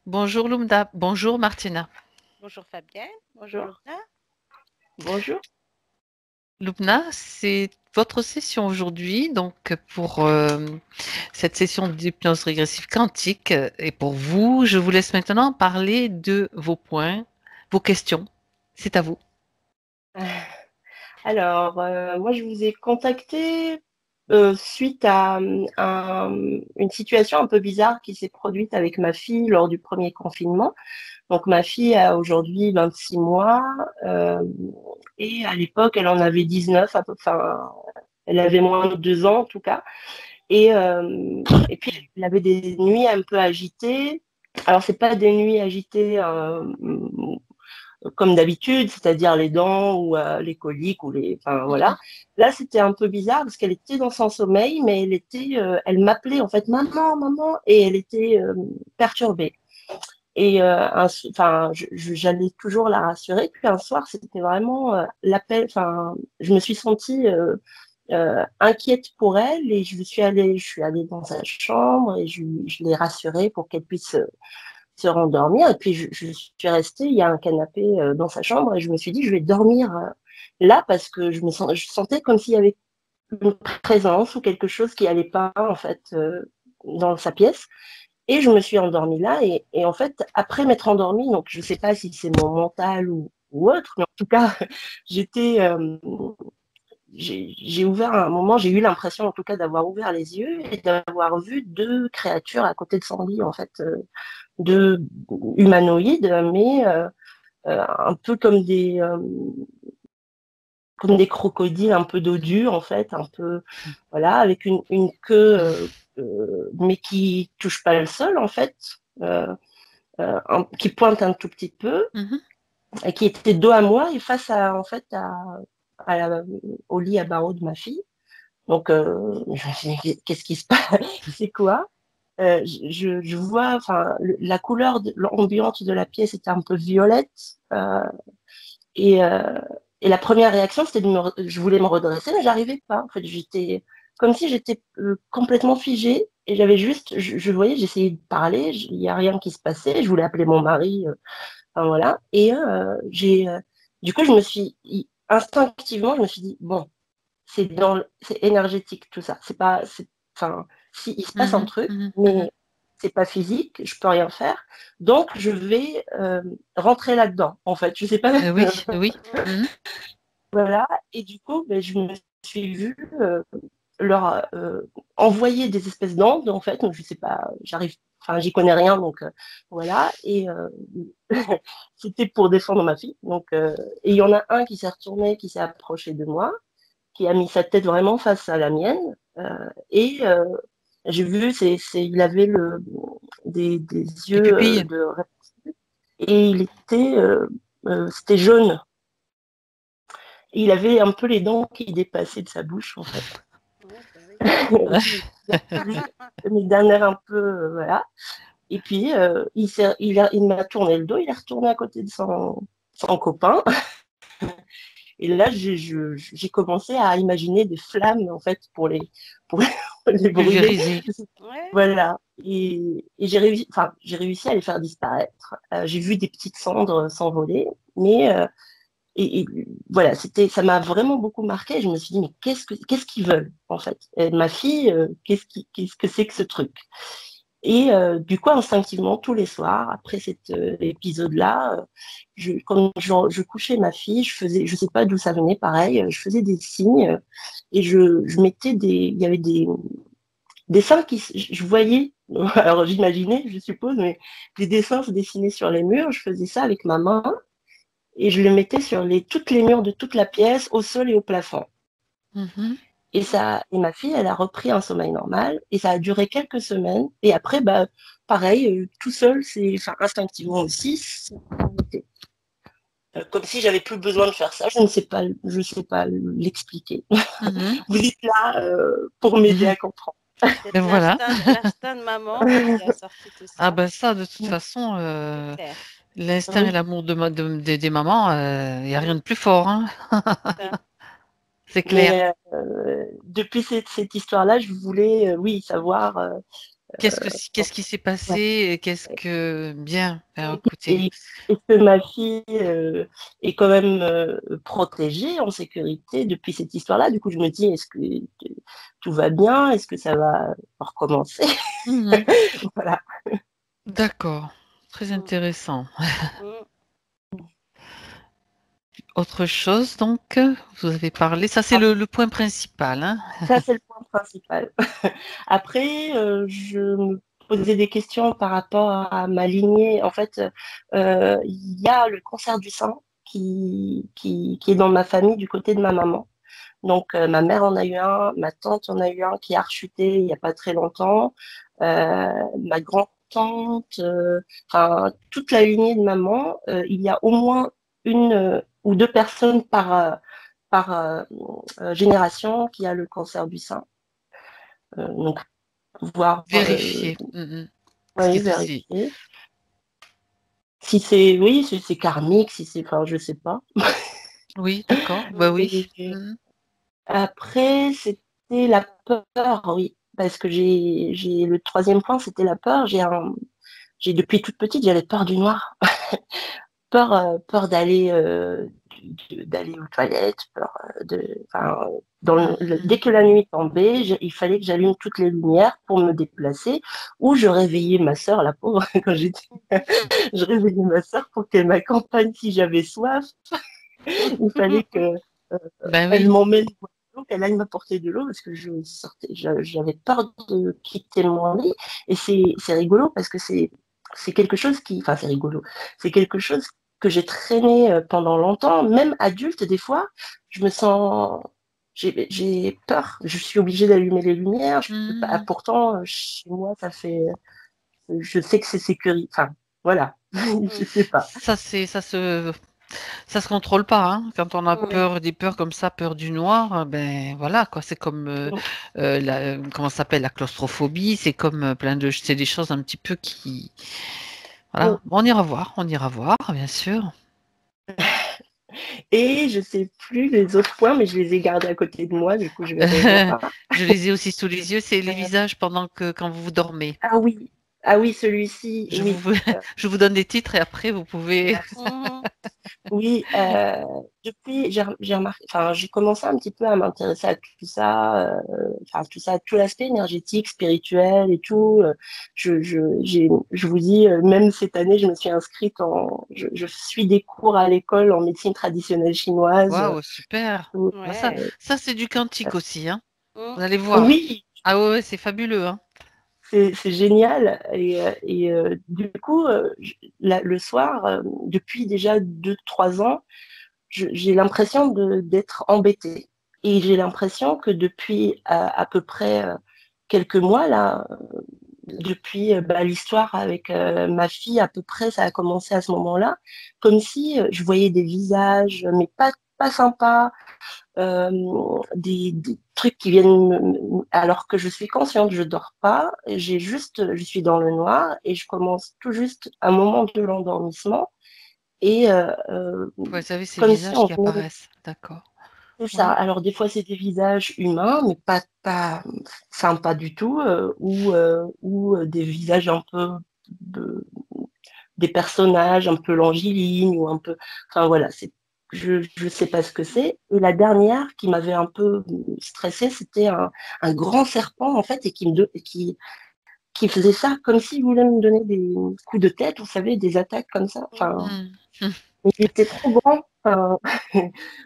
Bonjour Lumda, bonjour Martina. Bonjour Fabienne, bonjour Bonjour. Luna. Bonjour. Lumna, c'est votre session aujourd'hui, donc pour cette session d'hypnose régressive quantique. Et pour vous, je vous laisse maintenant parler de vos points, vos questions. C'est à vous. Alors, moi, je vous ai contacté suite à une situation un peu bizarre qui s'est produite avec ma fille lors du premier confinement. Donc, ma fille a aujourd'hui 26 mois et à l'époque, elle en avait 19, enfin, elle avait moins de 2 ans en tout cas. Et puis, elle avait des nuits un peu agitées. Alors, c'est pas des nuits agitées comme d'habitude, c'est-à-dire les dents ou les coliques ou les, enfin voilà. Là, c'était un peu bizarre parce qu'elle était dans son sommeil, mais elle m'appelait en fait maman, maman, et elle était perturbée. Et enfin, j'allais toujours la rassurer. Puis un soir, c'était vraiment l'appel. Enfin, je me suis sentie inquiète pour elle et je suis allée dans sa chambre et je l'ai rassurée pour qu'elle puisse se rendormir. Et puis, je suis restée, il y a un canapé dans sa chambre et je me suis dit, je vais dormir là parce que je sentais comme s'il y avait une présence ou quelque chose qui allait pas, en fait, dans sa pièce. Et je me suis endormie là. Et en fait, après m'être endormie, donc je sais pas si c'est mon mental ou autre, mais en tout cas, j'étais, j'ai ouvert un moment, j'ai eu l'impression en tout cas d'avoir ouvert les yeux et d'avoir vu deux créatures à côté de son lit, en fait, deux humanoïdes, mais un peu comme des crocodiles, un peu dodus en fait, un peu voilà, avec une queue mais qui touche pas le sol en fait, qui pointe un tout petit peu, Mhm. et qui était dos à moi et face à en fait à au lit à barreaux de ma fille. Donc je me suis dit, qu'est-ce qui se passe? C'est quoi? Je vois, enfin, la couleur ambiante de la pièce était un peu violette. Et, euh, et la première réaction, c'était je voulais me redresser, mais j'arrivais pas. En fait, j'étais comme si j'étais complètement figée et j'avais juste, je voyais, j'essayais de parler, il y a rien qui se passait. Je voulais appeler mon mari, enfin voilà. Et du coup, instinctivement, je me suis dit bon, c'est énergétique tout ça. C'est pas, enfin, si il se passe un Mhm, truc, mhm, mhm. mais c'est pas physique, je peux rien faire. Donc, je vais rentrer là-dedans. En fait, je sais pas. Oui, oui. Mhm. Voilà, et du coup, ben, je me suis vue leur envoyer des espèces d'ondes, en fait, donc je sais pas, enfin, j'y connais rien, donc voilà, et c'était pour défendre ma fille, donc, et il y en a un qui s'est retourné, qui s'est approché de moi, qui a mis sa tête vraiment face à la mienne, et j'ai vu, il avait des Les yeux pupilles. et c'était jaune, et il avait un peu les dents qui dépassaient de sa bouche, en fait. Oh, bah oui. Mais d'un air un peu, voilà. Et puis, il m'a tourné le dos, il est retourné à côté de son copain. Et là, j'ai commencé à imaginer des flammes, en fait, pour les brûler. Pulvérisées. Ouais. Voilà. Et j'ai réussi à les faire disparaître. J'ai vu des petites cendres s'envoler, mais et voilà, ça m'a vraiment beaucoup marqué. Je me suis dit, mais qu'est-ce qu'ils veulent, en fait? Et ma fille, qu'est-ce que c'est que ce truc? Et du coup, instinctivement, tous les soirs, après cet épisode-là, quand je couchais ma fille, je sais pas d'où ça venait, pareil, je faisais des signes et je mettais il y avait des dessins je voyais, alors j'imaginais, je suppose, mais des dessins se dessinaient sur les murs. Je faisais ça avec ma main et je le mettais sur toutes les murs de toute la pièce, au sol et au plafond. Mhm. Et ma fille, elle a repris un sommeil normal et ça a duré quelques semaines. Et après, bah, pareil, tout seul, enfin, instinctivement aussi, c'est arrêté. Comme si j'avais plus besoin de faire ça. Je sais pas l'expliquer. Mhm. Vous êtes là pour m'aider Mhm. à comprendre. Et Peut-être voilà. l'instinct de maman qui a sorti tout Ah ça. ben ça, de toute façon, C'est clair. l'instinct et Oui, l'amour des mamans, il n'y a rien de plus fort, hein. C'est ça. C'est clair. mais depuis cette histoire-là, je voulais, oui, savoir. Qu'est-ce qui s'est Ouais. passé? Qu'est-ce que bien? Alors, écoutez, Et est-ce que ma fille est quand même protégée, en sécurité depuis cette histoire-là? Du coup, je me dis, est-ce que tout va bien? Est-ce que ça va recommencer? mhm, Voilà. d'accord, très Mm, intéressant. mm. Autre chose, donc, vous avez parlé, ça c'est le point principal, hein? Ça, c'est le point principal. Après, je me posais des questions par rapport à ma lignée. En fait, il y a le cancer du sein qui est dans ma famille du côté de ma maman. Donc, ma mère en a eu un, ma tante en a eu un qui a rechuté il n'y a pas très longtemps. Ma grand-tante, enfin, toute la lignée de maman, il y a au moins une ou deux personnes par génération qui a le cancer du sein. Donc, pouvoir Vérifier, ce qui oui, est aussi. vérifier. Si c'est, oui, si c'est karmique, si c'est, enfin, je sais pas. Oui, d'accord, bah oui. Et Mhm. après, c'était la peur, oui. Parce que le troisième point, c'était la peur. Depuis toute petite, j'avais peur du noir. Peur d'aller aux toilettes, enfin, dès Mhm. que la nuit tombait, il fallait que j'allume toutes les lumières pour me déplacer, ou je réveillais ma sœur, la pauvre, quand j'étais, je réveillais ma sœur pour qu'elle m'accompagne si j'avais soif. Il fallait que Ben elle oui. m'emmène boire de l'eau, qu'elle aille m'apporter de l'eau parce que j'avais peur de quitter mon lit. Et c'est rigolo parce que c'est quelque chose enfin c'est rigolo, c'est quelque chose que j'ai traîné pendant longtemps, même adulte des fois, je me sens, j'ai peur, je suis obligée d'allumer les lumières. Je peux pas, Mhm. pourtant chez moi je sais que c'est sécurisé. Enfin voilà, je Mm, sais pas. Ça se contrôle pas, hein. Quand on a mm. peur, des peurs comme ça, peur du noir, ben voilà quoi. C'est comme comment ça s'appelle la claustrophobie. C'est comme c'est des choses un petit peu qui, voilà. On ira voir, bien sûr. Et je sais plus les autres points, mais je les ai gardés à côté de moi, du coup je vais revoir. Je les ai aussi sous les yeux. C'est les visages quand vous dormez. Ah oui, ah oui, celui-ci, Je oui. vous, je vous donne des titres et après vous pouvez. Merci. Mhm. Oui, depuis, j'ai remarqué, enfin, j'ai commencé un petit peu à m'intéresser à tout ça, enfin, tout ça, tout l'aspect énergétique, spirituel et tout. Je vous dis, même cette année, je me suis inscrite je suis des cours à l'école en médecine traditionnelle chinoise. Waouh, super. Tout. Bah Ouais. ça c'est du quantique aussi, hein. Mm. Vous allez voir. Oui, Ah ouais, ouais, c'est fabuleux, hein. c'est génial. Et du coup, le soir, depuis déjà 2, 3 ans, j'ai l'impression d'être embêtée. Et j'ai l'impression que depuis à peu près quelques mois, là, depuis l'histoire avec ma fille, à peu près, ça a commencé à ce moment-là, comme si je voyais des visages, mais pas sympas, des trucs qui viennent, alors que je suis consciente, je dors pas, je suis dans le noir et je commence tout juste un moment de l'endormissement et Vous savez, ces comme si visages on qui venait. apparaissent. D'accord. C'est ça. Oui. Alors des fois c'est des visages humains, mais pas sympas du tout, ou des visages un peu de- des personnages un peu longilines ou un peu. Enfin voilà, je sais pas ce que c'est. Et la dernière qui m'avait un peu stressée, c'était un grand serpent en fait et qui faisait ça comme s'il voulait me donner des coups de tête, vous savez, des attaques comme ça. Enfin, Mhm. Hmm. Hmm. mais il était trop grand. Enfin,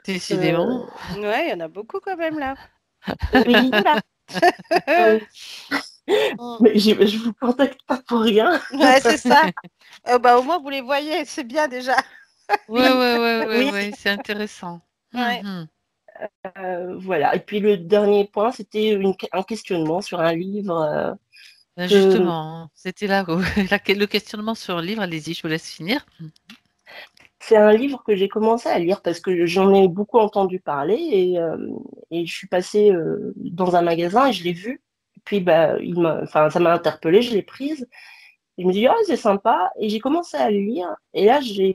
Décidément. euh, Ouais, il y en a beaucoup quand même là. Vous êtes oui. beaucoup là. euh, Mm. Mais je vous contacte pas pour rien. Ouais, c'est ça. Bah, au moins, vous les voyez, c'est bien déjà. Ouais, ouais, ouais, ouais, Oui, ouais, c'est intéressant. Ouais. Mhm. voilà. Et puis le dernier point, c'était un questionnement sur un livre Ben que justement, c'était là le questionnement sur le livre. Allez-y, je vous laisse finir. c'est un livre que j'ai commencé à lire parce que j'en ai beaucoup entendu parler et je suis passée dans un magasin et je l'ai vu. Puis enfin, ça m'a interpellée, je l'ai prise. Et je me suis dit, oh, c'est sympa. Et j'ai commencé à le lire. Et là, je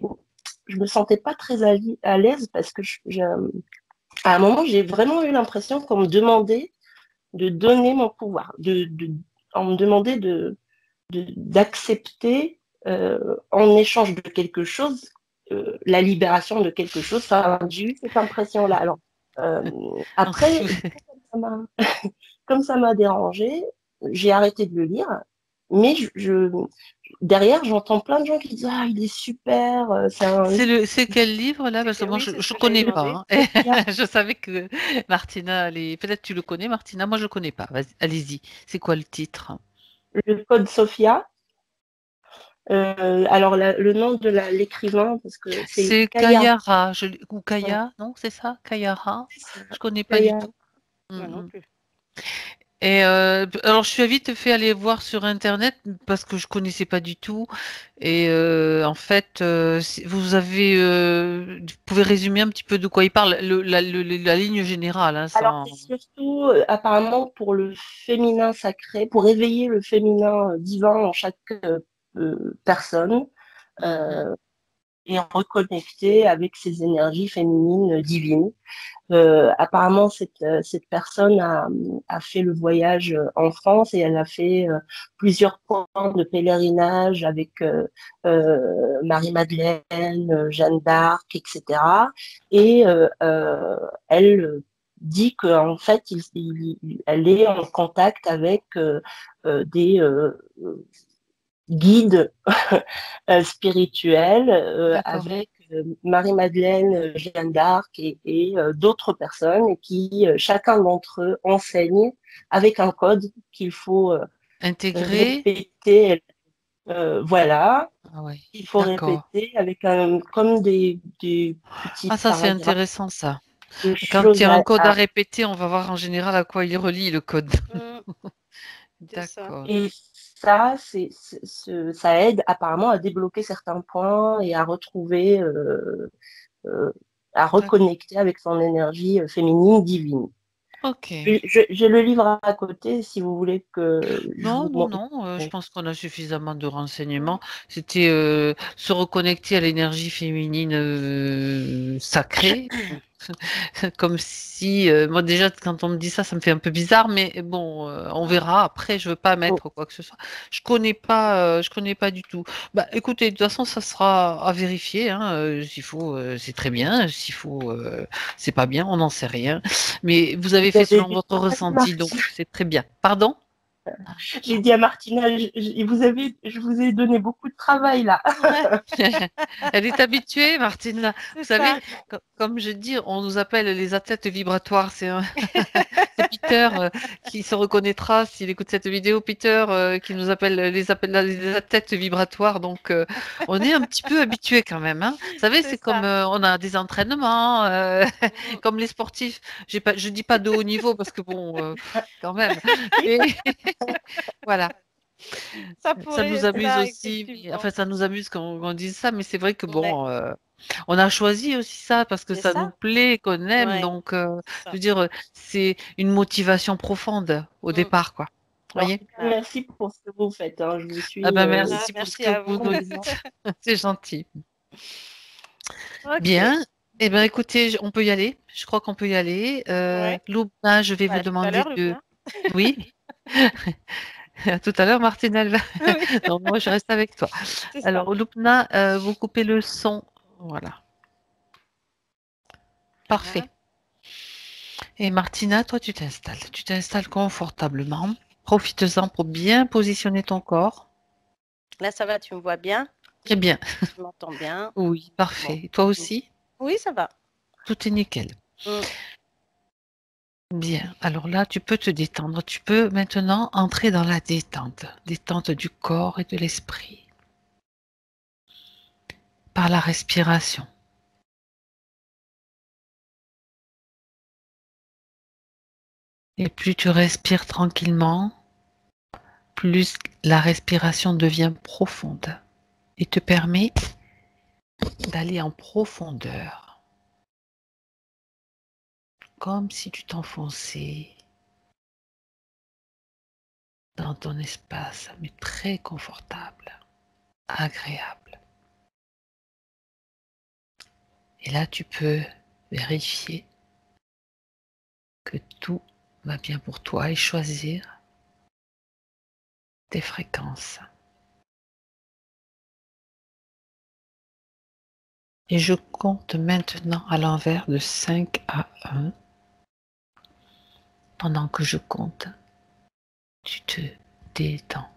me sentais pas très à l'aise parce que à un moment, j'ai vraiment eu l'impression qu'on me demandait de donner mon pouvoir, on me demandait d'accepter en échange de quelque chose, la libération de quelque chose. Enfin, j'ai eu cette impression-là. Alors, Donc, si après, vous- du coup, comme ça m'a dérangé, j'ai arrêté de le lire. Mais derrière, j'entends plein de gens qui disent ah, il est super, c'est un c'est quel livre là? Parce que moi, Oui, je c'est ce ne que j'allais connais demander. pas. Hein. Sophia. Je savais que Martina, peut-être tu le connais, Martina. Moi, je ne connais pas. Vas-y, allez-y. C'est quoi le titre? Le code Sophia. Alors, le nom de l'écrivain, parce que c'est C'est Kaya. Kayara, ou Ouais, Kaya, non, c'est ça? Kayara? c'est ça. Je connais pas du Kaya. tout. Mm, Moi non mm. plus. Et alors, je suis vite fait aller voir sur Internet parce que je connaissais pas du tout. Et en fait, vous pouvez résumer un petit peu de quoi il parle, la ligne générale, hein, Alors, sans. c'est surtout apparemment pour le féminin sacré, pour éveiller le féminin divin en chaque personne Mhm. euh, et en reconnecter avec ses énergies féminines divines. Apparemment, cette personne a fait le voyage en France et elle a fait plusieurs points de pèlerinage avec Marie-Madeleine, Jeanne d'Arc, etc. Et elle dit qu'en fait, elle est en contact avec des guides spirituels D'accord. avec Marie-Madeleine, Jeanne d'Arc et d'autres personnes qui, chacun d'entre eux, enseigne avec un code qu'il faut Intégré. répéter. Voilà, Ah ouais, il faut d'accord. répéter avec comme des petits Ah, ça, c'est paragraphes intéressant, ça. de Quand il y choses a un code à répéter, on va voir en général à quoi il relie le code. Mm, c'est ça. D'accord. et ça, ça aide apparemment à débloquer certains points et à retrouver euh, à D'accord. reconnecter avec son énergie féminine divine. Ok. J'ai le livre à côté si vous voulez que je Non, vous non, montre. non, je pense qu'on a suffisamment de Mm, renseignements. C'était se reconnecter à l'énergie féminine sacrée. Comme si, moi déjà, quand on me dit ça, ça me fait un peu bizarre, mais bon, on verra. Après, je veux pas Oh, mettre quoi que ce soit. Je connais pas du tout. Bah, écoutez, de toute façon, ça sera à vérifier. Hein, s'il faut, c'est très bien. S'il faut, c'est pas bien. On n'en sait rien. Mais vous vous avez fait avez selon du votre travail, ressenti, donc Martine. c'est très bien. Pardon? J'ai dit à Martina, je vous ai donné beaucoup de travail là. Elle est habituée, Martina. Vous c'est savez, ça. comme je dis, on nous appelle les athlètes vibratoires. C'est Peter qui se reconnaîtra s'il écoute cette vidéo. Peter qui nous appelle les athlètes vibratoires. Donc, on est un petit peu habitué quand même. Hein. Vous savez, C'est c'est comme ça. on a des entraînements, Mm. comme les sportifs. Je dis pas de haut niveau parce que bon, quand même. Mais voilà. Ça Ça pourrait nous être amuse ça, aussi, enfin effectivement. ça nous amuse quand on dise ça, mais c'est vrai que Ouais, bon, on a choisi aussi ça parce que c'est ça nous ça. plaît, qu'on aime, Ouais, donc c'est je ça. veux dire, c'est une motivation profonde au Mm. départ, quoi. En Voyez? tout cas, Ah, merci pour ce que vous faites. Hein. Je vous Ah suis ben ah, merci pour ce merci que à vous vous. nous dites, c'est gentil. Ok. Bien. Eh ben écoutez, on peut y aller. Je crois qu'on peut y aller. Ouais. Loubna, je vais Bah, vous à tout à demander l'heure, de. Lubna. Oui. À tout à l'heure, Martinelle. Oui, Non, moi je reste avec toi. c'est ça. Alors, Loubna, vous coupez le son. Voilà. Parfait. Voilà. Et Martina, toi, tu t'installes. Tu t'installes confortablement. Profites-en pour bien positionner ton corps. Là, ça va, tu me vois bien? Très bien. Tu m'entends bien? Oui, Bon. parfait. Et toi aussi? Oui, ça va. Tout est nickel. Mm. Bien. Alors là, tu peux te détendre. Tu peux maintenant entrer dans la détente. Détente du corps et de l'esprit. Par la respiration. Et plus tu respires tranquillement, plus la respiration devient profonde et te permet d'aller en profondeur. Comme si tu t'enfonçais dans ton espace, mais très confortable, agréable. Et là, tu peux vérifier que tout va bien pour toi et choisir tes fréquences. Et je compte maintenant à l'envers de 5 à 1. Pendant que je compte, tu te détends.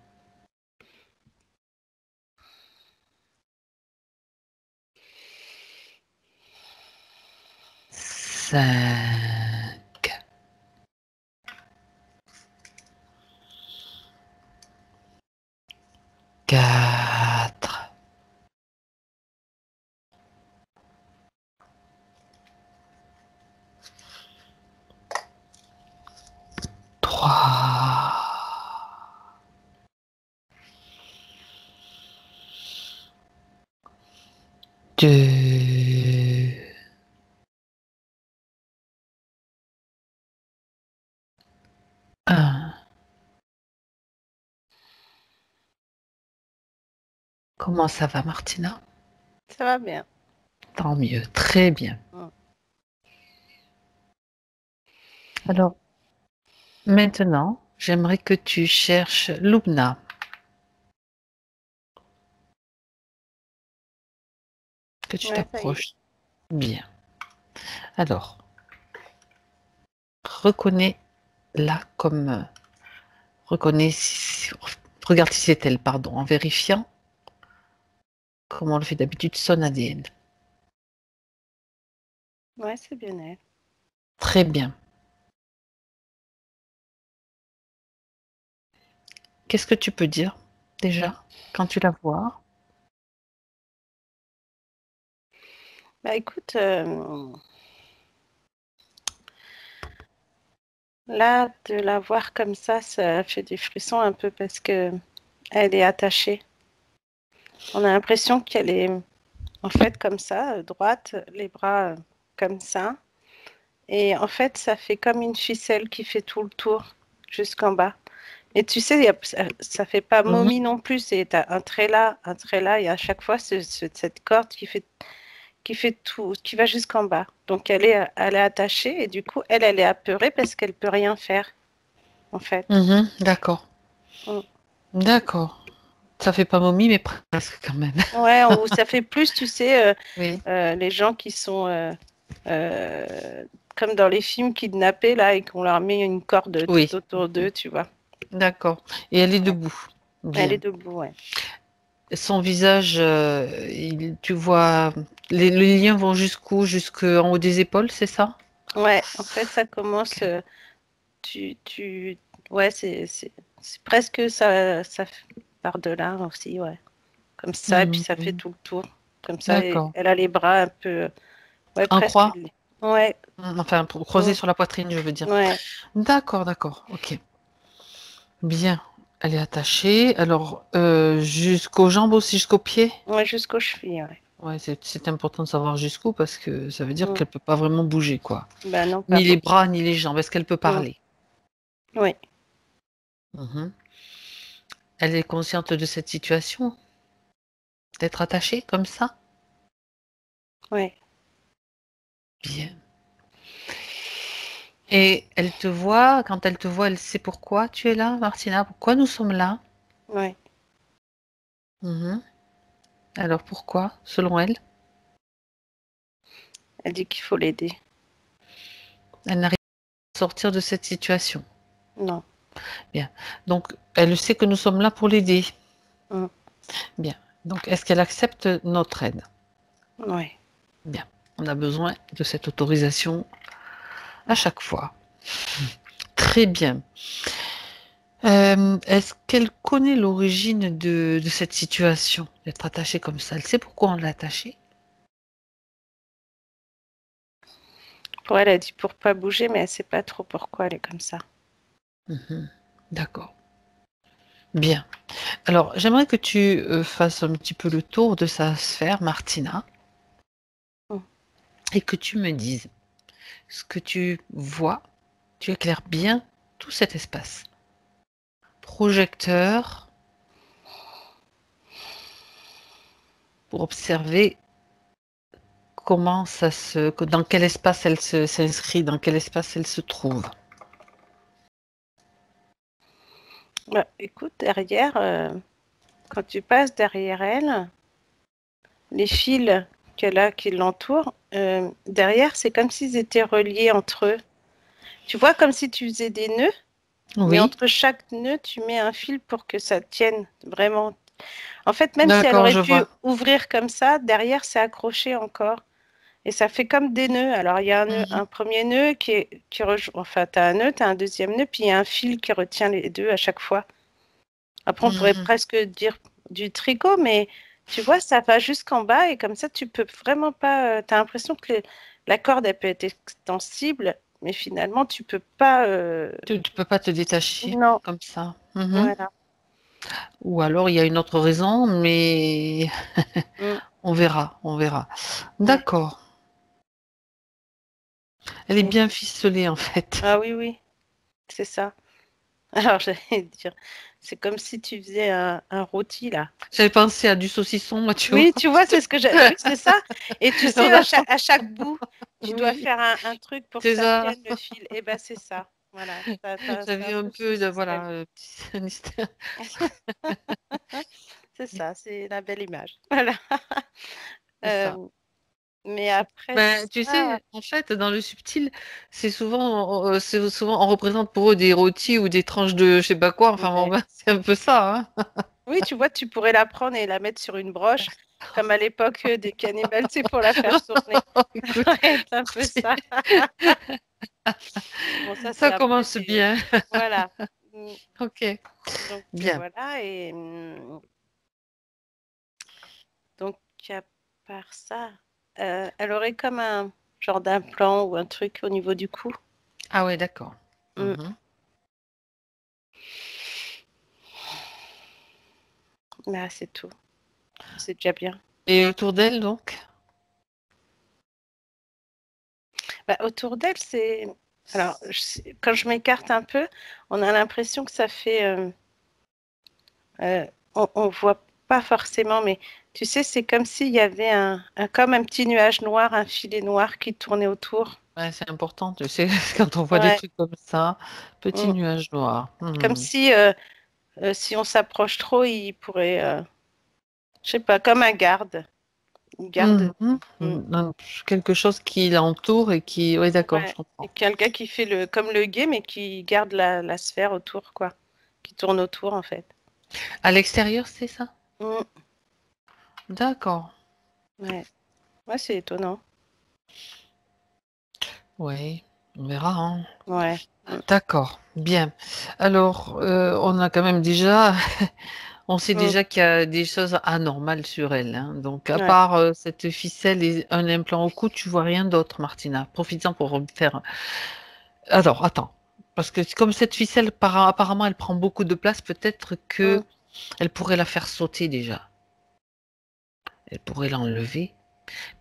5, 4, 3, 2, 1. Comment ça va, Martina? Ça va bien. Tant mieux, très bien. Alors, maintenant, j'aimerais que tu cherches Lubna. Que tu Ouais, ça y est. t'approches. Bien. Alors, reconnais-la comme... regarde si c'est elle, pardon, en vérifiant, comme on le fait d'habitude, son ADN. Ouais, c'est bien elle. Très bien. Qu'est-ce que tu peux dire, déjà, quand tu la vois? Bah écoute, là, de la voir comme ça fait des frissons un peu parce que elle est attachée. On a l'impression qu'elle est en fait comme ça, droite, les bras comme ça. Et en fait, ça fait comme une ficelle qui fait tout le tour jusqu'en bas. Et tu sais, ça fait pas Mhm. momie non plus. C'est un trait là, et à chaque fois, cette corde qui fait tout, qui va jusqu'en bas. Donc, elle est attachée et du coup, elle est apeurée parce qu'elle peut rien faire, en fait. Mhm, d'accord. Mm. D'accord. Ça fait pas momie, mais presque quand même. Ouais, ça fait plus, tu sais, Oui. les gens qui sont euh, comme dans les films kidnappés là et qu'on leur met une corde Oui. tout autour d'eux, tu vois. D'accord. Et elle est Ouais. debout. Elle est Bien. debout, ouais. Son visage, tu vois, les liens vont jusqu'où? Jusqu'en haut des épaules, c'est ça? Ouais, en fait, ça commence, Ok. tu, ouais, c'est presque ça par de là aussi, ouais. Comme ça, et puis ça fait Mhm. tout le tour. Comme ça, et D'accord. elle a les bras un peu, ouais, En presque. croix? Ouais, Enfin, pour creuser mm, sur la poitrine, je veux dire. ouais, D'accord, d'accord. Ok. Bien. Elle est attachée. Alors, jusqu'aux jambes aussi, jusqu'aux pieds? ouais, jusqu'aux chevilles, ouais. Ouais, c'est important de savoir jusqu'où parce que ça veut dire Mm. qu'elle peut pas vraiment bouger, quoi. Ben non, pas Ni les beaucoup. bras, ni les jambes. Est-ce qu'elle peut Mm. parler? Oui, Mhm. Elle est consciente de cette situation, d'être attachée comme ça? oui. Bien. Et elle te voit, quand elle te voit, elle sait pourquoi tu es là, Martina? Pourquoi nous sommes là? Ouais. Mhm. Alors pourquoi, selon elle? Elle dit qu'il faut l'aider. Elle n'arrive pas à sortir de cette situation. Non. Bien. Donc, elle sait que nous sommes là pour l'aider. Mm. Bien. Donc, est-ce qu'elle accepte notre aide? Ouais. Bien. On a besoin de cette autorisation à chaque fois. Très bien. Est-ce qu'elle connaît l'origine de cette situation, d'être attachée comme ça? Elle sait pourquoi on l'a attachée? Pour elle, elle dit pour pas bouger, mais elle sait pas trop pourquoi elle est comme ça. Mhm. D'accord. Bien. Alors, j'aimerais que tu fasses un petit peu le tour de sa sphère, Martina, Mm. et que tu me dises ce que tu vois. Tu éclaires bien tout cet espace. Projecteur pour observer comment dans quel espace elle s'inscrit, dans quel espace elle se trouve. Bah, écoute, derrière, quand tu passes derrière elle, les fils qu'elle a qui l'entourent, derrière, c'est comme s'ils étaient reliés entre eux. Tu vois, comme si tu faisais des nœuds, mais Oui, entre chaque nœud, tu mets un fil pour que ça tienne vraiment. En fait, même si elle d'accord, aurait je pu vois. ouvrir comme ça, derrière, c'est accroché encore. Et ça fait comme des nœuds. Alors, il y a Mhm. un premier nœud qui rejoint. Enfin, tu as un nœud, tu as un deuxième nœud, puis il y a un fil qui retient les deux à chaque fois. Après, on pourrait Mhm. presque dire du tricot, mais tu vois, ça va jusqu'en bas et comme ça, tu peux vraiment pas. Tu as l'impression que la corde, elle peut être extensible, mais finalement, tu peux pas. Tu peux pas te détacher Non, comme ça. Mhm. voilà. Ou alors il y a une autre raison, mais Mm, on verra, on verra. ouais. D'accord. Elle est Et- bien ficelée en fait. Ah oui, oui, c'est ça. Alors, j'allais dire, c'est comme si tu faisais un rôti, là. J'avais pensé à du saucisson, moi, tu vois. Oui, tu vois, c'est ce que j'ai. Oui, c'est ça. Et tu sais, On attend. à chaque bout, tu dois Oui, faire un truc pour que c'est ça ça. tienne le fil. Et ben, c'est ça. Voilà. C'est J'avais un un peu ce peu de système. voilà, petit mystère. C'est ça, c'est la belle image. Voilà. C'est ça. Euh, mais après Ben, tu ça, sais, en fait, dans le subtil, c'est souvent, on représente pour eux des rôtis ou des tranches de je sais pas quoi. Enfin, bon, ouais. ben, c'est un peu ça, hein. Oui, tu vois, tu pourrais la prendre et la mettre sur une broche, comme à l'époque des cannibales, c'est pour la faire tourner. Ça Écoute, pourrait être un peu c'est- ça. Bon, ça, c'est ça après, commence c'est. bien. Voilà. Mm, Ok, Donc, bien. voilà. Et donc, à part ça, elle aurait comme un genre d'implant ou un truc au niveau du cou. Ah ouais, d'accord. Mm. Mhm. Là, c'est tout. C'est déjà bien. Et autour d'elle, donc? Bah, autour d'elle, c'est. Alors, quand je m'écarte un peu, on a l'impression que ça fait. On voit pas forcément, mais tu sais, c'est comme s'il y avait comme un petit nuage noir, un filet noir qui tournait autour. Ouais, c'est important, tu sais, quand on voit des Ouais. trucs comme ça, petit Mm. nuage noir. Comme Mhm. si, si on s'approche trop, il pourrait, je sais pas, comme un garde. Une garde. Mhm. Mm. Donc, quelque chose qui l'entoure et qui... Oui, d'accord, je Ouais. Et comprends. quelqu'un qui fait comme le guet, mais qui garde la sphère autour, quoi. Qui tourne autour, en fait. À l'extérieur, c'est ça? Mm. D'accord. Ouais. Ouais, c'est étonnant. Oui, on verra, hein. Ouais. Mm. D'accord, bien. Alors, on a quand même déjà... On sait Mm. déjà qu'il y a des choses anormales sur elle, hein. Donc, à Ouais. part cette ficelle et un implant au cou, tu vois rien d'autre, Martina. Profites-en pour faire. Alors, attends. Parce que comme cette ficelle, apparemment, elle prend beaucoup de place, peut-être que Mm. elle pourrait la faire sauter déjà. Elle pourrait l'enlever.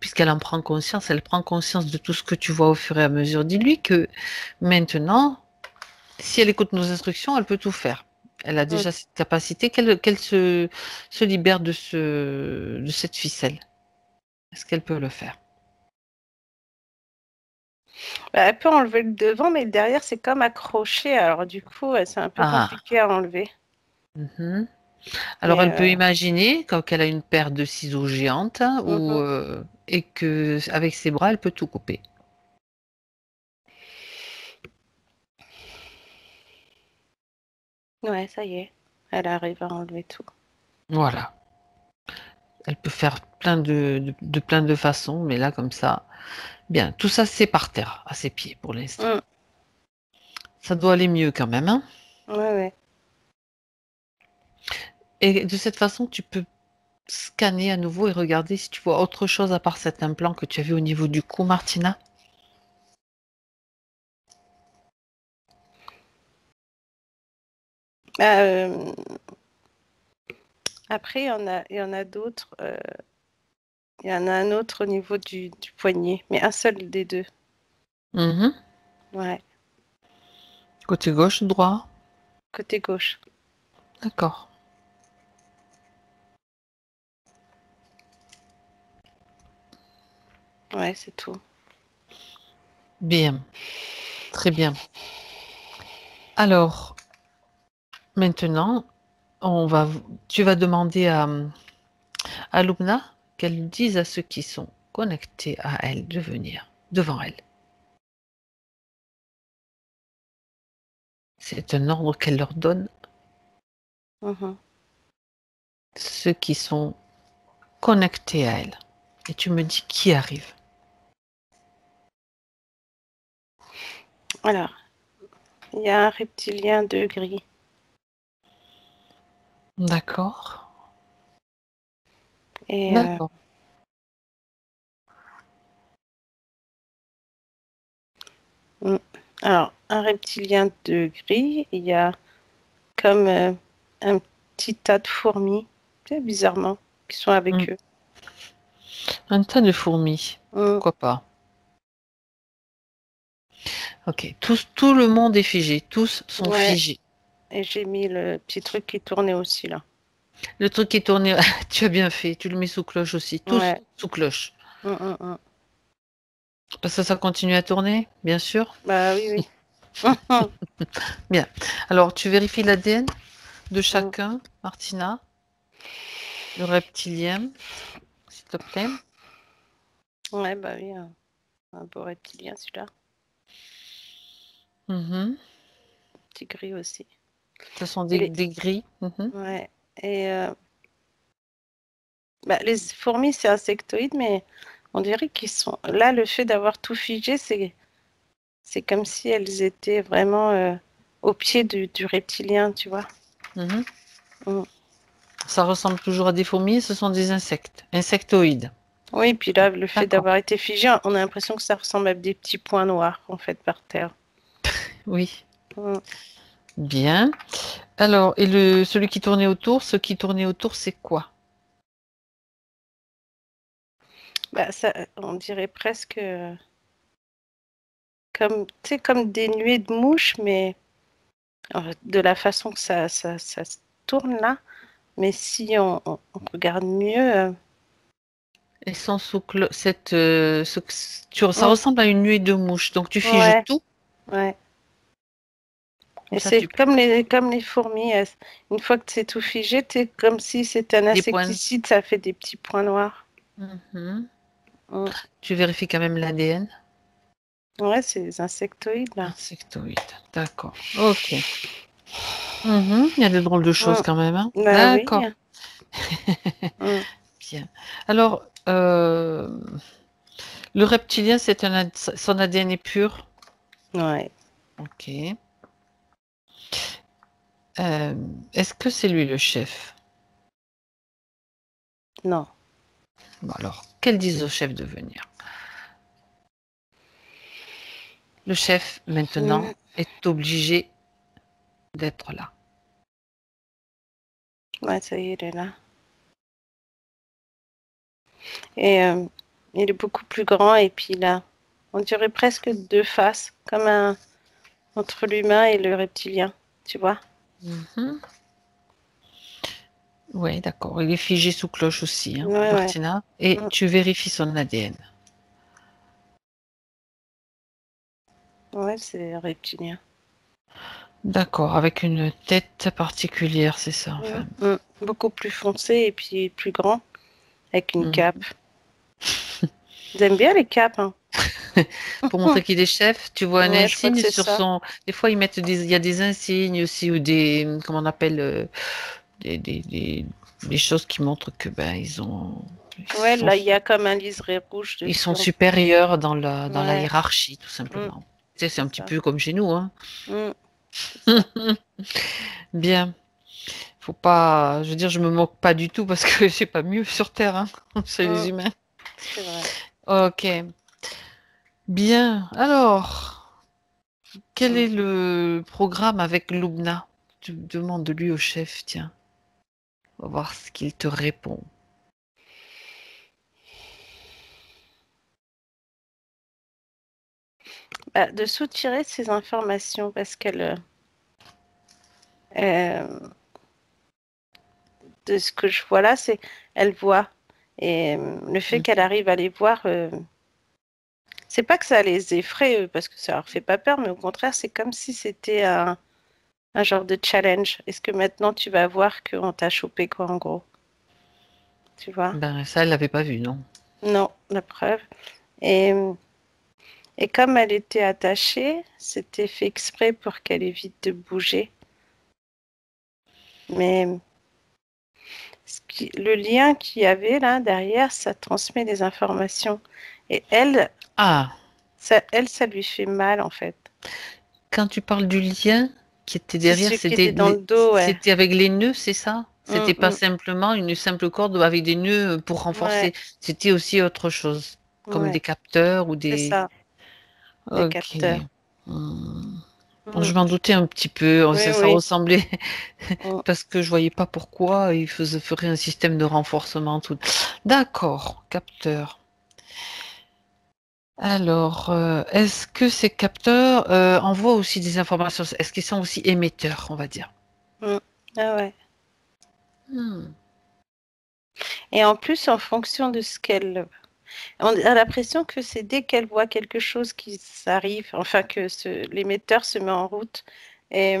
Puisqu'elle en prend conscience, elle prend conscience de tout ce que tu vois au fur et à mesure. Dis-lui que maintenant, si elle écoute nos instructions, elle peut tout faire. Elle a Mm. déjà cette capacité qu'elle se libère de cette ficelle. Est-ce qu'elle peut le faire? Bah, elle peut enlever le devant, mais le derrière, c'est comme accroché. Alors, du coup, ouais, c'est un peu Ah. compliqué à enlever. Mhm. Alors Mais, elle peut imaginer qu'elle a une paire de ciseaux géantes hein, mhm. et que avec ses bras elle peut tout couper. Ouais, ça y est. Elle arrive à enlever tout. Voilà. Elle peut faire de plein de façons, mais là comme ça, bien. Tout ça c'est par terre, à ses pieds pour l'instant. Mm. Ça doit aller mieux quand même, hein. Ouais, ouais. Et de cette façon, tu peux scanner à nouveau et regarder si tu vois autre chose à part cet implant que tu as vu au niveau du cou, Martina. Bah, après, il y en a d'autres. Il y en a un autre au niveau du poignet, mais un seul des deux. Mhm. Ouais, Côté gauche, droit. côté gauche. D'accord. Ouais, c'est tout. Bien. Très bien. Alors, Maintenant, tu vas demander à Lubna qu'elle dise à ceux qui sont connectés à elle de venir devant elle. C'est un ordre qu'elle leur donne, Mhm. ceux qui sont connectés à elle. Et tu me dis qui arrive. Alors, il y a un reptilien de gris. D'accord. Et D'accord. alors, un reptilien de gris, il y a comme un petit tas de fourmis, tu sais, bizarrement, qui sont avec eux. Un tas de fourmis. Pourquoi pas? Ok. Tout le monde est figé. Tous sont Ouais. figés. Et j'ai mis le petit truc qui tournait aussi là. Le truc qui est tourné, tu as bien fait. Tu le mets sous cloche aussi. Tous Ouais. sous cloche. Parce que ça continue à tourner, bien sûr. Bah oui, oui. Bien. Alors, tu vérifies l'ADN de chacun, Martina, le reptilien, s'il te plaît. Ouais, bah oui, un beau reptilien celui-là. Petit gris aussi. Ce sont des gris. Ouais. Et bah, les fourmis, c'est insectoïde, mais on dirait qu'ils sont. Là, le fait d'avoir tout figé, c'est comme si elles étaient vraiment au pied du reptilien, tu vois. Ça ressemble toujours à des fourmis, ce sont des insectes, insectoïdes. Oui, puis là, le fait D'accord. d'avoir été figé, on a l'impression que ça ressemble à des petits points noirs, en fait, par terre. Oui. Mm. Bien. Alors, et celui qui tournait autour, ce qui tournait autour, c'est quoi? Bah, ça, on dirait presque comme, tu sais, comme des nuées de mouches, mais de la façon que ça se tourne là. Mais si on regarde mieux, Elles sont sous ça mm, ressemble à une nuée de mouches. Donc, tu figes ouais, tout, ouais. comme Et ça, c'est comme les fourmis. Une fois que c'est tout figé, c'est comme si c'était un des points. insecticide, ça fait des petits points noirs. Mhm. Mm. Tu vérifies quand même l'ADN. Ouais, c'est des insectoïdes là. Insectoïde. D'accord. Ok. Il y a de drôles de choses Mm. quand même, hein. Bah oui. D'accord. Mm. Bien. Alors, le reptilien, son ADN est pur. Ouais. Ok. Est-ce que c'est lui le chef? Non. Bon, alors, qu'elles disent au chef de venir? Le chef, maintenant, Mm. est obligé d'être là. Ouais, ça y est, il est là. Et il est beaucoup plus grand et puis là, on dirait presque deux faces, comme entre l'humain et le reptilien, tu vois? Oui, d'accord. Il est figé sous cloche aussi, hein, Ouais, ouais. Martina. Et Mm. tu vérifies son ADN. Ouais, c'est un reptilien. D'accord, avec une tête particulière, c'est ça, enfin. Beaucoup plus foncé et puis plus grand, avec une Mhm. cape. Ils aiment bien les capes, hein. Pour montrer qu'il est chef, tu vois un Ouais, je crois que insigne c'est sur ça. son. Des fois, il y a des insignes aussi ou comment on appelle, des choses qui montrent que ben Ouais, là, il y a comme un liseré rouge ils dessus. sont supérieurs dans la Ouais, hiérarchie, tout mm, simplement. Tu sais, c'est un c'est petit ça. peu comme chez nous, hein. Mm, c'est ça. Bien. Faut pas, je veux dire, je me moque pas du tout parce que c'est pas mieux sur Terre, hein. C'est les Mm, humains. c'est vrai. Ok. Bien. Alors, quel Mm. est le programme avec Lubna? Tu demandes lui au chef, tiens. On va voir ce qu'il te répond. Bah, de soutirer ces informations parce qu'elle, de ce que je vois là, c'est elle voit. Et le fait qu'elle arrive à les voir, c'est pas que ça les effraie parce que ça leur fait pas peur, mais au contraire, c'est comme si c'était Un genre de challenge. Est-ce que maintenant tu vas voir qu'on t'a chopé, quoi, en gros? Tu vois? Ben, ça, elle l'avait pas vu, non? Non, la preuve. Et, et comme elle était attachée, c'était fait exprès pour qu'elle évite de bouger. Mais le lien qu'il y avait là derrière, ça transmet des informations. Et elle, Ah, ça lui fait mal en fait. quand tu parles du lien qui était C'est derrière, celui qui était dans le dos, ouais. c'était avec les nœuds, c'est ça? C'était pas Mm. simplement une simple corde avec des nœuds pour Ouais, renforcer. C'était aussi autre chose, comme des ouais, capteurs ou c'est des... ça, des Ok. capteurs. Hmm. Bon, je Mm. m'en doutais un petit peu. Oui, Ça oui. ressemblait Mm. parce que je voyais pas pourquoi ferait un système de renforcement tout. D'accord, capteur. Alors, est-ce que ces capteurs envoient aussi des informations? Est-ce qu'ils sont aussi émetteurs, on va dire? Mm. Ah ouais. Hmm. Et en plus, en fonction de ce qu'elle... On a l'impression que c'est dès qu'elle voit quelque chose qui arrive, enfin que l'émetteur se met en route. Et,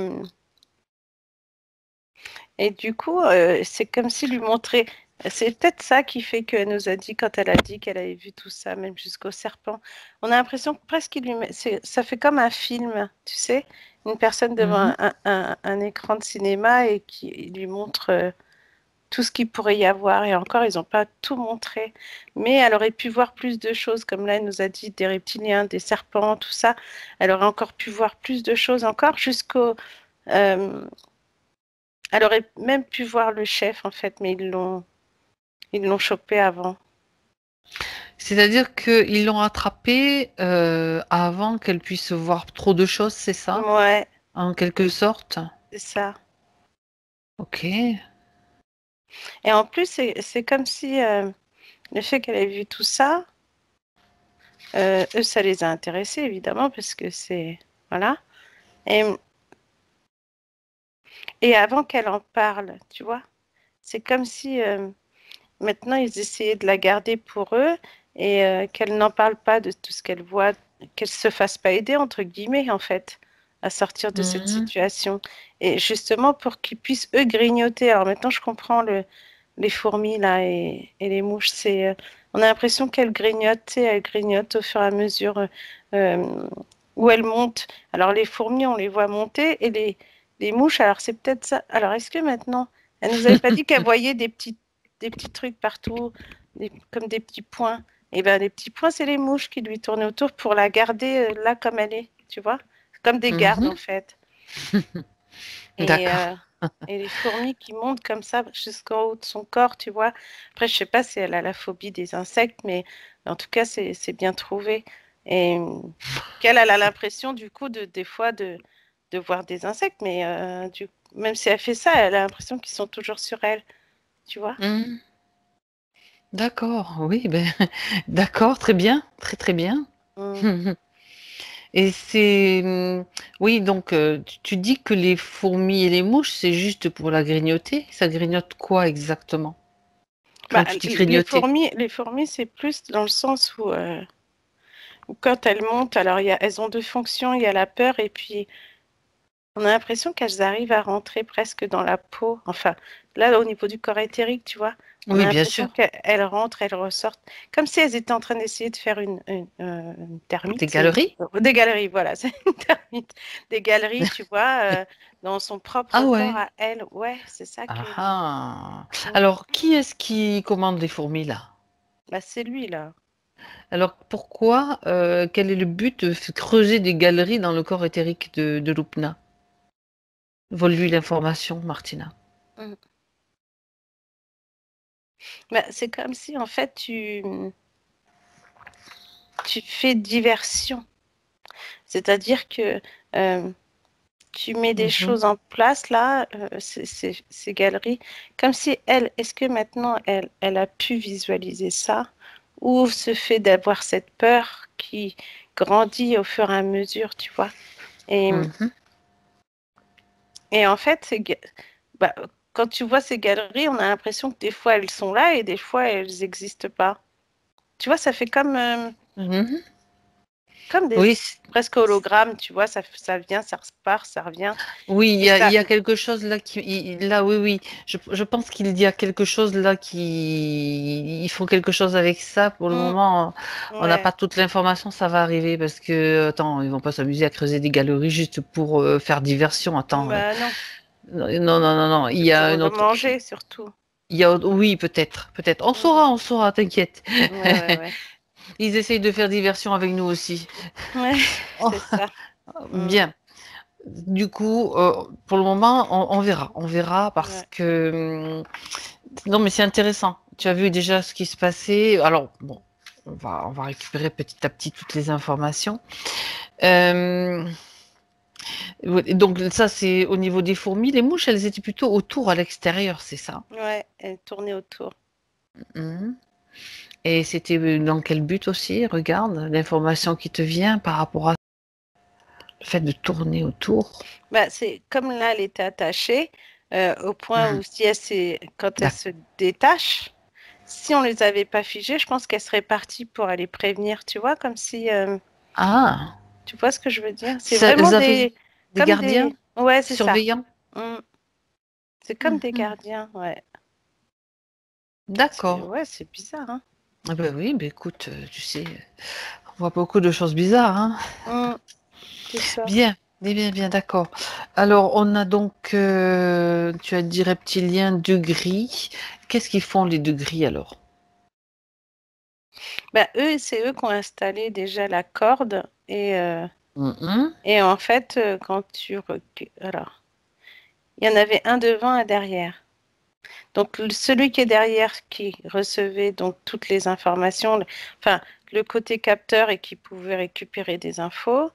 et du coup, c'est comme si lui montrer... C'est peut-être ça qui fait qu'elle nous a dit, quand elle a dit qu'elle avait vu tout ça, même jusqu'au serpent. On a l'impression que presque ça fait comme un film, tu sais, une personne devant Mhm. un écran de cinéma et qui lui montre tout ce qu'il pourrait y avoir. Et encore, ils n'ont pas tout montré. Mais elle aurait pu voir plus de choses, comme là, elle nous a dit des reptiliens, des serpents, tout ça. Elle aurait encore pu voir plus de choses encore jusqu'au... euh, elle aurait même pu voir le chef, en fait, mais ils l'ont chopé avant. C'est-à-dire qu'ils l'ont attrapée avant qu'elle puisse voir trop de choses, c'est ça? Ouais, En quelque sorte? c'est ça. Ok. Et en plus, c'est comme si le fait qu'elle ait vu tout ça, eux, ça les a intéressés, évidemment, parce que c'est... Voilà. Et, et avant qu'elle en parle, tu vois, c'est comme si maintenant ils essayaient de la garder pour eux et qu'elle n'en parle pas de tout ce qu'elle voit, qu'elle se fasse pas aider, entre guillemets, en fait, à sortir de cette Mhm. situation. Et justement pour qu'ils puissent, eux, grignoter. Alors maintenant, je comprends les fourmis, là, et les mouches. On a l'impression qu'elles grignotent, tu sais, elles grignotent au fur et à mesure euh, où elles montent. Alors les fourmis, on les voit monter, et les mouches, alors c'est peut-être ça. Alors est-ce que maintenant, elle nous avait pas dit qu'elle voyait des petits trucs partout, comme des petits points. Et bien, les petits points, c'est les mouches qui lui tournaient autour pour la garder là comme elle est, tu vois? Comme des gardes, en Mhm. fait. Et, D'accord. euh, et les fourmis qui montent comme ça jusqu'en haut de son corps, tu vois. Après, je sais pas si elle a la phobie des insectes, mais en tout cas, c'est bien trouvé. Et qu'elle elle a l'impression, du coup, des fois, de voir des insectes, mais même si elle fait ça, elle a l'impression qu'ils sont toujours sur elle, tu vois. Mhm. D'accord, oui, ben, d'accord, très bien, très très bien. Mm. Et oui, donc tu dis que les fourmis et les mouches, c'est juste pour la grignoter. Ça grignote quoi exactement? Bah, Quand tu dis les grignoter. fourmis, les fourmis, c'est plus dans le sens où quand elles montent, alors elles ont deux fonctions, il y a la peur et puis on a l'impression qu'elles arrivent à rentrer presque dans la peau. Enfin, là, au niveau du corps éthérique, tu vois, on a Oui, bien l'impression sûr. qu'elles rentrent, elles ressortent, comme si elles étaient en train d'essayer de faire une Des termite. galeries? Des galeries, voilà, c'est une termite. Des galeries, tu vois, dans son Ah propre corps ouais. à elle. Ouais, c'est ça que... Ah ah. Mm. Alors, qui est-ce qui commande les fourmis là? Bah, c'est lui, là. Alors, pourquoi, quel est le but de creuser des galeries dans le corps éthérique de Lupna? Vole-lui l'information, Martina. Mm. Bah, c'est comme si, en fait, tu fais diversion. C'est-à-dire que euh, tu mets des Mhm. choses en place là, ces galeries, comme si est-ce que maintenant elle a pu visualiser ça, ou ce fait d'avoir cette peur qui grandit au fur et à mesure, tu vois. Et, Mhm. et en fait, bah, quand tu vois ces galeries, on a l'impression que des fois elles sont là et des fois elles n'existent pas. Tu vois, ça fait comme Mhm. comme des Oui, presque hologrammes, tu vois, ça vient, ça repart, ça revient. oui, Et ça, il y a quelque chose là là, oui, oui. Je pense qu'il y a quelque chose là ils font quelque chose avec ça. Pour le mm, moment, on n'a ouais, pas toute l'information, ça va arriver parce que, attends, ils vont pas s'amuser à creuser des galeries juste pour faire diversion. Attends, bah non, non, non, non, non, il c'est y a pour un le autre, manger surtout. il y a, oui, peut-être, peut-être. Mm, On saura, t'inquiète. ouais, ouais, ouais. Ils essayent de faire diversion avec nous aussi. Ouais, Oh, c'est ça. Mm, bien. Du coup, pour le moment, on verra parce ouais. que non, mais c'est intéressant. Tu as vu déjà ce qui se passait. Alors bon, on va récupérer petit à petit toutes les informations. Euh, donc ça, c'est au niveau des fourmis. Les mouches, elles étaient plutôt autour à l'extérieur, c'est ça. Ouais, elle tournait autour. Mhm. Et c'était dans quel but aussi? Regarde l'information qui te vient par rapport à le fait de tourner autour. Bah, c'est comme là, elle était attachée au point Mhm. où si quand elle se D'accord. détache, si on les avait pas figées, je pense qu'elle serait partie pour aller prévenir, tu vois, comme si, Ah, tu vois ce que je veux dire? C'est vraiment elles avaient des comme gardiens ouais, c'est ça. surveillants. Mm. C'est comme des Mhm. gardiens, ouais. D'accord. Ouais, c'est bizarre, hein. Ah ben oui, ben écoute, tu sais, on voit beaucoup de choses bizarres, hein. Mm, c'est ça. Bien, bien, bien, d'accord. Alors, on a donc, tu as dit reptiliens, deux gris. Qu'est-ce qu'ils font les deux gris alors? Bah, c'est eux qui ont installé déjà la corde Mhm. et en fait, quand alors, il y en avait un devant, un derrière. Donc, celui qui est derrière qui recevait donc toutes les informations, enfin, le côté capteur et qui pouvait récupérer des infos,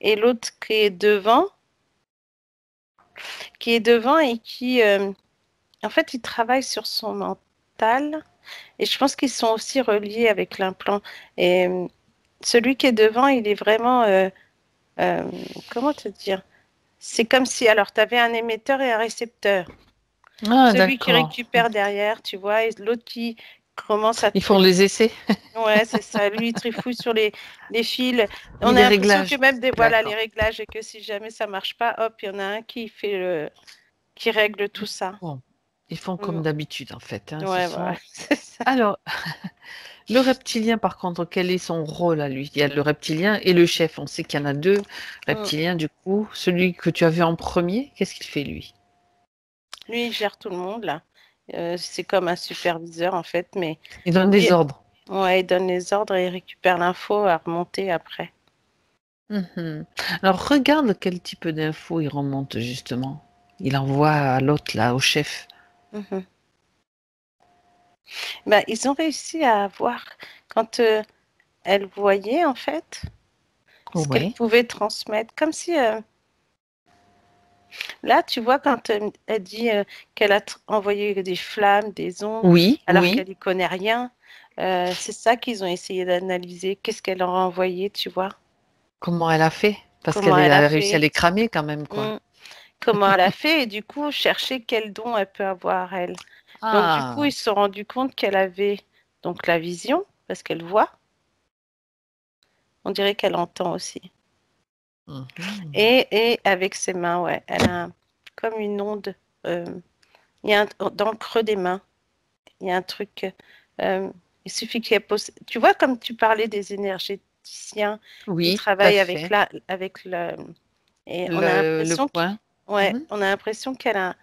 et l'autre qui est devant et en fait, il travaille sur son mental. Et je pense qu'ils sont aussi reliés avec l'implant. Et celui qui est devant, il est vraiment, euh, comment te dire? C'est comme si, alors, tu avais un émetteur et un récepteur. Ah, Celui qui d'accord. récupère derrière, tu vois, et l'autre qui commence à Ils font les essais. ouais, c'est ça. Lui, il trifouille sur les fils. Oui, On a les l'impression que réglages. même voilà, les D'accord. réglages et que si jamais ça marche pas, hop, il y en a un qui fait qui règle tout ça. Bon, ils font Mm. comme d'habitude en fait, hein. Ce Ouais, voilà, sont. c'est ça. Alors, le reptilien, par contre, quel est son rôle à lui? Il y a le reptilien et le chef. On sait qu'il y en a deux Mm. reptiliens, du coup. Celui que tu as vu en premier, qu'est-ce qu'il fait, lui? Lui, il gère tout le monde, là. C'est comme un superviseur, en fait, mais Il donne des lui, ordres. ouais, il donne les ordres et il récupère l'info à remonter après. Mhm. Alors, regarde quel type d'infos il remonte, justement. Il envoie à l'autre, là, au chef. Mhm. Ben, ils ont réussi à voir quand elle voyait, en fait, ce qu'elle Oui. pouvait transmettre. Comme si, là, tu vois, quand elle dit qu'elle a envoyé des flammes, des ondes, Oui, alors oui. qu'elle n'y connaît rien, c'est ça qu'ils ont essayé d'analyser. Qu'est-ce qu'elle leur a envoyé, tu vois? Comment elle a fait? Parce Comment qu'elle elle a a réussi à fait? les cramer quand même, quoi. Mm. Comment elle a fait et du coup, chercher quel don elle peut avoir, elle. Donc, du coup, Ah. ils se sont rendus compte qu'elle avait donc la vision, parce qu'elle voit. On dirait qu'elle entend aussi. Mhm. Et avec ses mains, ouais, elle a comme une onde. euh, il y a dans le creux des mains, il y a un truc. euh, il suffit qu'elle pose. Tu vois, comme tu parlais des énergéticiens qui Oui, tout à travaillent fait. avec le. Et on a Le l'impression point. ouais, Mhm. on a l'impression qu'elle a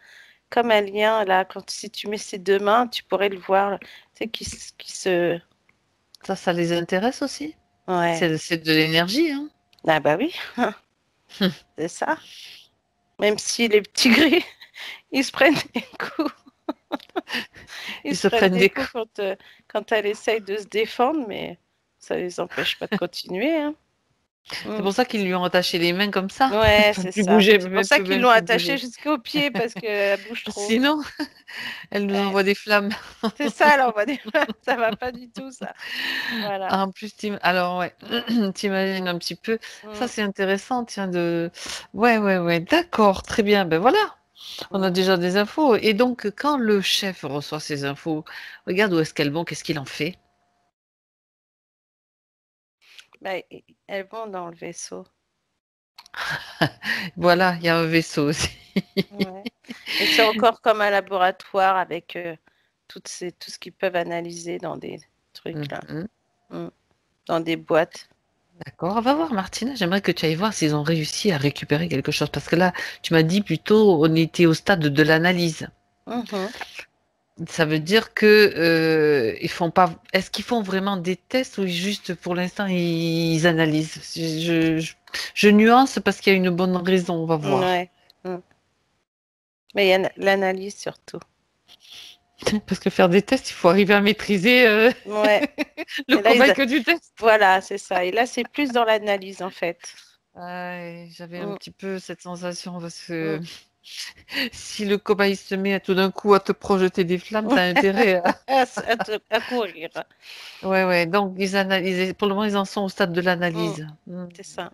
comme un lien là. Quand si tu mets ses deux mains, tu pourrais le voir. Tu sais, qui se. Ça les intéresse aussi? Ouais. C'est de l'énergie, hein? Ah bah oui, c'est ça. Même si les petits gris, ils se prennent des coups. Ils Ils se se prennent prennent des des coups coups. quand elle essaye de se défendre, mais ça les empêche pas de continuer, hein. C'est Mm. pour ça qu'ils lui ont attaché les mains comme ça. Elle Ouais, peut c'est plus ça. bouger, C'est pour elle ça peut qu'ils même l'ont plus attachée bouger. jusqu'aux pieds parce qu'elle bouge trop. Sinon, elle nous Ouais. envoie des flammes. C'est ça, alors on va dire, ça va pas du tout, ça. Voilà. Ah, en plus, alors ouais, t'imagines un petit peu. Ça, Mm, c'est intéressant, tiens, de. Ouais, ouais, ouais, d'accord, très bien. Ben voilà, on a mm. déjà des infos. Et donc, quand le chef reçoit ces infos, regarde où est-ce qu'elles vont, qu'est-ce qu'il en fait? Bah, elles vont dans le vaisseau. Voilà, il y a un vaisseau aussi. Ouais. Et c'est encore comme un laboratoire avec tout ce qu'ils peuvent analyser dans des trucs là, Mhm. dans des boîtes. D'accord, on va voir Martina. J'aimerais que tu ailles voir s'ils ont réussi à récupérer quelque chose. Parce que là, tu m'as dit plutôt on était au stade de l'analyse. Mhm. Ça veut dire que ils font pas. Est-ce qu'ils font vraiment des tests ou juste pour l'instant ils analysent? Je nuance parce qu'il y a une bonne raison. On va voir. Ouais. Mm. Mais il y a l'analyse surtout. Parce que faire des tests, il faut arriver à maîtriser Ouais. le Et là, cobaye que du test. voilà, c'est ça. Et là, c'est plus dans l'analyse en fait. Ouais, j'avais un Mm. petit peu cette sensation parce que Mm. si le cobaye se met tout d'un coup à te projeter des flammes, t'as intérêt à... À courir. Ouais, ouais. Donc, ils analysent. Pour le moment, ils en sont au stade de Mm. l'analyse. Hmm. C'est ça.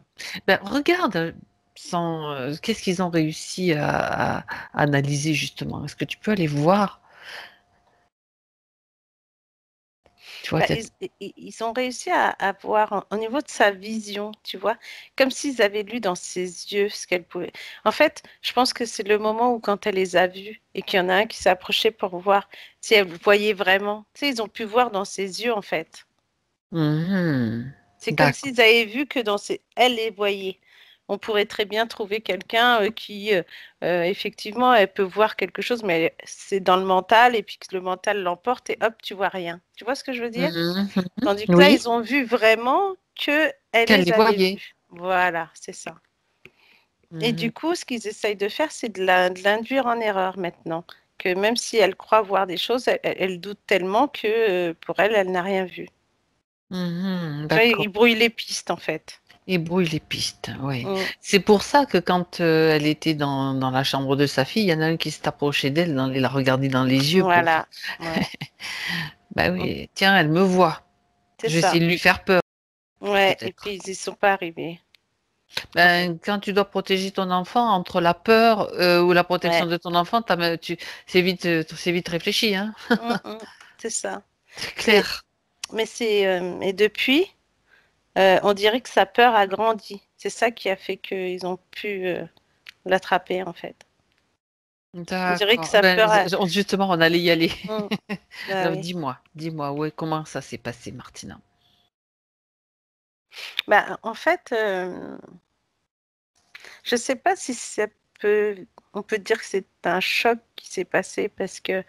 Ben, regarde, qu'est-ce qu'ils ont réussi à analyser justement. Est-ce que tu peux aller voir? Tu vois, Bah, ils ont réussi à voir au niveau de sa vision, tu vois, comme s'ils avaient lu dans ses yeux ce qu'elle pouvait. En fait, je pense que c'est le moment où quand elle les a vus et qu'il y en a un qui s'est approché pour voir si elle voyait vraiment. Tu sais, ils ont pu voir dans ses yeux, en fait. Mhm. C'est comme D'accord. s'ils avaient vu que dans ses... elle les voyait. On pourrait très bien trouver quelqu'un qui, effectivement, elle peut voir quelque chose, mais c'est dans le mental et puis que le mental l'emporte et hop, tu vois rien. Tu vois ce que je veux dire? Mhm. Tandis que là, Oui, ils ont vu vraiment que elle qu'elle les les avait voyait. vus. Voilà, c'est ça. Et du Mhm. coup, ce qu'ils essayent de faire, c'est de l'induire en erreur maintenant. Que même si elle croit voir des choses, elle doute tellement que pour elle, elle n'a rien vu. Mhm. Tu vois, D'accord. ils brouillent les pistes en fait. Et brouille les pistes, oui. Mm. C'est pour ça que quand elle était dans la chambre de sa fille, il y en a un qui s'est approché d'elle, l'a regardé dans les yeux pour... Voilà, ouais. Bah Mm. oui, tiens, elle me voit. C'est Je vais essayer ça. de lui faire peur, Ouais, et puis peut-être. ils y sont pas arrivés, en fait. Ben, quand tu dois protéger ton enfant entre la peur ou la protection Ouais. de ton enfant, c'est vite réfléchi, hein. Mm, mm. C'est ça. C'est Mais, clair. mais c'est et depuis, on dirait que sa peur a grandi. C'est ça qui a fait qu'ils ont pu l'attraper, en fait. On dirait que D'accord. sa Ben, peur a... justement, on allait y aller. Mm. Bah Alors, oui. dis-moi, ouais, comment ça s'est passé, Martina? Bah, en fait, je sais pas si ça peut... On peut dire que c'est un choc qui s'est passé parce que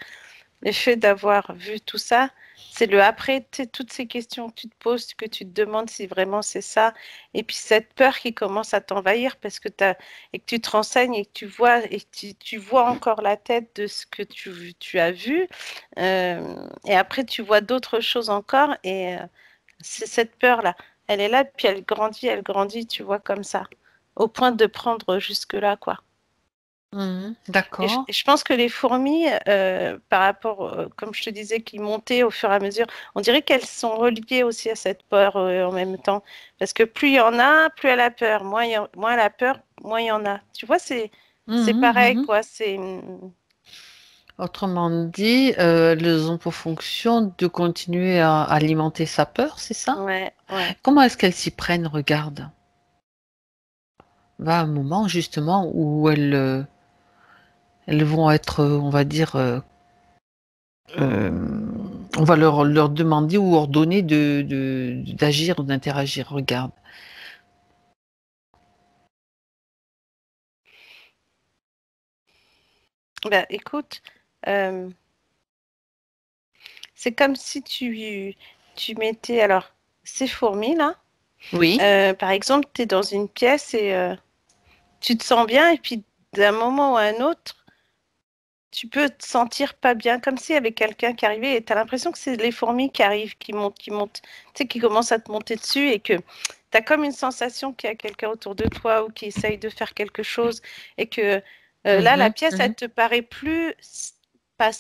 le fait d'avoir vu tout ça, c'est le après, tu sais, toutes ces questions que tu te poses, que tu te demandes si vraiment c'est ça, et puis cette peur qui commence à t'envahir parce que et que tu te renseignes et que tu vois, et que tu vois encore la tête de ce que tu as vu, et après tu vois d'autres choses encore, et c'est cette peur-là. Elle est là, puis elle grandit, tu vois, comme ça, au point de prendre jusque-là, quoi. Mhm, d'accord. Et je pense que les fourmis, par rapport, comme je te disais, qui montaient au fur et à mesure, on dirait qu'elles sont reliées aussi à cette peur en même temps. Parce que plus il y en a, plus elle a peur. Moins elle a peur, moins il y en a. Tu vois, c'est Mhm, pareil, mhm. quoi. Autrement dit, elles ont pour fonction de continuer à alimenter sa peur, c'est ça? Ouais, ouais. Comment est-ce qu'elles s'y prennent? Regarde. Va un moment justement où elles vont être, on va dire, euh, on va leur demander ou ordonner d'agir ou d'interagir. Regarde. Ben, écoute, euh, c'est comme si tu mettais, alors, ces fourmis-là, Oui. par exemple, tu es dans une pièce et tu te sens bien, et puis d'un moment ou à un autre, tu peux te sentir pas bien, comme s'il y avait quelqu'un qui arrivait et tu as l'impression que c'est les fourmis qui arrivent, qui montent, tu sais, qui commencent à te monter dessus et que tu as comme une sensation qu'il y a quelqu'un autour de toi ou qui essaye de faire quelque chose et que là, la Mhm, pièce, elle mhm. te paraît plus, pas,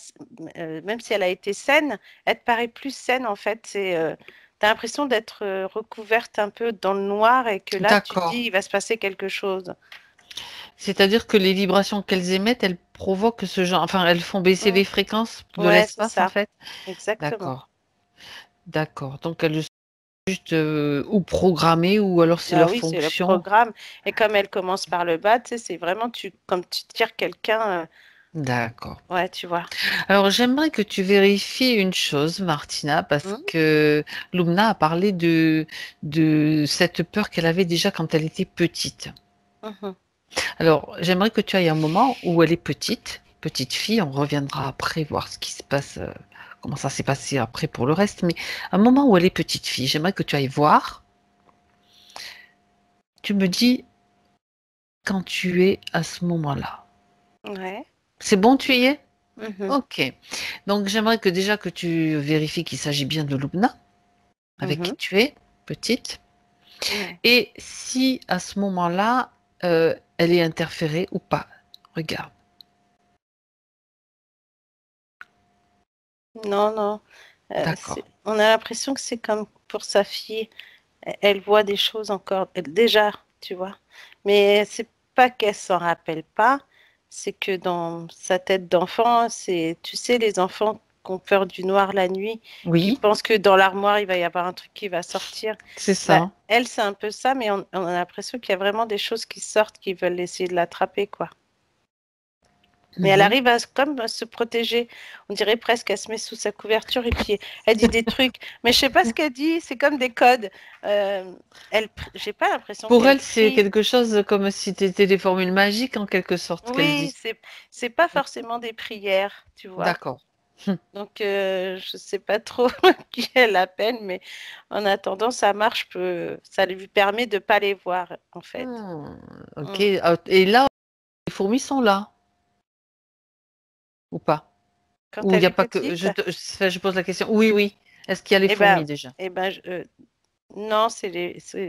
même si elle a été saine, elle te paraît plus saine en fait. Tu as l'impression d'être recouverte un peu dans le noir et que là, tu te dis, D'accord. il va se passer quelque chose. C'est-à-dire que les vibrations qu'elles émettent, elles provoquent ce genre, enfin, elles font baisser Mm. les fréquences de Ouais, c'est l'espace, en ça, fait. exactement. D'accord. D'accord. Donc elles juste ou programmé ou alors c'est leur oui, c'est le fonction. programme. Et comme elle commence par le bas, tu sais, c'est vraiment comme tu tires quelqu'un. D'accord. Ouais, tu vois. Alors j'aimerais que tu vérifies une chose, Martina, parce Hum, que Lumna a parlé de cette peur qu'elle avait déjà quand elle était petite. mhm. Alors j'aimerais que tu ailles un moment où elle est petite, petite fille, on reviendra après voir ce qui se passe, comment ça s'est passé après pour le reste, mais un moment où elle est petite fille, j'aimerais que tu ailles voir. Tu me dis quand tu es à ce moment-là. Ouais. C'est bon, tu y es? Mhm, Ok. Donc j'aimerais que déjà que tu vérifies qu'il s'agit bien de Lubna, avec qui mhm, tu es, petite. ouais. Et si à ce moment-là, elle est interférée ou pas. Regarde. Non, non. D'accord. On a l'impression que c'est comme pour sa fille. Elle voit des choses encore, déjà, tu vois. Mais c'est pas qu'elle s'en rappelle pas, c'est que dans sa tête d'enfant, tu sais, les enfants qui ont peur du noir la nuit, qui Oui, pensent que dans l'armoire, il va y avoir un truc qui va sortir. c'est Bah, ça. elle, c'est un peu ça, mais on a l'impression qu'il y a vraiment des choses qui sortent, qui veulent essayer de l'attraper, quoi. Mais elle Mhm. arrive comme à se protéger. On dirait presque qu'elle se met sous sa couverture et puis elle dit des trucs. Mais je sais pas ce qu'elle dit. C'est comme des codes. J'ai pas l'impression Pour qu'elle elle, c'est prie. quelque chose comme si tu étais des formules magiques en quelque sorte qu'elle Oui, dit. c'est pas forcément des prières, tu vois. D'accord. Donc je sais pas trop qui elle appelle, mais en attendant, ça marche. Ça lui permet de pas les voir, en fait. Hmm, ok. Mm. Et là, les fourmis sont là ou pas? Quand Ou il n'y elle a est pas que petite, je pose la question. Oui, oui. Est-ce qu'il y a les eh fourmis ben, déjà? eh ben, non,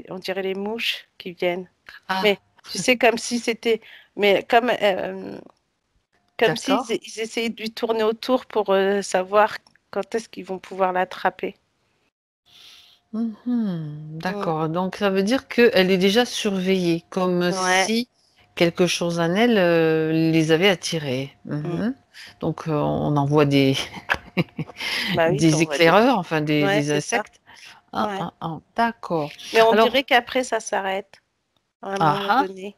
on dirait les mouches qui viennent. Ah, Mais tu sais, comme si c'était. Mais comme s'ils d'accord. ils essayaient de lui tourner autour pour savoir quand est-ce qu'ils vont pouvoir l'attraper. Mhm, Mm. d'accord. Donc ça veut dire qu'elle est déjà surveillée, comme Ouais. si quelque chose en elle les avait attirés. Mm. Mhm. Donc on envoie des, Bah oui, des t'envoies des. éclaireurs, enfin Ouais, des c'est ça. insectes. Ah, Ouais. ah, ah, d'accord. Mais on Alors, dirait qu'après, ça s'arrête à un ah, moment ah, donné.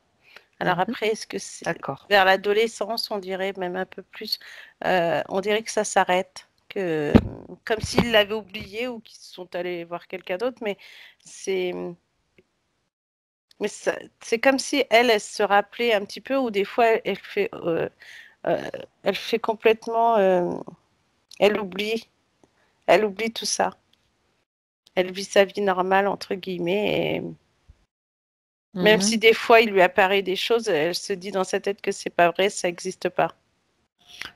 Alors mhm, après, est-ce que c'est d'accord. vers l'adolescence, on dirait même un peu plus, on dirait que ça s'arrête, comme s'ils l'avaient oublié ou qu'ils sont allés voir quelqu'un d'autre, c'est c'est comme si elle se rappelait un petit peu, ou des fois euh, elle fait complètement, elle oublie, elle oublie tout ça. Elle vit sa vie normale entre guillemets, et même si Mhm, des fois il lui apparaît des choses, elle se dit dans sa tête que c'est pas vrai, ça n'existe pas.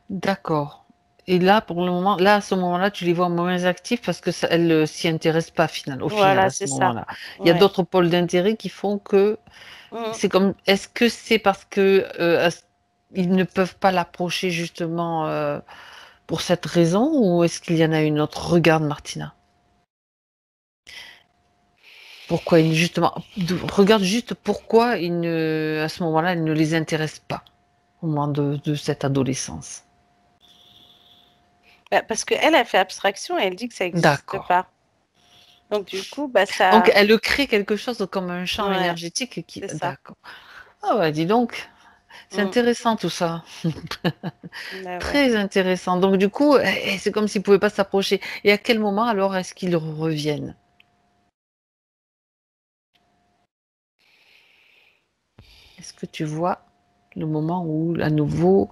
d'accord. Et là, pour le moment, là, à ce moment-là, tu les vois moins actifs parce que elle ne s'y intéresse pas au final, Voilà, à ce c'est ça. moment-là. Il y a Ouais. d'autres pôles d'intérêt qui font que Mm. c'est comme, est-ce que c'est parce que ils ne peuvent pas l'approcher justement pour cette raison ou est-ce qu'il y en a une autre? Regarde, Martina. Pourquoi justement, regarde juste pourquoi à ce moment-là, il ne les intéresse pas au moment de cette adolescence. Bah, parce qu'elle a fait abstraction et elle dit que ça n'existe D'accord. pas. Donc du coup, bah Donc, ça, elle crée quelque chose comme un champ ouais, énergétique qui. c'est ça. D'accord. Ah ouais, dis donc, c'est Mm. intéressant tout ça. Bah ouais. Très intéressant. Donc, du coup, c'est comme s'ils ne pouvaient pas s'approcher. Et à quel moment alors est-ce qu'ils reviennent? Est-ce que tu vois le moment où, à nouveau,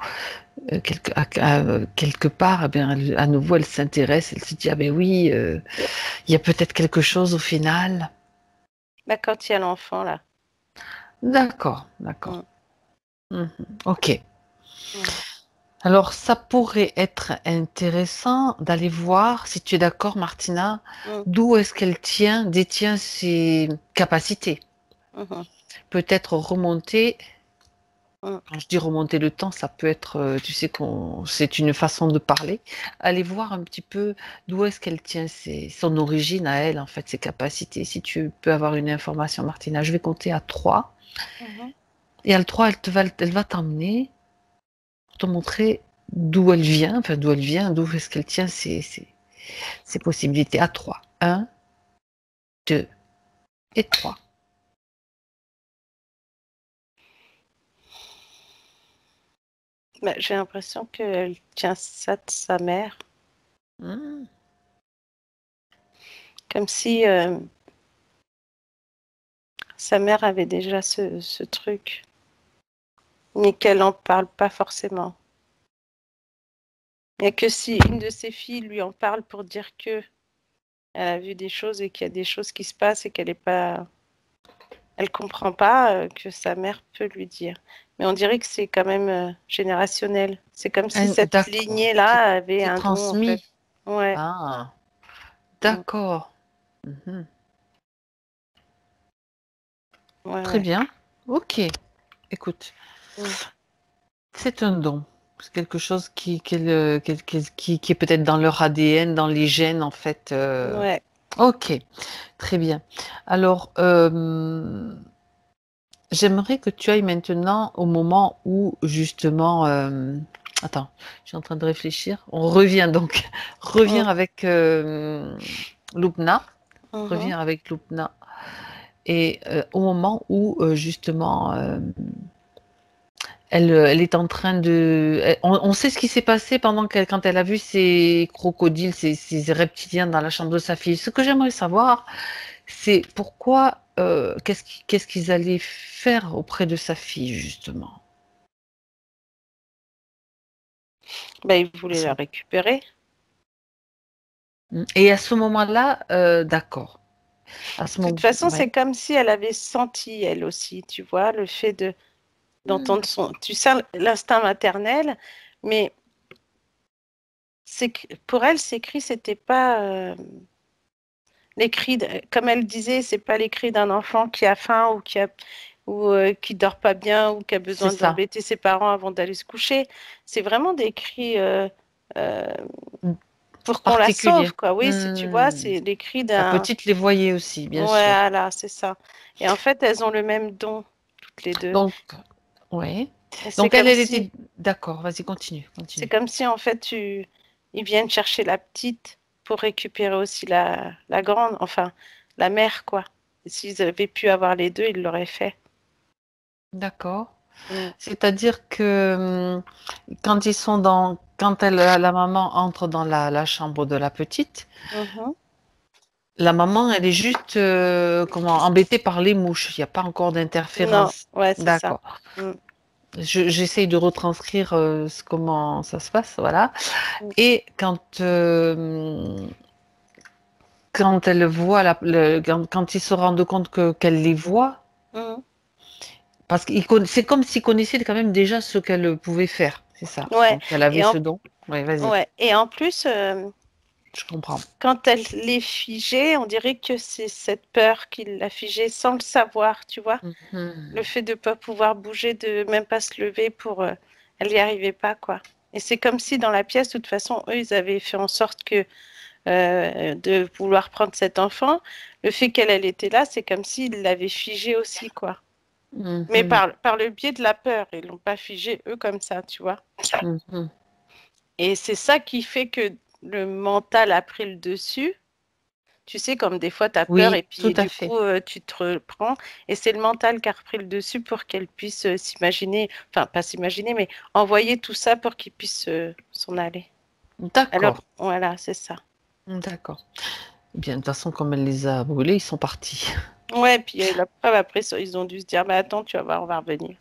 quelque part, eh bien, à nouveau, elle s'intéresse, elle se dit, ah ben oui, il y a peut-être quelque chose au final. Bah quand il y a l'enfant là. D'accord, d'accord. Mm. Mhm. Ok. Ouais. Alors, ça pourrait être intéressant d'aller voir, si tu es d'accord, Martina, Mm. d'où est-ce qu'elle détient ses capacités. Mhm. Peut-être remonter. Mm. Quand je dis remonter le temps, ça peut être, tu sais, c'est une façon de parler. Aller voir un petit peu d'où est-ce qu'elle tient son origine à elle, en fait, ses capacités. Si tu peux avoir une information, Martina, je vais compter à 3. Mhm. Et à le 3, elle va t'emmener pour te montrer d'où elle vient, enfin d'où elle vient, d'où est-ce qu'elle tient ses possibilités. À 3. Un, 2 et 3. Bah, j'ai l'impression qu'elle tient ça de sa mère. Comme si sa mère avait déjà ce truc, mais qu'elle n'en parle pas forcément. Il n'y a que si une de ses filles lui en parle pour dire que elle a vu des choses et qu'il y a des choses qui se passent et qu'elle est pas, elle comprend pas que sa mère peut lui dire. Mais on dirait que c'est quand même générationnel. C'est comme si cette D'accord. lignée-là avait C'est un don en fait. transmis. Ouais. Ah, d'accord. Mhm. Ouais, Très ouais. bien. Ok. Écoute, c'est un don. C'est quelque chose qui est peut-être dans leur ADN, dans les gènes, en fait. Ouais. Ok, très bien. Alors, j'aimerais que tu ailles maintenant au moment où, justement... Attends, je suis en train de réfléchir. On revient donc. Reviens avec Lubna. Mhm. Reviens avec Lubna. Et au moment où, justement, elle est en train de... on sait ce qui s'est passé quand elle a vu ces crocodiles, ces reptiliens dans la chambre de sa fille. Ce que j'aimerais savoir, c'est pourquoi, qu'est-ce qu'ils allaient faire auprès de sa fille, justement. Bah, il voulait la récupérer. Et à ce moment-là, d'accord. À ce De toute moment, façon, ouais. c'est comme si elle avait senti, elle aussi, tu vois, le fait d'entendre son... Tu sais, l'instinct maternel, mais pour elle, ces cris, c'était pas les cris, comme elle disait, c'est pas les cris d'un enfant qui a faim ou qui dort pas bien ou qui a C'est besoin ça. d'embêter ses parents avant d'aller se coucher. C'est vraiment des cris euh, pour qu'on la Particulier. sauve, quoi. Oui, tu vois, Hmm. c'est les cris La d'un... petite les voyait aussi, bien sûr. Voilà, c'est ça. Et en fait, elles ont le même don, toutes les deux. Donc, oui. Et c'est Donc, comme elle si, était... D'accord, vas-y, continue, c'est continue. comme si en fait, ils viennent chercher la petite pour récupérer aussi la grande, enfin, la mère, quoi. Et s'ils avaient pu avoir les deux, ils l'auraient fait. D'accord. Mm. C'est-à-dire que quand la maman entre dans la chambre de la petite, Mhm. la maman, elle est juste, embêtée par les mouches. Il n'y a pas encore Non, d'interférence. ouais, c'est ça. D'accord. Mm. J'essaye de retranscrire comment ça se passe, voilà. Mm. Et quand elle voit quand ils se rendent compte qu'elle les voit, Mm. parce que c'est comme s'ils connaissaient quand même déjà ce qu'elle pouvait faire, c'est ça. Ouais. Donc elle avait Et ce don. Oui, vas-y, ouais. Et en plus, je comprends. quand elle est figée, on dirait que c'est cette peur qui l'a figée sans le savoir, tu vois. Le Mhm. fait de ne pas pouvoir bouger, de même pas se lever pour... elle n'y arrivait pas, quoi. Et c'est comme si dans la pièce, de toute façon, eux, ils avaient fait en sorte que de vouloir prendre cet enfant, le fait elle était là, c'est comme s'ils l'avaient figée aussi, quoi. Mais Mhm. par le biais de la peur, ils l'ont pas figée, eux, comme ça, tu vois. Mhm. Et c'est ça qui fait que le mental a pris le dessus. Tu sais, comme des fois, tu as peur Oui, et tout puis à du fait. coup, tu te reprends. Et c'est le mental qui a repris le dessus pour qu'elle puisse s'imaginer, enfin, pas s'imaginer, mais envoyer tout ça pour qu'il puisse s'en aller. Alors, D'accord, voilà, c'est ça. d'accord. Eh bien, de toute façon, comme elle les a brûlés, ils sont partis. Ouais, puis la preuve, après, ils ont dû se dire, mais attends, tu vas voir, on va revenir.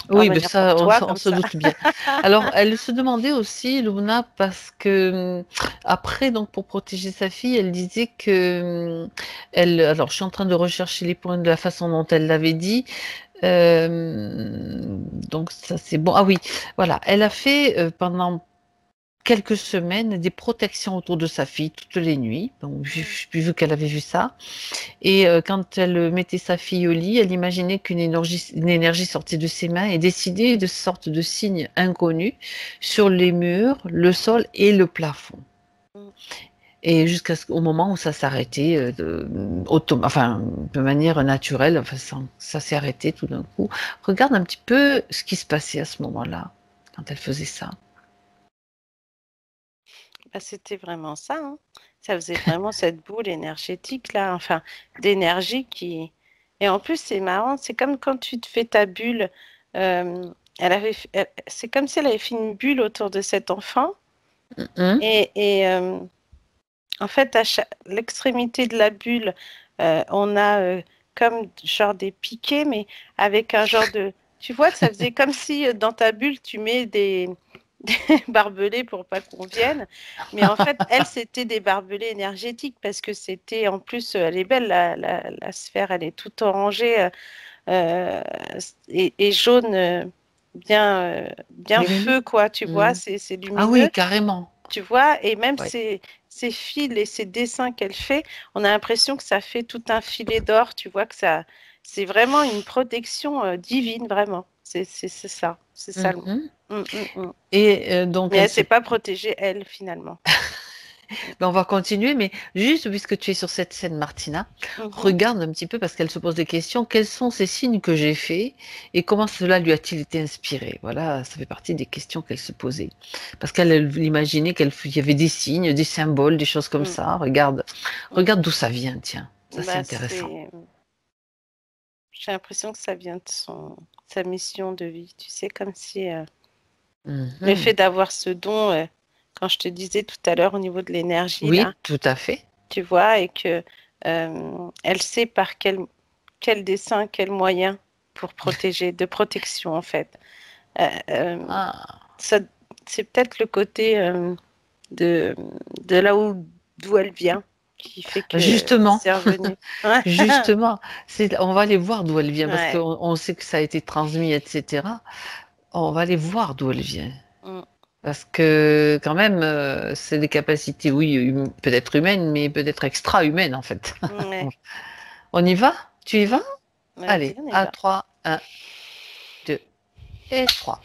On va Oui, mais revenir pour ça, toi, on comme se ça. doute bien. Alors, elle se demandait aussi, Luna, parce que après, donc, pour protéger sa fille, elle disait que alors, je suis en train de rechercher les points de la façon dont elle l'avait dit. Donc, ça, c'est bon. Ah oui, voilà. Elle a fait pendant quelques semaines des protections autour de sa fille toutes les nuits. Donc, vu qu'elle avait vu ça. Et quand elle mettait sa fille au lit, elle imaginait une énergie sortait de ses mains et dessinait de sortes de signes inconnus sur les murs, le sol et le plafond. Mm. Et jusqu'au moment où ça s'arrêtait, enfin, de manière naturelle, enfin, ça s'est arrêté tout d'un coup. Regarde un petit peu ce qui se passait à ce moment-là, quand elle faisait ça. Bah, c'était vraiment ça, hein. ça faisait vraiment cette boule énergétique là, enfin d'énergie qui. Et en plus, c'est marrant, c'est comme quand tu te fais ta bulle. C'est comme si elle avait fait une bulle autour de cet enfant. Mhm. Et en fait, à l'extrémité de la bulle, on a comme genre des piquets, mais avec un genre de. Tu vois, ça faisait comme si dans ta bulle, tu mets des barbelés pour pas qu'on vienne. Mais en fait, elle, c'était des barbelés énergétiques parce que c'était, en plus, elle est belle, la sphère, elle est toute orangée euh, et jaune, bien Lumineux. feu, quoi, tu vois, Mhm. c'est Ah lumineux. oui, carrément. Tu vois, et même Ouais. ces fils et ces dessins qu'elle fait, on a l'impression que ça fait tout un filet d'or. Tu vois que ça, c'est vraiment une protection divine, vraiment. C'est ça le mot. Mhm. Mm. Et donc, Mais elle elle se s'est pas protégée, elle, finalement. Ben, on va continuer, mais juste puisque tu es sur cette scène, Martina, Mhm. regarde un petit peu parce qu'elle se pose des questions. Quels sont ces signes que j'ai faits et comment cela lui a-t-il été inspiré? Voilà, ça fait partie des questions qu'elle se posait. Parce qu'elle imaginait qu'il y avait des signes, des symboles, des choses comme Mm. ça. Regarde, Mm. regarde d'où ça vient, tiens. Ça, c'est Bah, intéressant. j'ai l'impression que ça vient de sa mission de vie. Tu sais, comme si le Mhm. fait d'avoir ce don, quand je te disais tout à l'heure au niveau de l'énergie, Oui, là, tout à fait. tu vois, et que elle sait par quel dessin, quel moyen pour protéger, de protection en fait. Euh, euh, Ah, ça, c'est peut-être le côté de, de là d'où elle vient qui fait que justement, c'est revenu. Ouais. justement, on va aller voir d'où elle vient parce Ouais. qu'on sait que ça a été transmis, etc. On va aller voir d'où elle vient. Mm. Parce que quand même, c'est des capacités, oui, peut-être humaines, mais peut-être extra-humaines en fait. Ouais. On y va? Tu y vas? Mm. Vas-y, Allez, on y à va. 3, 1, 2 et 3.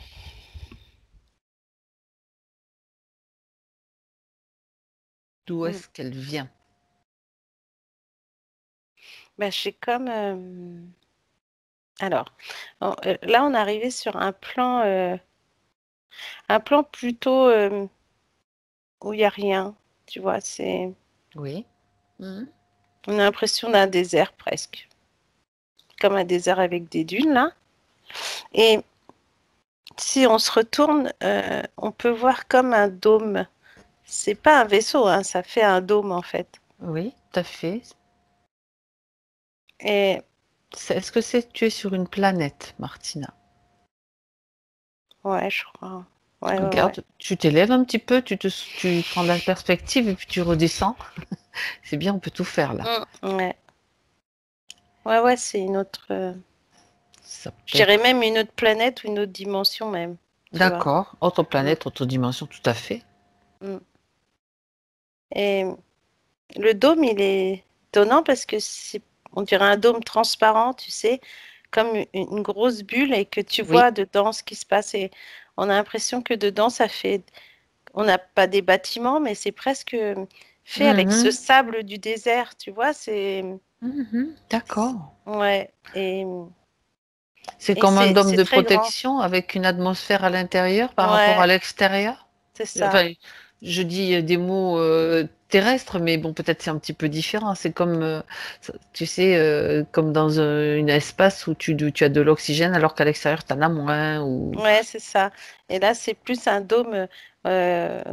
D'où Mm. est-ce qu'elle vient? Bah, j'ai comme alors là on est arrivé sur un plan plutôt où il n'y a rien. Tu vois, Oui. Mhm. on a l'impression d'un désert presque, comme un désert avec des dunes là. Et si on se retourne, on peut voir comme un dôme. C'est pas un vaisseau, hein, ça fait un dôme en fait. Oui, tout à fait. Et Est-ce que tu es sur une planète, Martina? ouais, je crois. Ouais, ouais, ouais. Regarde, tu t'élèves un petit peu, tu prends de la perspective et puis tu redescends. C'est bien, on peut tout faire là. Ouais, ouais, ouais, c'est une autre. Ça Je peut dirais être. même une autre planète ou une autre dimension même. Tu vois. D'accord, autre Mm, planète, autre dimension, tout à fait. mm. Et le dôme, il est étonnant parce que on dirait un dôme transparent, tu sais, comme une grosse bulle et que tu Oui. vois dedans ce qui se passe. Et on a l'impression que dedans, ça fait. On n'a pas des bâtiments, mais c'est presque fait avec ce Mhm. sable du désert, tu vois. Mhm. D'accord. Ouais. C'est Et comme un dôme c'est de très grand. protection avec une atmosphère à l'intérieur par rapport à Ouais, l'extérieur. c'est ça. Enfin, je dis des mots terrestres, mais bon, peut-être c'est un petit peu différent. C'est comme, tu sais, comme dans un espace où tu as de l'oxygène alors qu'à l'extérieur, tu en as moins. Ou... Ouais, c'est ça. Et là, c'est plus un dôme, euh,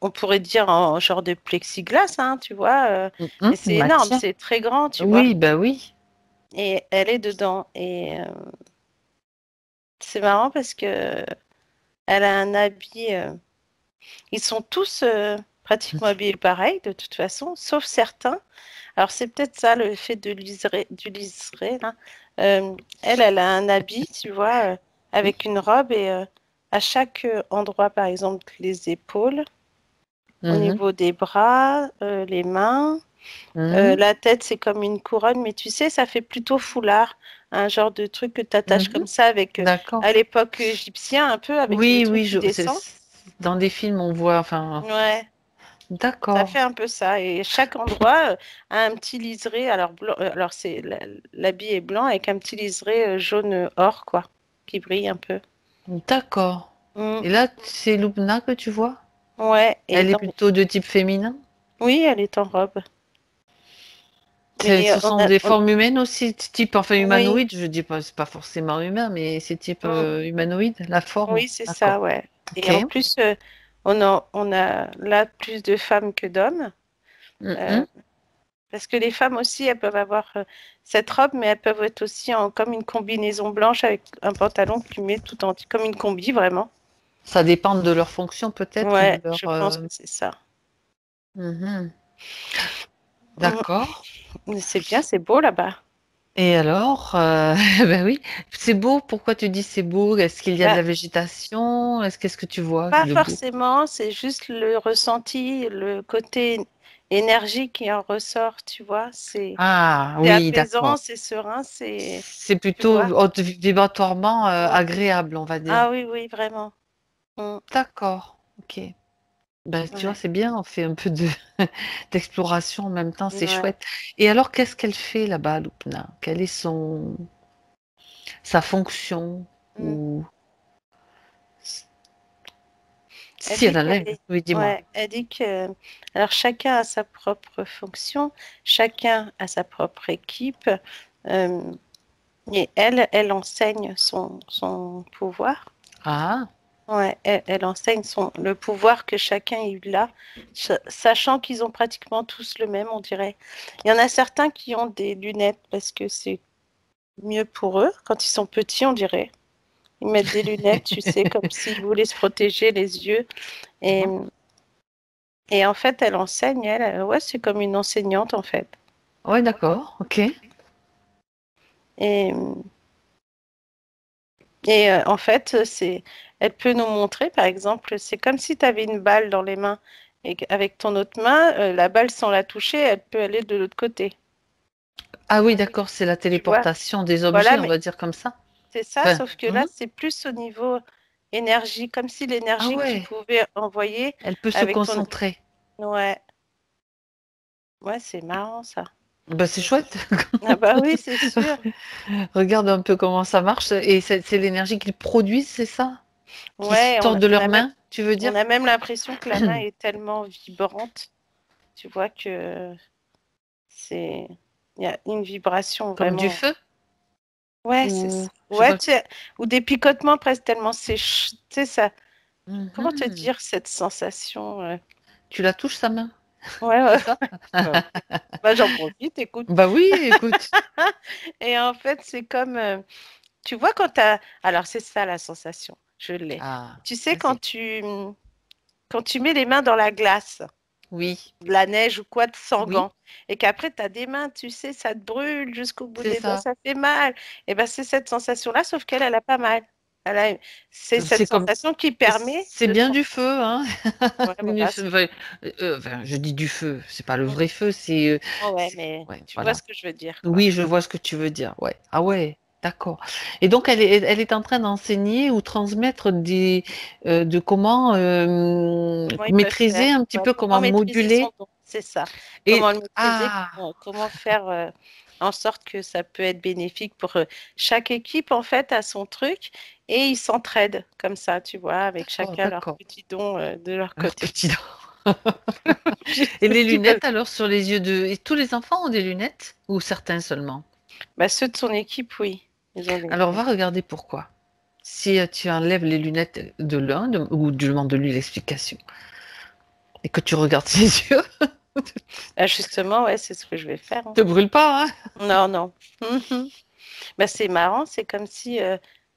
on pourrait dire en genre de plexiglas, hein, tu vois. Mais c'est énorme, Matière. c'est très grand, tu vois. Oui, bah oui. Et elle est dedans. Et c'est marrant parce que elle a un habit. Ils sont tous pratiquement habillés pareil, de toute façon, sauf certains. Alors, c'est peut-être ça, le fait du liseré, là. Elle a un habit, tu vois, avec une robe et à chaque endroit, par exemple, les épaules, au Mhm, niveau des bras, les mains, mhm, la tête, c'est comme une couronne, mais tu sais, ça fait plutôt foulard, un genre de truc que tu attaches mhm. comme ça avec, D'accord. à l'époque égyptien, un peu, avec le Oui, truc oui, qui descend. dans des films, on voit, enfin, Ouais. Ça d'accord. fait un peu ça. Et chaque endroit a un petit liseré. Alors, alors l'habit est blanc avec un petit liseré jaune or, quoi, qui brille un peu. D'accord. Mm. Et là, c'est Lubna que tu vois? Ouais. Et Elle est plutôt de type féminin? Oui, elle est en robe. Ce sont des formes humaines aussi, type, enfin Oui, humanoïde, je dis pas, c'est pas forcément humain, mais c'est type humanoïde, la forme. oui, c'est D'accord. ça, ouais. Ok. Et en plus, on a là plus de femmes que d'hommes. Euh, Mhm. Parce que les femmes aussi, elles peuvent avoir cette robe, mais elles peuvent être aussi comme une combinaison blanche avec un pantalon que tu mets tout entier, comme une combi, vraiment. Ça dépend de leur fonction peut-être ou de Ouais, leur. je pense que c'est ça. Mhm. Mm. D'accord. Mais c'est bien, c'est beau là-bas. Et alors, ben oui, c'est beau. Pourquoi tu dis c'est beau? Est-ce qu'il y a de Bah, la végétation? Qu'est-ce que tu vois pas de beau? forcément, c'est juste le ressenti, le côté énergie qui en ressort, tu vois. Ah C'est oui, apaisant, d'accord. c'est serein, C'est tu plutôt vois. vibratoirement Mm. agréable, on va dire. Ah oui, oui, vraiment. Mm. D'accord. Ok. Ben, tu vois, Ouais, c'est bien, on fait un peu de d'exploration en même temps, c'est ouais. chouette. Et alors, qu'est-ce qu'elle fait là-bas, Loupna? Quelle est sa fonction? Mm. Ou Elle si dit elle en a qu'elle une? est... Oui, dis-moi. Ouais, elle dit que... Alors, chacun a sa propre fonction, chacun a sa propre équipe, euh, et elle enseigne son pouvoir. Ah, Ouais, elle enseigne le pouvoir que chacun a eu là, sachant qu'ils ont pratiquement tous le même, on dirait. Il y en a certains qui ont des lunettes parce que c'est mieux pour eux. Quand ils sont petits, on dirait. Ils mettent des lunettes, tu sais, comme s'ils voulaient se protéger les yeux. Et, et en fait, elle enseigne, ouais, c'est comme une enseignante, en fait. ouais, d'accord, ok. Et, et en fait, elle peut nous montrer, par exemple, c'est comme si tu avais une balle dans les mains et qu'avec ton autre main, la balle, sans la toucher, elle peut aller de l'autre côté. Ah oui, d'accord, c'est la Tu vois? téléportation des Voilà, objets, on mais va dire comme ça. c'est ça, Enfin, sauf que là, c'est plus au niveau énergie, comme si ah l'énergie que tu ouais, pouvais envoyer elle peut se avec ton... concentrer. Ouais, ouais, c'est marrant ça. Bah, c'est chouette. Ah bah oui, c'est sûr. Regarde un peu comment ça marche. Et c'est l'énergie qu'ils produisent, c'est ça? Qui Ouais, sortent de leurs mains, tu veux on dire? a même l'impression que la main est tellement vibrante, tu vois que c'est... Il y a une vibration Comme du vraiment... feu? Ouais, c'est Ou ça. je sais Ouais, pas. tu sais, ou des picotements presque tellement tu sais ça. Comment te Mhm. dire cette sensation Tu la touches sa main, Ouais, c'est ouais. ça? Bah, bah, j'en profite, écoute. Bah oui, écoute. Et en fait, c'est comme, tu vois, alors c'est ça la sensation, je l'ai. Ah, Tu sais, vas-y. quand tu mets les mains dans la glace, Oui, de la neige ou quoi, sans oui, gants, et qu'après, tu as des mains, tu sais, ça te brûle jusqu'au bout c'est des doigts, ça. ça fait mal. Et ben c'est cette sensation-là, sauf qu'elle, elle a pas mal. C'est cette C'est comme, sensation qui permet c'est de bien du sentir. feu, hein. Ouais, Du voilà, feu, enfin, enfin, je dis du feu, c'est pas le Mm. vrai feu, Oh, ouais, mais ouais, tu vois voilà. ce que je veux dire, quoi. Oui, je vois ce que tu veux dire. Ouais. Ah ouais, d'accord. Et donc elle est en train d'enseigner ou transmettre de comment Comment ils peuvent faire, maîtriser un petit ouais, peu, comment comment maîtriser son moduler. don, c'est ça. Et Comment le maîtriser, ah, comment faire en sorte que ça peut être bénéfique pour chaque équipe, en fait, a son truc et ils s'entraident comme ça, tu vois, avec d'accord, chacun leur d'accord. petit don de leur Alors côté. petit. Et Juste les qu'ils veulent. lunettes alors sur les yeux de. Et tous les enfants ont des lunettes ou certains seulement? Bah, ceux de son équipe, oui, ils ont des Alors on va lunettes. regarder pourquoi. Si tu enlèves les lunettes de l'un ou du demande de lui l'explication et que tu regardes ses yeux, Ah, justement, ouais, c'est ce que je vais faire, hein. te brûle pas, hein? Non, non. Bah, c'est marrant, c'est comme si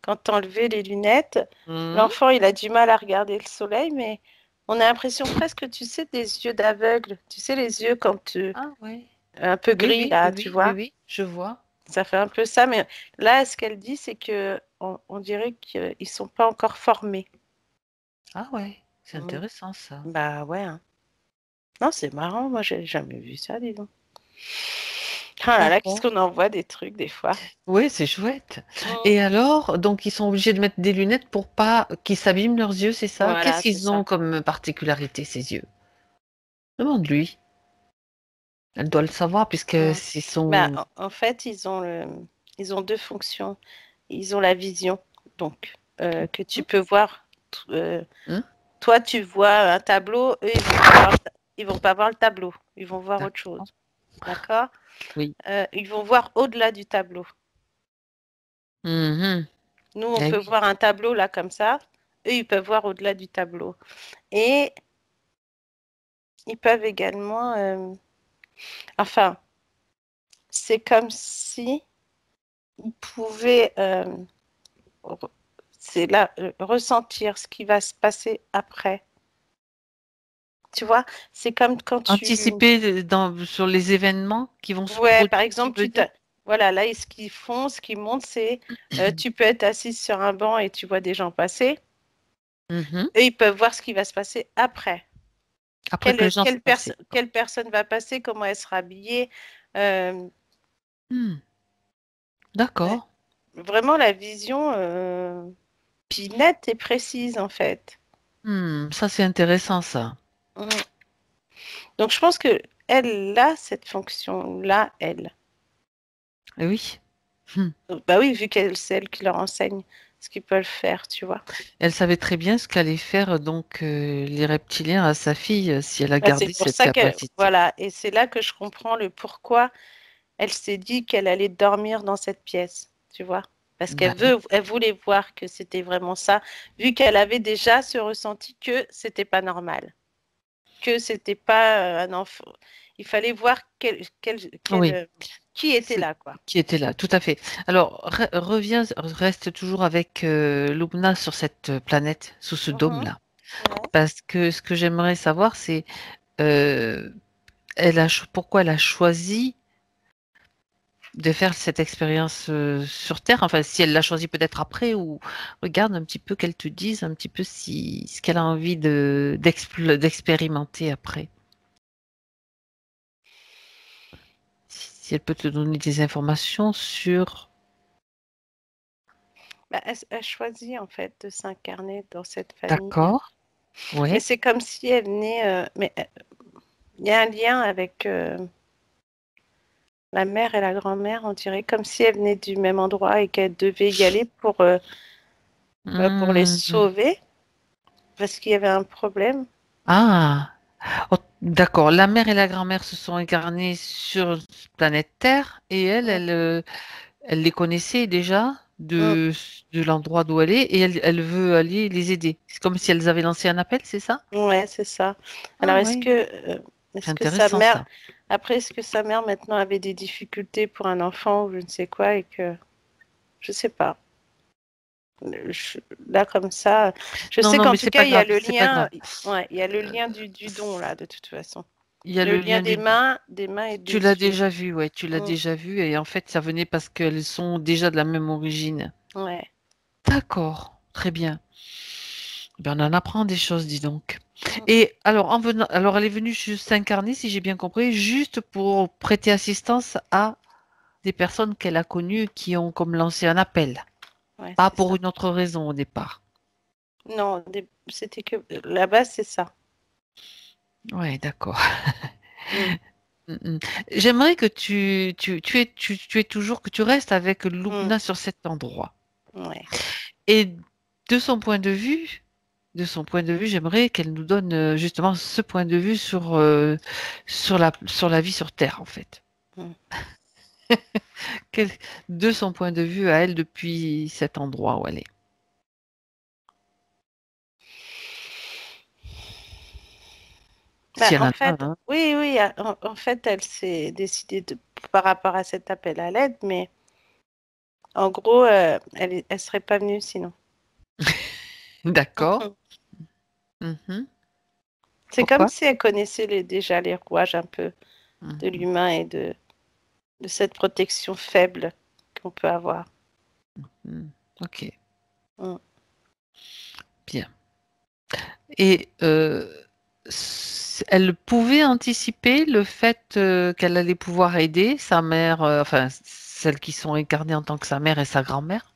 quand t'enlevais les lunettes, Mhm. l'enfant il a du mal à regarder le soleil, mais on a l'impression presque, tu sais, des yeux d'aveugle. Tu sais, les yeux quand Ah ouais. un peu Oui, gris oui, oui, là, tu oui, oui, vois. oui, je vois. Ça fait un peu ça, mais là, ce qu'elle dit, c'est que on dirait qu'ils sont pas encore formés. Ah ouais, c'est Mm. intéressant ça. Bah ouais, hein. Non, c'est marrant, moi j'ai jamais vu ça, dis donc. Ah là là, qu'est-ce D'accord. qu'on envoie des trucs des fois. Oui, c'est chouette. Mm. Et alors, donc ils sont obligés de mettre des lunettes pour pas qu'ils s'abîment leurs yeux, c'est ça? Qu'est-ce Voilà, c'est qu'ils ont ça. comme particularité, ces yeux? Demande-lui. Elle doit le savoir puisque Mm. c'est Bah, son... en fait, ils ont deux fonctions. Ils ont la vision, donc que tu Hein? peux voir. Hein. Toi, tu vois un tableau, eux, ils vont voir. ils vont pas voir le tableau, ils vont voir autre chose. D'accord? Oui. Ils vont voir au-delà du tableau. Mhm. Nous, on Eh peut oui. voir un tableau là comme ça. Eux, ils peuvent voir au-delà du tableau. Et ils peuvent également... Enfin, c'est comme si ils pouvaient... c'est là, ressentir ce qui va se passer après. Tu vois, c'est comme quand tu... Anticiper sur les événements qui vont se Ouais, produire, par tu exemple, veux dire? voilà, là, ce qu'ils font, ce qu'ils montrent, c'est tu peux être assise sur un banc et tu vois des gens passer. Mhm. Eux, ils peuvent voir ce qui va se passer après. Après que les gens soient passés. Quelle personne va passer, comment elle sera habillée. euh, Hmm. ouais. D'accord. Vraiment la vision puis nette et précise, en fait. Ça, c'est intéressant, ça. Mm. Donc, je pense que elle a cette fonction-là, elle. Eh oui. Hmm. Bah oui, vu qu'elle c'est elle qui leur enseigne ce qu'ils peuvent faire, tu vois. Elle savait très bien ce qu'allaient faire donc les reptiliens à sa fille si elle a Bah, c'est gardé pour cette ça que, capacité. voilà, et c'est là que je comprends le pourquoi elle s'est dit qu'elle allait dormir dans cette pièce, tu vois. Parce Bah oui. elle voulait voir que c'était vraiment ça, vu qu'elle avait déjà ce ressenti que c'était pas normal, que c'était pas un enfant. Il fallait voir Oui, qui était c'est- là, quoi. qui était là, tout à fait. Alors, reste toujours avec Lubna sur cette planète, sous ce Mhm. dôme-là. Ouais. Parce que ce que j'aimerais savoir, c'est euh, pourquoi elle a choisi de faire cette expérience sur Terre. Enfin, si elle l'a choisi peut-être après, ou regarde un petit peu qu'elle te dise un petit peu si ce qu'elle a envie d'expérimenter après. Si elle peut te donner des informations sur... Bah, elle choisit en fait de s'incarner dans cette famille. D'accord, Mais ouais. c'est comme si elle venait. Mais il y a un lien avec la mère et la grand-mère, on dirait, comme si elles venaient du même endroit et qu'elles devaient y aller pour les Hmm. sauver, parce qu'il y avait un problème. Ah, oh, d'accord. La mère et la grand-mère se sont incarnées sur planète Terre et Mm, elle les connaissait déjà mm. de l'endroit d'où elle est et elle veut aller les aider. C'est comme si elles avaient lancé un appel, c'est ça? Ouais, c'est ça. Ah Alors, oui, c'est est-ce que sa intéressant mère, ça. après, est-ce que sa mère maintenant avait des difficultés pour un enfant ou je ne sais quoi et que, je sais pas. Là, comme ça, je Non, sais non, qu'en mais tout c'est cas, pas il y a grave, le c'est pas lien, grave. ouais, il y a le lien du don, là, de toute façon. Il y a Le le lien lien du... des mains et Tu des l'as yeux. déjà vu, ouais, tu l'as Mm, déjà vu et en fait ça venait parce qu'elles sont déjà de la même origine. ouais. D'accord, très bien. Ben, on en apprend des choses, dis donc. Mm. Et alors, alors elle est venue juste s'incarner, si j'ai bien compris, juste pour prêter assistance à des personnes qu'elle a connues qui ont comme lancé un appel, Ouais, pas c'est pour ça. une autre raison au départ. Non, c'était que là-bas, c'est ça. Ouais, d'accord. Mm, Mm, mm. J'aimerais que tu es toujours, que tu restes avec mm, Lubna sur cet endroit. ouais. Et de son point de vue, j'aimerais qu'elle nous donne justement ce point de vue sur la vie sur Terre, en fait. Mm. Quel- de son point de vue à elle depuis cet endroit où elle est. Bah, Si elle en en a, fait, hein. oui, oui, en fait, elle s'est décidée par rapport à cet appel à l'aide, mais en gros, elle serait pas venue sinon. D'accord. Mhm. Mhm. C'est comme Pourquoi? si elle connaissait déjà les rouages un peu de Mhm. l'humain et de cette protection faible qu'on peut avoir. Mhm. Ok, Mm. bien. Et elle pouvait anticiper le fait qu'elle allait pouvoir aider sa mère, enfin celles qui sont incarnées en tant que sa mère et sa grand-mère,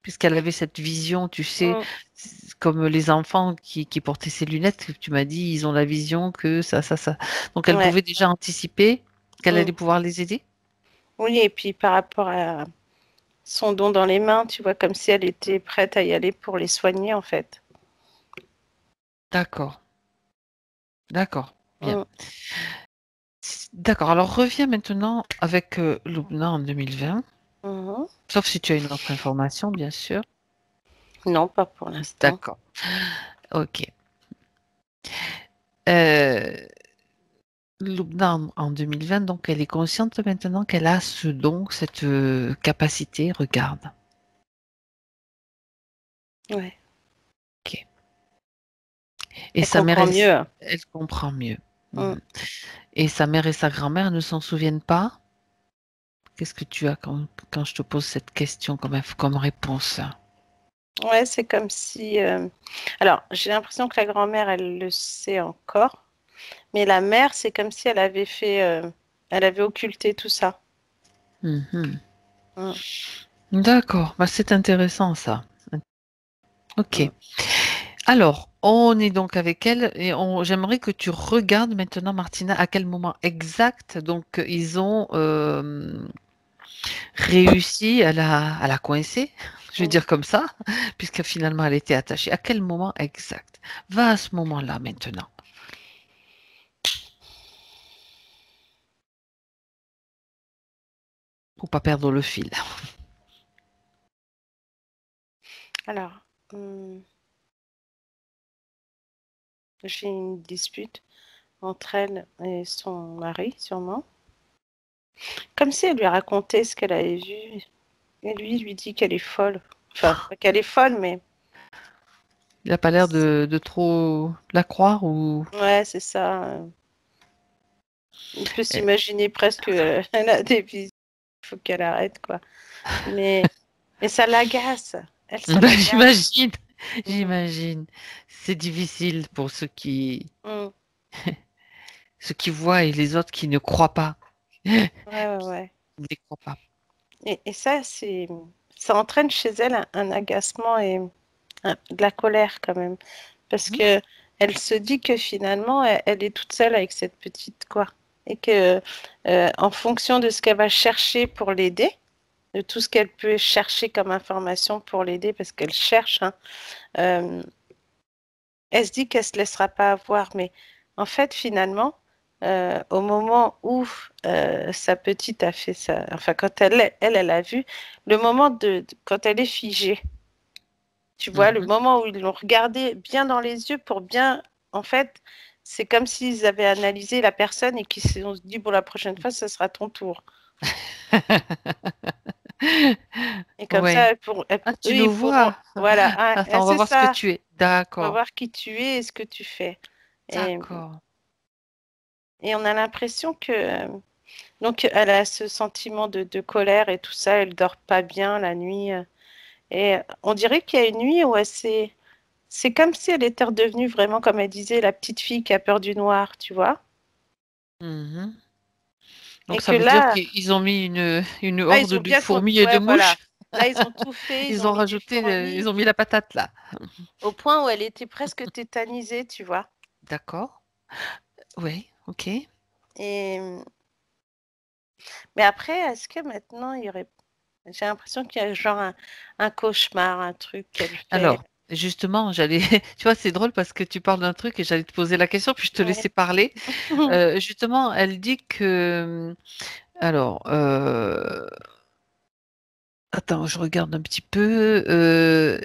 puisqu'elle avait cette vision, tu sais, Mm. comme les enfants qui portaient ces lunettes, que tu m'as dit, ils ont la vision que ça. Donc elle Ouais. pouvait déjà anticiper qu'elle Mm. allait pouvoir les aider? Oui, et puis par rapport à son don dans les mains, tu vois, comme si elle était prête à y aller pour les soigner, en fait. D'accord. D'accord, bien. Mm. D'accord, alors reviens maintenant avec Lubna en 2020, Mhm. sauf si tu as une autre information, bien sûr. Non, pas pour l'instant. D'accord, ok. Euh, Lubna en 2020, donc elle est consciente maintenant qu'elle a ce don, cette capacité, regarde. Ouais. Ok. Et Elle sa mère, comprend mieux. elle comprend mieux. Mm. Mhm. Et sa mère et sa grand-mère ne s'en souviennent pas? Qu'est-ce que tu as quand je te pose cette question comme réponse? Ouais, c'est comme si. Alors, j'ai l'impression que la grand-mère, elle le sait encore, mais la mère, c'est comme si elle avait fait, elle avait occulté tout ça. Mhm. Mm. D'accord, bah, c'est intéressant ça. Ok. Mm. Alors, on est donc avec elle et j'aimerais que tu regardes maintenant, Martina, à quel moment exact donc ils ont réussi à la coincer, je vais Mm. dire comme ça, puisque finalement elle était attachée. À quel moment exact? Va à ce moment-là maintenant. Pour pas perdre le fil. Alors, mm, j'ai une dispute entre elle et son mari, sûrement. Comme si elle lui racontait ce qu'elle avait vu. Et lui, il lui dit qu'elle est folle. Enfin, pas qu'elle est folle, mais Il n'a pas l'air de trop la croire ou... ouais, c'est ça. On peut Eh, s'imaginer presque elle a des visions. Il faut qu'elle arrête, quoi. Mais, mais ça l'agace. Elle, ça ben, l'agace. j'imagine, Mm, j'imagine. C'est difficile pour mm. ceux qui voient et les autres qui ne croient pas. Ils Ouais, ouais, ouais. ne les croient pas. Et ça, ça entraîne chez elle un agacement et de la colère quand même. Parce Mhm. que elle se dit que finalement, elle est toute seule avec cette petite, quoi. Et que en fonction de ce qu'elle va chercher pour l'aider, de tout ce qu'elle peut chercher comme information pour l'aider, parce qu'elle cherche, hein, euh, elle se dit qu'elle se laissera pas avoir. Mais en fait, finalement, au moment où sa petite a fait ça, enfin, quand elle a vu, le moment quand elle est figée, tu vois, le Mhm. moment où ils l'ont regardé bien dans les yeux pour bien, en fait, c'est comme s'ils avaient analysé la personne et qu'ils se sont dit, bon, la prochaine fois, ce sera ton tour. Et comme ça, Ouais. Ah, eux, tu nous ils pourront, vois. voilà, ah, ah, Attends, on va c'est voir ce que ça. tu es. On va D'accord. voir qui tu es et ce que tu fais. Et, D'accord. et on a l'impression que, donc, elle a ce sentiment de colère et tout ça, elle dort pas bien la nuit. Et on dirait qu'il y a une nuit où c'est comme si elle était redevenue vraiment, comme elle disait, la petite fille qui a peur du noir, tu vois. Mhm. Et Donc ça que veut dire là, qu'ils ont mis une là, ils horde ont de bien, fourmis et de ouais, mouches. voilà. Là, ils ont tout fait, ils Ils ont ont mis des rajouté, fourmis, ils ont mis la patate là. au point où elle était presque tétanisée, tu vois. D'accord. Oui, ok. Et, mais après, est-ce que maintenant, il y aurait... J'ai l'impression qu'il y a genre un cauchemar, un truc qu'elle fait. Alors, justement, tu vois, c'est drôle parce que tu parles d'un truc et j'allais te poser la question, puis je te laissais Ouais. parler. Justement, elle dit que, alors, attends, je regarde un petit peu.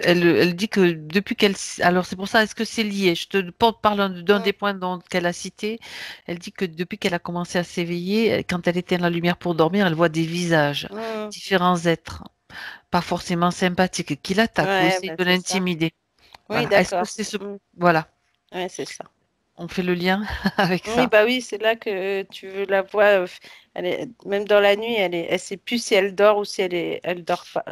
Elle dit que depuis alors c'est pour ça, est-ce que c'est lié? Je te parle d'un Mm, des points qu'elle a cité. Elle dit que depuis qu'elle a commencé à s'éveiller, quand elle éteint la lumière pour dormir, elle voit des visages, mm. différents êtres, pas forcément sympathiques, qui l'attaquent ou Ouais, essayent bah, de c'est ça. l'intimider. Oui, Voilà. Est-ce que d'accord. c'est ce... Mm. Voilà, Ouais, c'est ça. on fait le lien avec Oui, ça. bah oui, c'est là que tu veux la voir. Elle même dans la nuit, elle sait plus si elle dort ou si elle dort pas.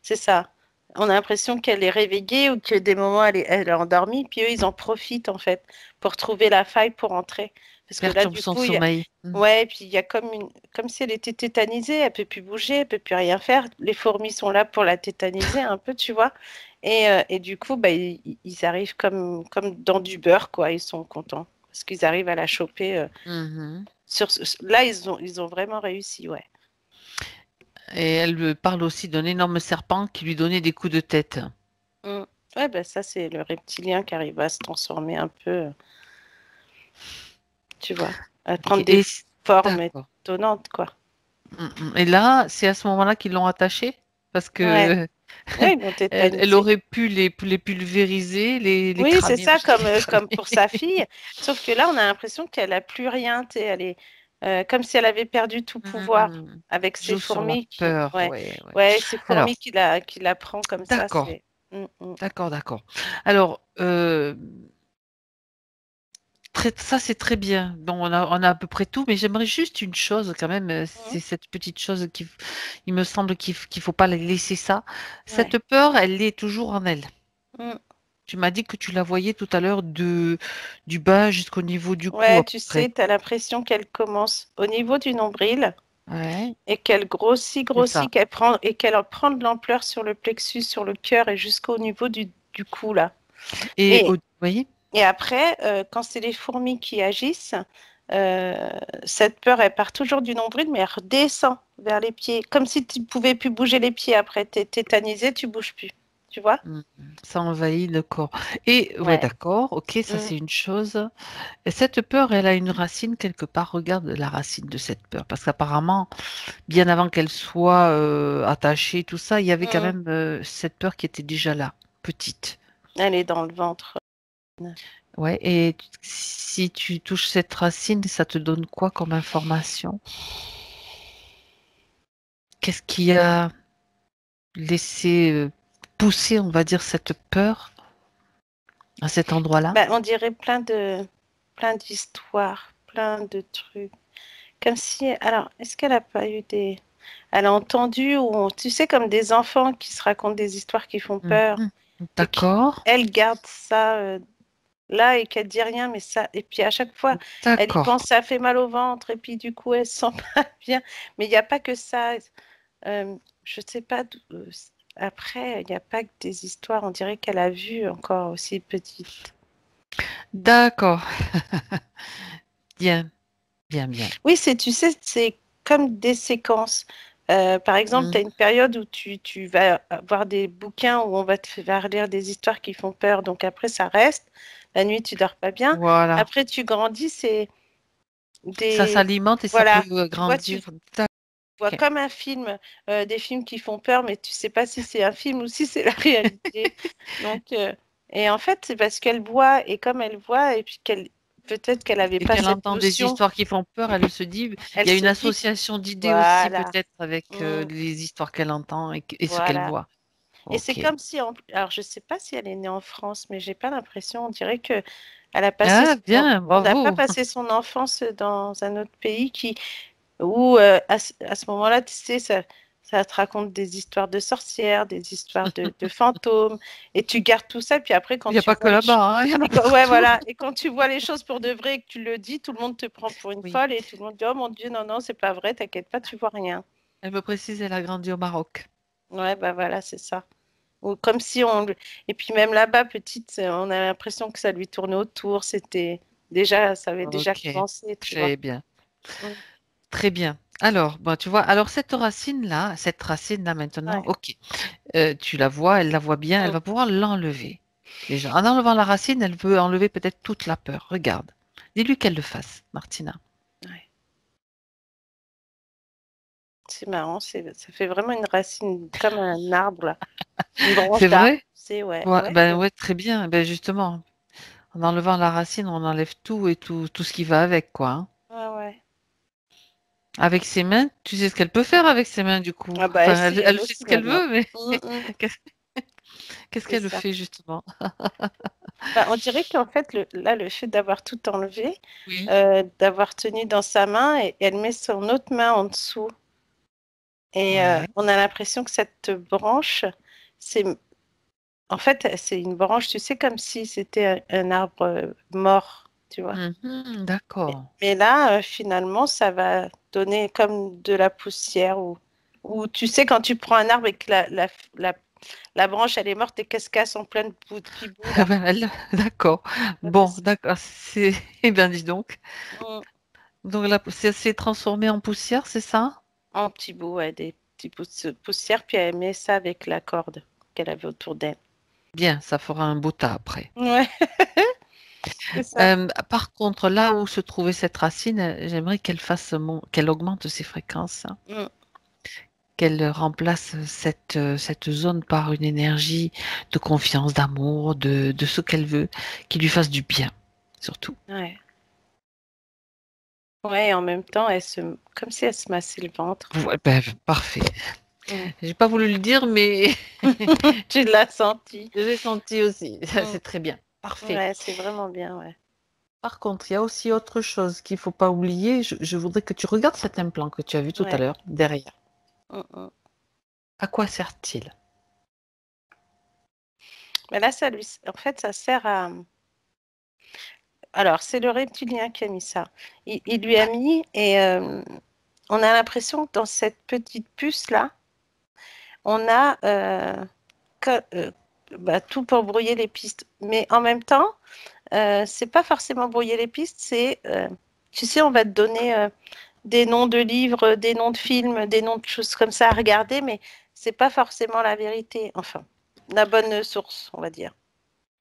C'est ça. On a l'impression qu'elle est réveillée ou que des moments elle est endormie, puis eux, ils en profitent en fait pour trouver la faille pour entrer. Parce que là, Perturbe du son coup, sommeil. Mm. ouais, puis il y a comme si elle était tétanisée, elle peut plus bouger, elle peut plus rien faire. Les fourmis sont là pour la tétaniser un peu, tu vois. Et du coup, bah, ils arrivent comme dans du beurre, quoi. Ils sont contents parce qu'ils arrivent à la choper. Mhm. Là, ils ont vraiment réussi, ouais. Et elle me parle aussi d'un énorme serpent qui lui donnait des coups de tête. Mm. Ouais, bah, ça, c'est le reptilien qui arrive à se transformer un peu. Tu vois, à Ok. prendre des formes D'accord. étonnantes, quoi. Et là, c'est à ce moment-là qu'ils l'ont attachée parce Ouais, que ouais, ils l'ont elle tétanisé. aurait pu les pulvériser, les Oui, c'est cramer, ça, je dis comme cramer. pour sa fille. Sauf que là, on a l'impression qu'elle a plus rien, tu sais, elle est comme si elle avait perdu tout pouvoir Hmm. avec ces Joue sur la fourmis qui, peur, ouais, ouais, ouais. ouais, ces Alors, fourmis qui la prend comme ça, d'accord, c'est. d'accord, d'accord. Alors, ça c'est très bien. Bon, on a à peu près tout, mais j'aimerais juste une chose quand même. Mm, C'est cette petite chose il me semble qu'il faut pas la laisser ça. ouais. Cette peur, elle est toujours en elle. Mm. Tu m'as dit que tu la voyais tout à l'heure du bas jusqu'au niveau du cou Ouais, à peu tu près. sais, tu as l'impression qu'elle commence au niveau du nombril Ouais, et qu'elle grossit, c'est ça. grossit, qu'elle prend de l'ampleur sur le plexus, sur le cœur et jusqu'au niveau du cou, là. Et Et, oui, et après, quand c'est les fourmis qui agissent, euh, cette peur, elle part toujours du nombril, mais elle redescend vers les pieds, comme si tu pouvais plus bouger les pieds après. T'es tétanisé, tu bouges plus. Tu vois? mm, ça envahit le corps. Et ouais, Ouais. d'accord, ok, ça Mm. c'est une chose. Et cette peur, elle a une racine quelque part. Regarde la racine de cette peur, parce qu'apparemment, bien avant qu'elle soit attachée, tout ça, il y avait quand Mm. même cette peur qui était déjà là, petite. Elle est dans le ventre. Ouais, et si tu touches cette racine, ça te donne quoi comme information? Qu'est-ce qui a laissé pousser, on va dire, cette peur à cet endroit-là? Ben, on dirait plein d'histoires, plein de trucs. Comme si, alors, est-ce qu'elle a pas eu des, elle a entendu ou tu sais comme des enfants qui se racontent des histoires qui font peur Mhm. et qui D'accord, elle garde ça là et qu'elle dit rien mais ça et puis à chaque fois elle y d'accord. pense ça fait mal au ventre et puis du coup elle se sent pas bien mais il n'y a pas que ça. Je sais pas après il n'y a pas que des histoires on dirait qu'elle a vu encore aussi petite. D'accord. Bien, bien, bien. Oui, tu sais, c'est comme des séquences. Par exemple, tu as Mhm. une période où tu vas avoir des bouquins où on va te faire lire des histoires qui font peur. Donc après, ça reste. La nuit, tu dors pas bien. Voilà. Après, tu grandis, c'est Ça des... s'alimente et ça peut Voilà, tu vois, tu grandir. vois Ok. comme un film, des films qui font peur, mais tu sais pas si c'est un film ou si c'est la réalité. Donc, et en fait, c'est parce qu'elle voit, et comme elle voit, et puis qu'elle peut-être qu'elle n'avait Et pas qu'elle cette entend des notion, histoires qui font peur, elle se dit, elle il y a se une dit, association d'idées aussi voilà. peut-être avec Mm. les histoires qu'elle entend et ce qu'elle Voilà. voit. Et c'est Ok. comme si, alors je sais pas si elle est née en France, mais j'ai pas l'impression, on dirait que elle a passé Ah, bien, on n'a pas bravo. passé son enfance dans un autre pays où à ce moment-là, tu sais, ça te raconte des histoires de sorcières, des histoires de fantômes, et tu gardes tout ça, puis après Il quand n'y a tu pas que vois là-bas, hein, il y en a ouais, partout. voilà, et quand tu vois les choses pour de vrai et que tu le dis, tout le monde te prend pour une Oui. folle et tout le monde dit, oh mon Dieu, non, non, c'est pas vrai, t'inquiète pas, tu vois rien. Elle me précise, elle a grandi au Maroc. Ouais, bah voilà, c'est ça. Ou comme si on... Et puis même là-bas, petite, on a l'impression que ça lui tournait autour. C'était déjà, ça avait déjà Ok, commencé, tu vois. très bien. Mm. Très bien. Alors, bon, tu vois, alors cette racine-là maintenant, Ouais. ok, tu la vois, elle la voit bien, elle Mm. va pouvoir l'enlever. Déjà, en enlevant la racine, elle peut enlever peut-être toute la peur. Regarde. Dis-lui qu'elle le fasse, Martina. Ouais. C'est marrant, ça fait vraiment une racine comme un arbre, là. Une branche C'est d'arbre. vrai? C'est, ouais, Ouais, ouais, ben ouais, très bien. Ben justement, en enlevant la racine, on enlève tout et tout ce qui va avec, quoi, hein. ouais, ouais. Avec ses mains, tu sais ce qu'elle peut faire avec ses mains, du coup. Ah bah elle Enfin, sait, elle elle fait ce aussi qu'elle maintenant. veut, mais Mm, mm. qu'est-ce qu'est-ce C'est qu'elle ça. fait, justement? Bah, on dirait qu'en fait, là, le fait d'avoir tout enlevé, Oui. d'avoir tenu dans sa main, et elle met son autre main en dessous. Et Ouais. on a l'impression que cette branche, c'est en fait, c'est une branche, tu sais, comme si c'était un arbre mort, tu vois. Mhm, d'accord. Mais là, finalement, ça va donner comme de la poussière ou tu sais, quand tu prends un arbre et que la branche, elle est morte et qu'elle se casse en plein de petits bouts, Ah là. ben, d'accord. Ça fait Bon, ça. d'accord. C'est... Eh bien, dis donc. Mm. Donc, là, c'est transformé en poussière, c'est ça? En petits bouts, ouais, des petits bouts de poussière, puis elle met ça avec la corde qu'elle avait autour d'elle. Bien, ça fera un beau tas après. Ouais. C'est ça. Par contre, là où se trouvait cette racine, j'aimerais qu'elle augmente ses fréquences, hein, Mm. qu'elle remplace cette zone par une énergie de confiance, d'amour, de ce qu'elle veut, qui lui fasse du bien, surtout. Ouais. Ouais, et en même temps, comme si elle se massait le ventre. Ouais, ben, parfait. Mm. J'ai pas voulu le dire, mais Tu l'as senti. je l'ai senti aussi. Mm. C'est très bien. Parfait. Ouais, c'est vraiment bien, ouais. Par contre, il y a aussi autre chose qu'il faut pas oublier. Je voudrais que tu regardes cet implant que tu as vu tout à Ouais. l'heure, derrière. Mm, mm. À quoi sert-il? Mais là, en fait, ça sert à. Alors, c'est le reptilien qui a mis ça. Il lui a mis, et on a l'impression que dans cette petite puce-là, on a que- euh, tout pour brouiller les pistes. Mais en même temps, c'est pas forcément brouiller les pistes, tu sais, on va te donner des noms de livres, des noms de films, des noms de choses comme ça à regarder, mais c'est pas forcément la vérité. Enfin, la bonne source, on va dire.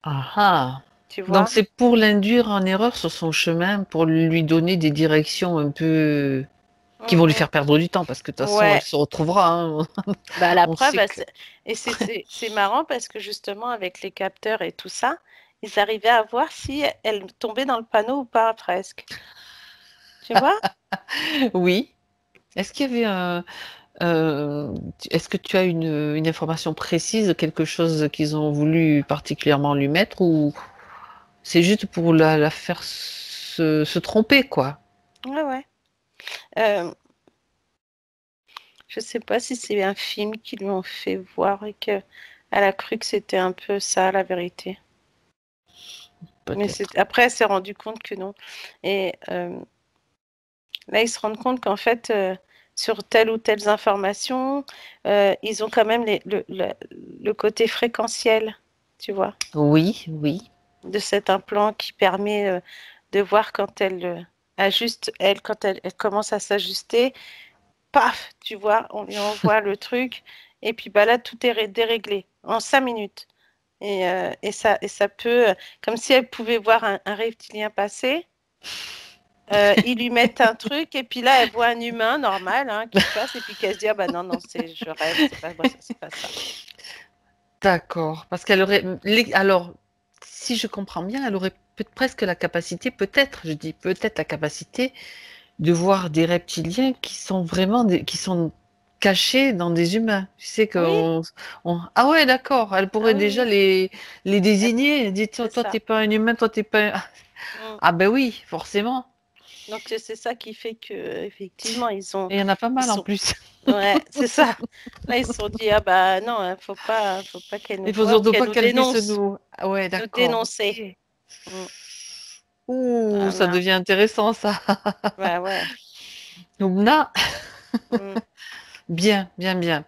Ah ah. Tu Donc vois? c'est pour l'induire en erreur sur son chemin, pour lui donner des directions un peu qui Mm, vont lui mm. faire perdre du temps, parce que de toute façon, elle Ouais. se retrouvera, hein. Bah, la On preuve, sait que. c'est marrant parce que justement, avec les capteurs et tout ça, ils arrivaient à voir si elle tombait dans le panneau ou pas, presque. Tu vois? Oui. Est-ce qu'il y avait est-ce que tu as une information précise, quelque chose qu'ils ont voulu particulièrement lui mettre, ou c'est juste pour la faire se tromper, quoi? Ouais, ouais. Euh, je sais pas si c'est un film qu'ils lui ont fait voir et que elle a cru que c'était un peu ça, la vérité. Mais Peut-être. après, elle s'est rendue compte que non. Et là, ils se rendent compte qu'en fait, sur telle ou telle information, ils ont quand même le côté fréquentiel, tu vois, Oui, oui. de cet implant qui permet de voir quand elle ajuste, elle commence à s'ajuster, paf, tu vois, on lui envoie le truc, et puis bah là, tout est déréglé en 5 minutes. Et ça peut, comme si elle pouvait voir un reptilien passer. Ils lui mettent un truc et puis là elle voit un humain normal, hein, qui passe et puis qu'elle se dit ah bah non non je rêve, c'est pas moi, c'est pas ça. D'accord. Parce qu'elle aurait. Alors, si je comprends bien, elle aurait presque la capacité, peut-être, je dis peut-être la capacité de voir des reptiliens qui sont vraiment qui sont cachés dans des humains. Tu sais Oui, ah ouais, d'accord. Elle ah pourrait oui déjà oui, les désigner. Elle dit, toi, c'est toi, ça. t'es pas un humain, toi, t'es pas Mm. Ah ben oui, forcément. Donc c'est ça qui fait que effectivement Et il y en a pas ils mal en sont plus. ouais c'est ça. Là ils se sont dit ah bah non hein, faut pas qu'elle nous Il faut voie ou surtout qu'elle pas nous qu'elle puisse dénonce, nous. Ah ouais, nous d'accord. dénoncer. Ok. Mm. Ouh, ça Voilà. devient intéressant ça. Bah ouais. Donc là, Mm. bien, bien, bien.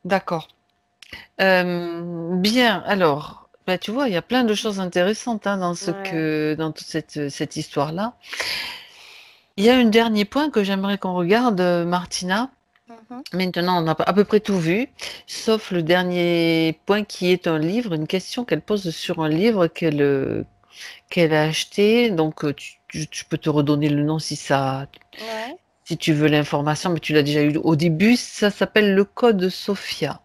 D'accord. Bien, alors, bah, tu vois, il y a plein de choses intéressantes, hein, Ouais. dans toute cette histoire-là. Il y a un dernier point que j'aimerais qu'on regarde, Martina. Mhm. Maintenant, on a à peu près tout vu, sauf le dernier point qui est un livre, une question qu'elle pose sur un livre qu'elle a acheté. Donc, tu peux te redonner le nom Ouais. si tu veux l'information, mais tu l'as déjà eu au début. Ça s'appelle Le Code Sophia.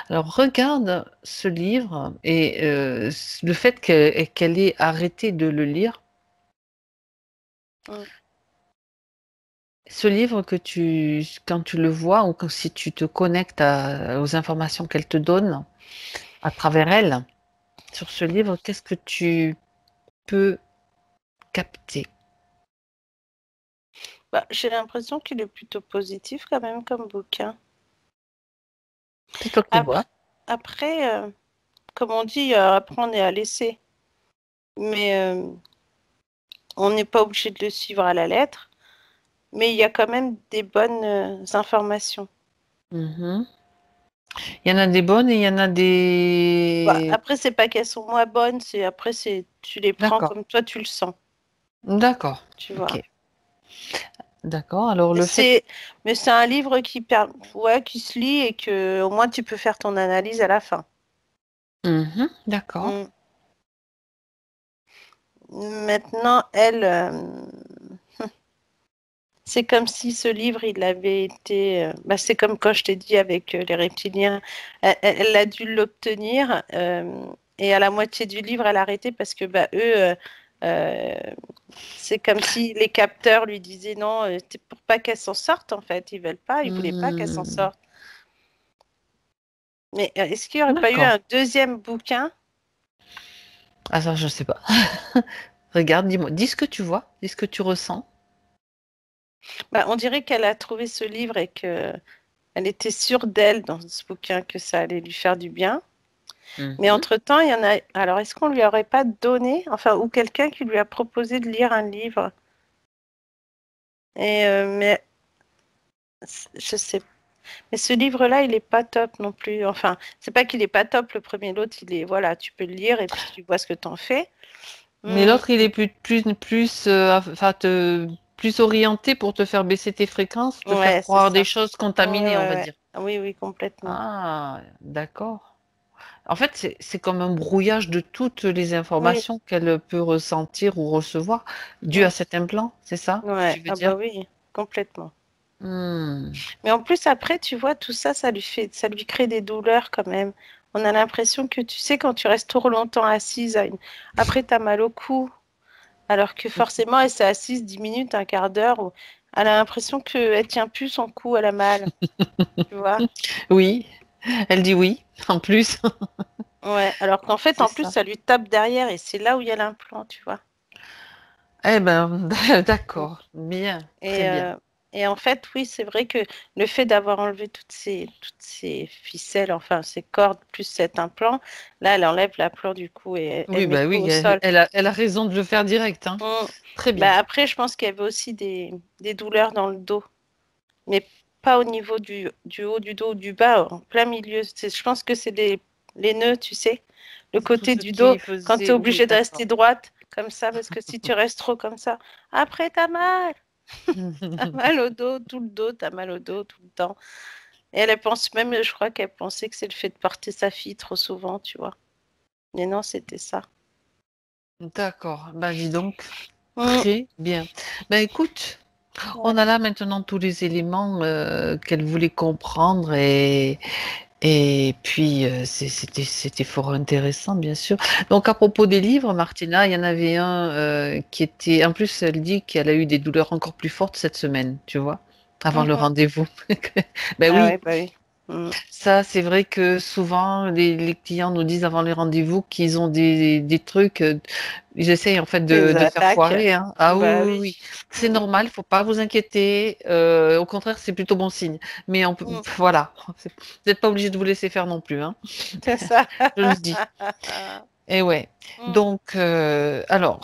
Alors regarde ce livre et le fait qu'elle ait arrêté de le lire, Mm. ce livre quand tu le vois ou si tu te connectes aux informations qu'elle te donne à travers elle, sur ce livre, qu'est-ce que tu peux capter? Bah, j'ai l'impression qu'il est plutôt positif quand même comme bouquin. C'est toi qui vois. Après, après comme on dit, apprendre et à laisser. Mais on n'est pas obligé de le suivre à la lettre. Mais il y a quand même des bonnes informations. Mhm. Il y en a des bonnes et il y en a Bah, des... après, c'est pas qu'elles sont moins bonnes, c'est tu les prends D'accord, comme toi tu le sens, d'accord, tu ok, vois. d'accord. Alors Et le fait... mais c'est un livre ouais, qui se lit et que au moins tu peux faire ton analyse à la fin. Mhm, d'accord. Mm. maintenant, elle, c'est comme si ce livre, il avait été. C'est comme quand je t'ai dit avec les reptiliens. Elle a dû l'obtenir et à la moitié du livre, elle a arrêté parce que eux, euh, c'est comme si les capteurs lui disaient non, c'est pour pas qu'elle s'en sorte en fait. Ils veulent pas, ils voulaient pas qu'elle s'en sorte. Mais est-ce qu'il n'y aurait pas eu D'accord. un deuxième bouquin? Ah ça, je sais pas. Regarde, dis-moi, dis ce que tu vois, dis ce que tu ressens. On dirait qu'elle a trouvé ce livre et que elle était sûre d'elle dans ce bouquin que ça allait lui faire du bien. Mais Mhm. entre-temps, il y en a. Alors, est-ce qu'on lui aurait pas donné, enfin, ou quelqu'un qui lui a proposé de lire un livre? Mais je sais. Mais ce livre-là, il est pas top non plus. Enfin, c'est pas qu'il est pas top. Le premier, l'autre, il est. Voilà, tu peux le lire et puis tu vois ce que t'en fais. Mais Hmm, l'autre, il est plus orienté pour te faire baisser tes fréquences, te faire ouais, c'est croire des ça. choses Ouais, contaminées, on ouais, va ouais. dire. Oui, oui, complètement. Ah, d'accord. En fait, c'est comme un brouillage de toutes les Oui. informations qu'elle peut ressentir ou recevoir dû à Hmm, cet implant, c'est ça que ouais. tu veux Ah bah dire? oui, complètement. Hmm. Mais en plus, après, tu vois, tout ça, ça lui crée des douleurs quand même. On a l'impression que, tu sais, quand tu restes trop longtemps assise, après, tu as mal au cou. Alors que forcément, elle s'est assise 10 minutes, un quart d'heure. Elle a l'impression qu'elle tient plus son cou, elle a mal. Tu vois? Oui, elle dit oui, en plus. Ouais. Alors qu'en fait, C'est en plus, ça. ça lui tape derrière et c'est là où il y a l'implant, tu vois? Eh ben, Mm. d'accord, bien, très Et, bien. euh, et en fait, oui, c'est vrai que le fait d'avoir enlevé toutes ces ficelles, enfin ces cordes, plus cet implant, là, elle enlève l'implant du coup et elle Oui, met bah tout oui, au sol. elle a raison de le faire direct, hein. Mm. Très bien. Après, je pense qu'il y avait aussi des douleurs dans le dos, mais pas au niveau du haut du dos ou du bas, en plein milieu. Je pense que c'est les nœuds, tu sais, le C'est tout côté ce du dos, qui quand tu es faisait. Oui, obligé de d'accord. rester droite, comme ça, parce que si tu restes trop comme ça, après, t'as mal. T'as mal au dos, tout le dos, t'as mal au dos tout le temps. Et elle pense même, je crois qu'elle pensait que c'est le fait de porter sa fille trop souvent, tu vois. Mais non, c'était ça. D'accord. Ben, dis donc. Mm, Très bien. Ben, écoute, on a ouais. là maintenant tous les éléments qu'elle voulait comprendre et puis c'était fort intéressant, bien sûr. Donc, à propos des livres, Martina, il y en avait un qui était. En plus, elle dit qu'elle a eu des douleurs encore plus fortes cette semaine, tu vois, avant le Mhm. rendez-vous. Ben Ah oui. ouais, bah oui. Mm. Ça, c'est vrai que souvent, les clients nous disent avant les rendez-vous qu'ils ont des trucs, ils essayent en fait Des de faire attaques. foirer, hein. Ah oui, Bah oui, oui. oui. C'est Mm, normal, faut pas vous inquiéter. Au contraire, c'est plutôt bon signe. Mais on peut, mm. voilà, vous n'êtes pas obligé de vous laisser faire non plus, hein. C'est ça. Je le dis. Et ouais. Mm. Donc, alors,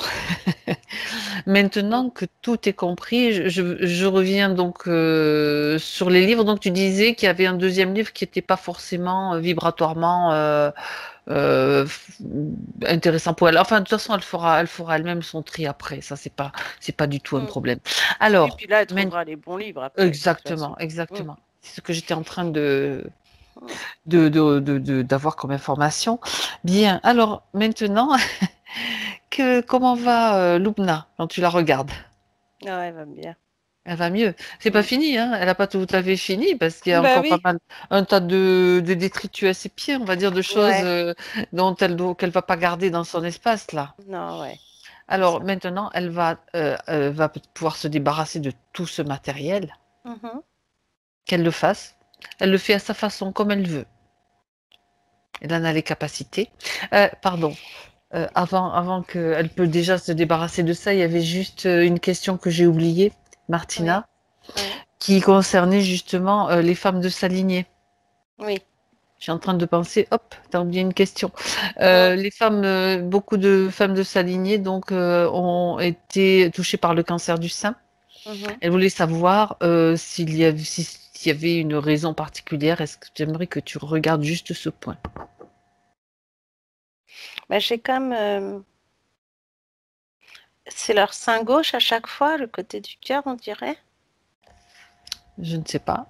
maintenant que tout est compris, je reviens donc sur les livres. Donc, tu disais qu'il y avait un deuxième livre qui n'était pas forcément vibratoirement euh, intéressant pour elle. Enfin, de toute façon, elle fera elle-même son tri après. Ça, c'est pas du tout un Mm. problème. Oui, Alors, puis là, elle main- trouvera les bons livres après, de toute façon. exactement, Mm. exactement. C'est ce que j'étais en train de, Mm. d'avoir comme information. Bien. Alors, maintenant, comment va Lubna quand tu la regardes? Ah ouais, elle va bien. Elle va mieux. C'est pas Mm. fini, hein. Elle n'a pas tout à fait fini parce qu'il y a Bah encore pas oui. mal, un tas de détritus à ses pieds, on va dire, de choses Ouais. qu'elle va pas garder dans son espace là. Non, ouais. C'est Alors ça. maintenant, elle va pouvoir se débarrasser de tout ce matériel, Mhm. qu'elle le fasse. Elle le fait à sa façon, comme elle veut. Elle en a les capacités. Pardon. Avant qu'elle peut déjà se débarrasser de ça, il y avait juste une question que j'ai oubliée, Oui. Martina, Ouais. qui concernait justement les femmes de sa lignée. Oui. Je suis en train de penser, hop, t'as oublié une question. Mm. Les femmes, beaucoup de femmes de sa lignée donc ont été touchées par le cancer du sein. Mhm. Elle voulait savoir s'il y avait une raison particulière. Est-ce que j'aimerais que tu regardes juste ce point? Bah, j'ai comme c'est leur sein gauche à chaque fois, le côté du cœur, on dirait. Je ne sais pas.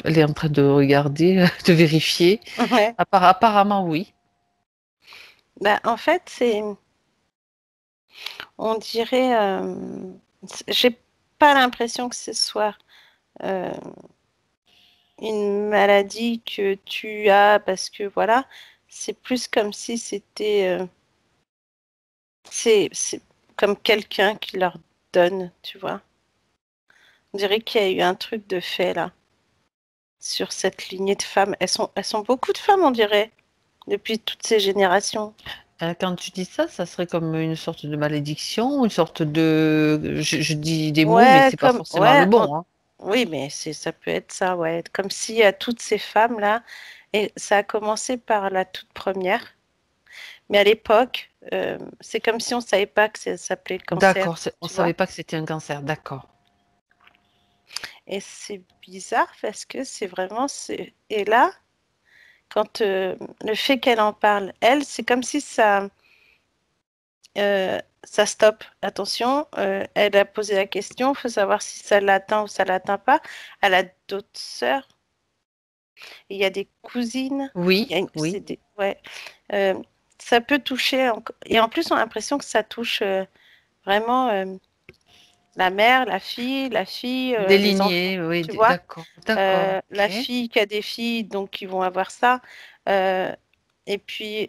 Elle est en train de regarder, de vérifier. Ouais. Apparemment, oui. En fait, c'est. On dirait, j'ai pas l'impression que ce soit une maladie que tu as parce que voilà, c'est plus comme si c'était, c'est comme quelqu'un qui leur donne, tu vois. On dirait qu'il y a eu un truc de fait là sur cette lignée de femmes. Elles sont beaucoup de femmes, on dirait, depuis toutes ces générations. Quand tu dis ça, ça serait comme une sorte de malédiction, une sorte de... Je dis des mots, mais Ouais, c'est pas comme forcément le ouais, bon, hein. oui, mais ça peut être ça, ouais. Comme si à toutes ces femmes-là, et ça a commencé par la toute première, mais à l'époque, c'est comme si on savait pas que ça s'appelait le cancer, D'accord, on tu vois. savait pas que c'était un cancer, d'accord. Et c'est bizarre parce que c'est vraiment, et là, quand le fait qu'elle en parle, elle, c'est comme si ça stoppe. Attention, elle a posé la question, il faut savoir si ça l'atteint ou ça l'atteint pas. Elle a d'autres sœurs. Il y a des cousines. Oui, C'est oui. ouais. Euh, ça peut toucher. Et en plus, on a l'impression que ça touche vraiment la mère, la fille, Des les enfants. lignées, oui, Tu vois, d'accord, d'accord, la ok. fille qui a des filles, donc ils vont avoir ça. Euh, et puis,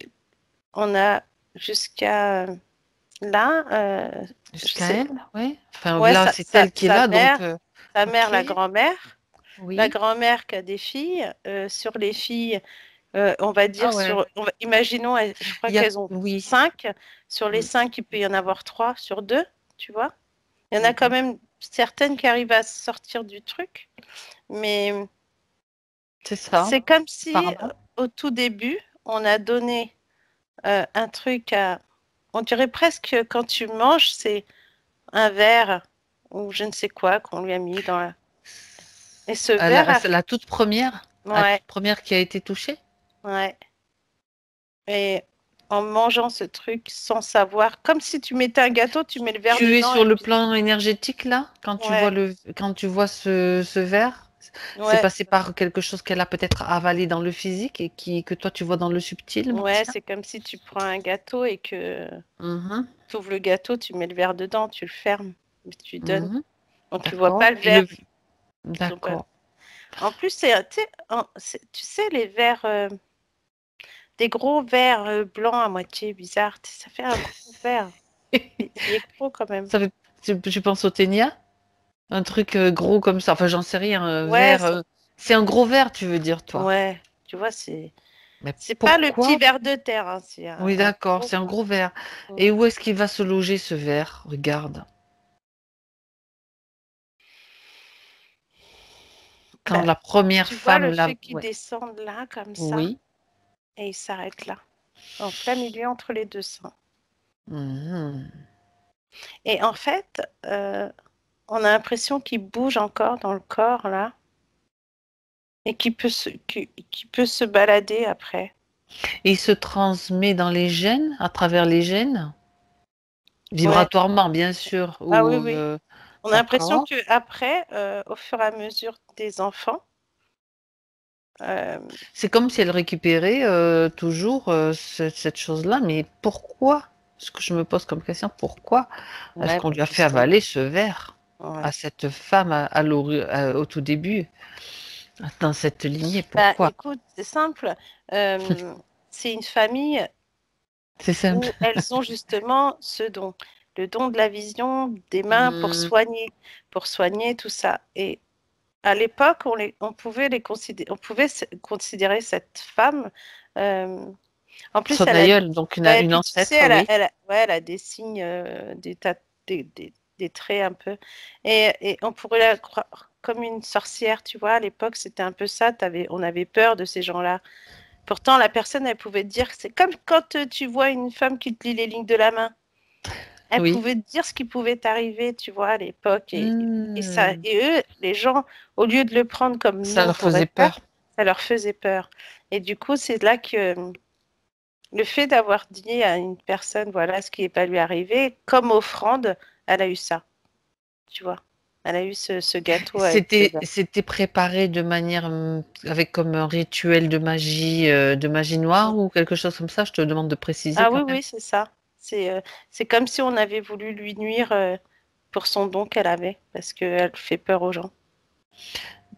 on a jusqu'à là, Jusqu'à elle, oui. Enfin, ouais, là, c'est elle qui est là, donc, sa mère, ok, la oui. grand-mère qui a des filles. Sur les filles, on va Ah dire ouais, imaginons, je crois il y a, qu'elles ont oui. 5. Sur les Mm, 5, il peut y en avoir 3 sur 2, tu vois. Il y en a mm, quand mm. même certaines qui arrivent à sortir du truc, mais C'est ça, c'est comme si apparemment. au tout début, on a donné un truc à, on dirait presque quand tu manges, c'est un verre ou je ne sais quoi qu'on lui a mis dans la... Et ce verre a... C'est la Ouais, toute première qui a été touchée. ouais. Et en mangeant ce truc sans savoir, comme si tu mettais un gâteau, tu mets le verre Tu es dedans sur et le puis... plan énergétique là, Ouais, quand tu vois ce verre, c'est ouais, passé par quelque chose qu'elle a peut-être avalé dans le physique et que toi tu vois dans le subtil, ouais, Martia. c'est comme si tu prends un gâteau et que Mhm, tu ouvres le gâteau, tu mets le verre dedans, tu le fermes, et tu donnes. mhm, Donc tu vois d'accord. pas le Et verre. Ils ont pas... d'accord. En plus, tu sais, les verres, des gros verres blancs à moitié bizarres, ça fait un gros verre. Il est gros quand même. Ça fait, je pense au ténia, un truc gros comme ça. Enfin, j'en sais rien, un Ouais, verre. C'est un gros verre, tu veux dire, toi. ouais, tu vois, Mais c'est pas le petit pourquoi? verre de terre, hein, c'est Oui, un d'accord, gros. c'est un gros verre. Mm. Et où est-ce qu'il va se loger ce verre? Regarde. Quand Bah, la première tu vois femme le l'a... fait qu'il Ouais. descende là, comme ça, Oui. et il s'arrête là, en plein milieu entre les deux seins. Mhm. Et en fait, on a l'impression qu'il bouge encore dans le corps là, et qu'il peut se balader après. Et il se transmet dans les gènes, à travers les gènes, Ouais. vibratoirement, bien sûr. Ah oui, Ou, oui. On a l'impression d'accord. que après, au fur et à mesure des enfants, euh, C'est comme si elle récupérait toujours cette chose-là, mais pourquoi? Ce que je me pose comme question, pourquoi est-ce ouais, qu'on bah, lui a fait justement. avaler ce verre à Ouais. cette femme au tout début, dans cette lignée? Bah, Pourquoi? écoute, c'est simple. Euh, c'est une famille C'est simple. où elles ont justement ce don, le don de la vision des mains Hmm, pour soigner tout ça. Et à l'époque, on pouvait considérer cette femme. euh, En plus, son aïeul, donc ouais, une puis tu sais, ancêtre, oui. ouais, elle a des signes, des traits un peu. Et on pourrait la croire comme une sorcière, tu vois. À l'époque, c'était un peu ça. On avait peur de ces gens-là. Pourtant, la personne, elle pouvait te dire, c'est comme quand tu vois une femme qui te lit les lignes de la main. Elle Oui. pouvait te dire ce qui pouvait t'arriver, tu vois, à l'époque. Hmm, Et eux, les gens, au lieu de le prendre comme nous, ça on leur pourrait faisait faire, peur. ça leur faisait peur. Et du coup, c'est là que le fait d'avoir dit à une personne, voilà ce qui n'est pas lui arrivé, comme offrande, elle a eu ça, tu vois. Elle a eu ce gâteau avec ce verre. C'était préparé de manière avec comme un rituel de magie noire ou quelque chose comme ça. Je te demande de préciser Ah oui, quand même. oui, c'est ça. C'est comme si on avait voulu lui nuire pour son don qu'elle avait, parce qu'elle fait peur aux gens.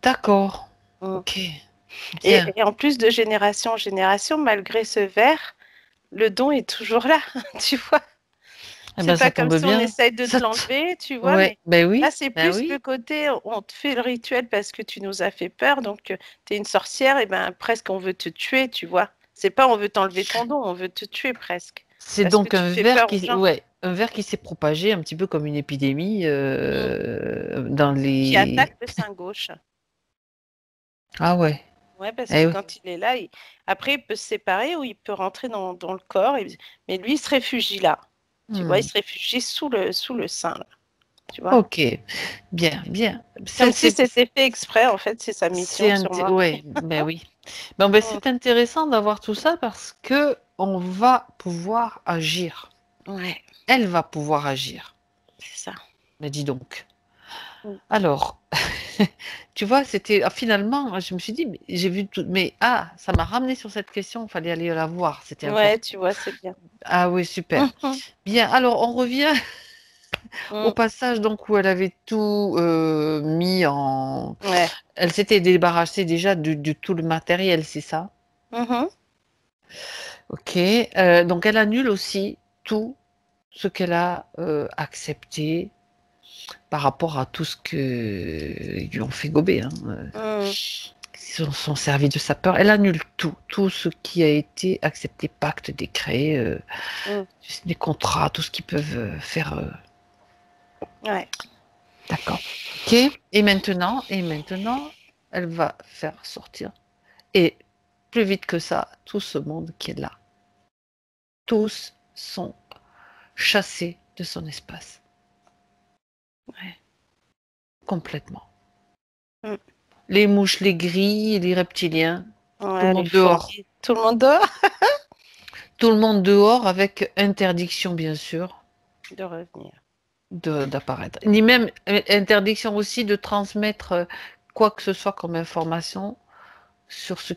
D'accord. Mm. Ok. Bien. Et en plus, de génération en génération, malgré ce verre, le don est toujours là, tu vois. Eh C'est ben, pas ça comme tombe si on bien. essaye de te Ça l'enlever, tu vois, Ouais, mais ben là, oui, c'est ben plus le oui. côté, on te fait le rituel parce que tu nous as fait peur, donc tu es une sorcière, et ben presque on veut te tuer, tu vois. C'est pas on veut t'enlever ton don, on veut te tuer presque, C'est parce que donc tu un fais ver peur aux qui, gens, ouais, un ver qui s'est propagé un petit peu comme une épidémie mm, dans qui les. attaque le sein gauche. Ah ouais. Ouais, parce que Eh oui. quand il est là, après il peut se séparer ou il peut rentrer dans le corps, mais lui il se réfugie là, tu vois, il Hmm. se réfugie sous le sein, là, tu vois. Ok. Bien, bien. Comme si c'était fait exprès, en fait, c'est sa mission sur moi. Ouais, ben oui. Bon, ben Mm. c'est intéressant d'avoir tout ça parce que on va pouvoir agir. Ouais, Elle va pouvoir agir. c'est ça. Mais dis donc. Mm. Alors, tu vois, c'était finalement, je me suis dit, mais j'ai vu tout, mais ça m'a ramené sur cette question. Il fallait aller la voir. C'était Ouais, important. tu vois, c'est bien. Ah oui, super. Mhm. Bien. Alors, on revient au Mm. passage donc où elle avait tout mis en. Ouais. Elle s'était débarrassée déjà de tout le matériel, c'est ça? Mhm. Ok, donc elle annule aussi tout ce qu'elle a accepté par rapport à tout ce que ils lui ont fait gober, hein, Mm. ils sont servis de sa peur. Elle annule tout, tout ce qui a été accepté, pacte, décret, Mm. les contrats, tout ce qu'ils peuvent faire. Ouais. D'accord. Ok. Et maintenant, elle va faire sortir et plus vite que ça tout ce monde qui est là. Tous sont chassés de son espace. Ouais. Complètement. Mm. Les mouches, les grilles, les reptiliens, tout le Ouais, les monde dehors. fourmis. Tout le monde dehors Tout le monde dehors avec interdiction, bien sûr, de revenir. d'apparaître. Ni même interdiction aussi de transmettre quoi que ce soit comme information sur ce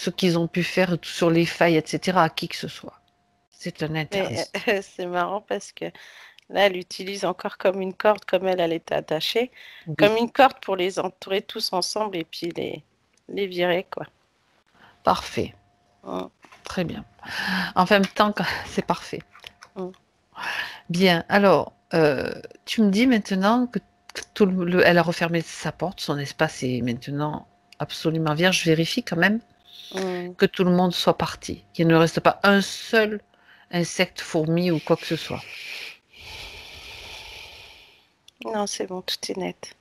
qu'ils ont pu faire, sur les failles, etc., à qui que ce soit. C'est un Mais interdit. c'est marrant parce que là, elle utilise encore comme une corde, comme elle était attachée, comme Oui, une corde pour les entourer tous ensemble et puis les virer, quoi. parfait. Mm. Très bien. En même temps, c'est parfait. Mm. Bien, alors, tu me dis maintenant que elle a refermé sa porte, son espace est maintenant absolument vierge. Je vérifie quand même Mm. que tout le monde soit parti, qu'il ne reste pas un seul insecte, fourmi ou quoi que ce soit. Non, c'est bon, tout est net.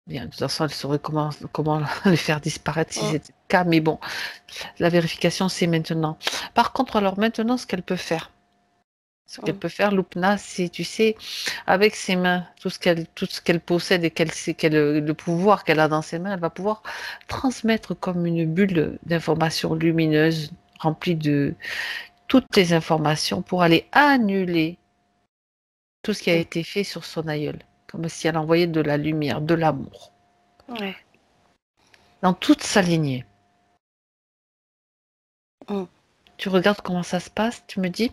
Bien, de toute façon, elle saurait comment les faire disparaître si Mm. c'était le cas, mais bon, la vérification, c'est maintenant. Par contre, alors maintenant, ce qu'elle Mm. peut faire, Loupna, c'est, tu sais, avec ses mains, tout ce qu'elle possède et qu'elle sait, le pouvoir qu'elle a dans ses mains, elle va pouvoir transmettre comme une bulle d'informations lumineuses remplie de toutes les informations pour aller annuler tout ce qui a Mm. été fait sur son aïeul, comme si elle envoyait de la lumière, de l'amour, Ouais. dans toute sa lignée. Mm. Tu regardes comment ça se passe, tu me dis?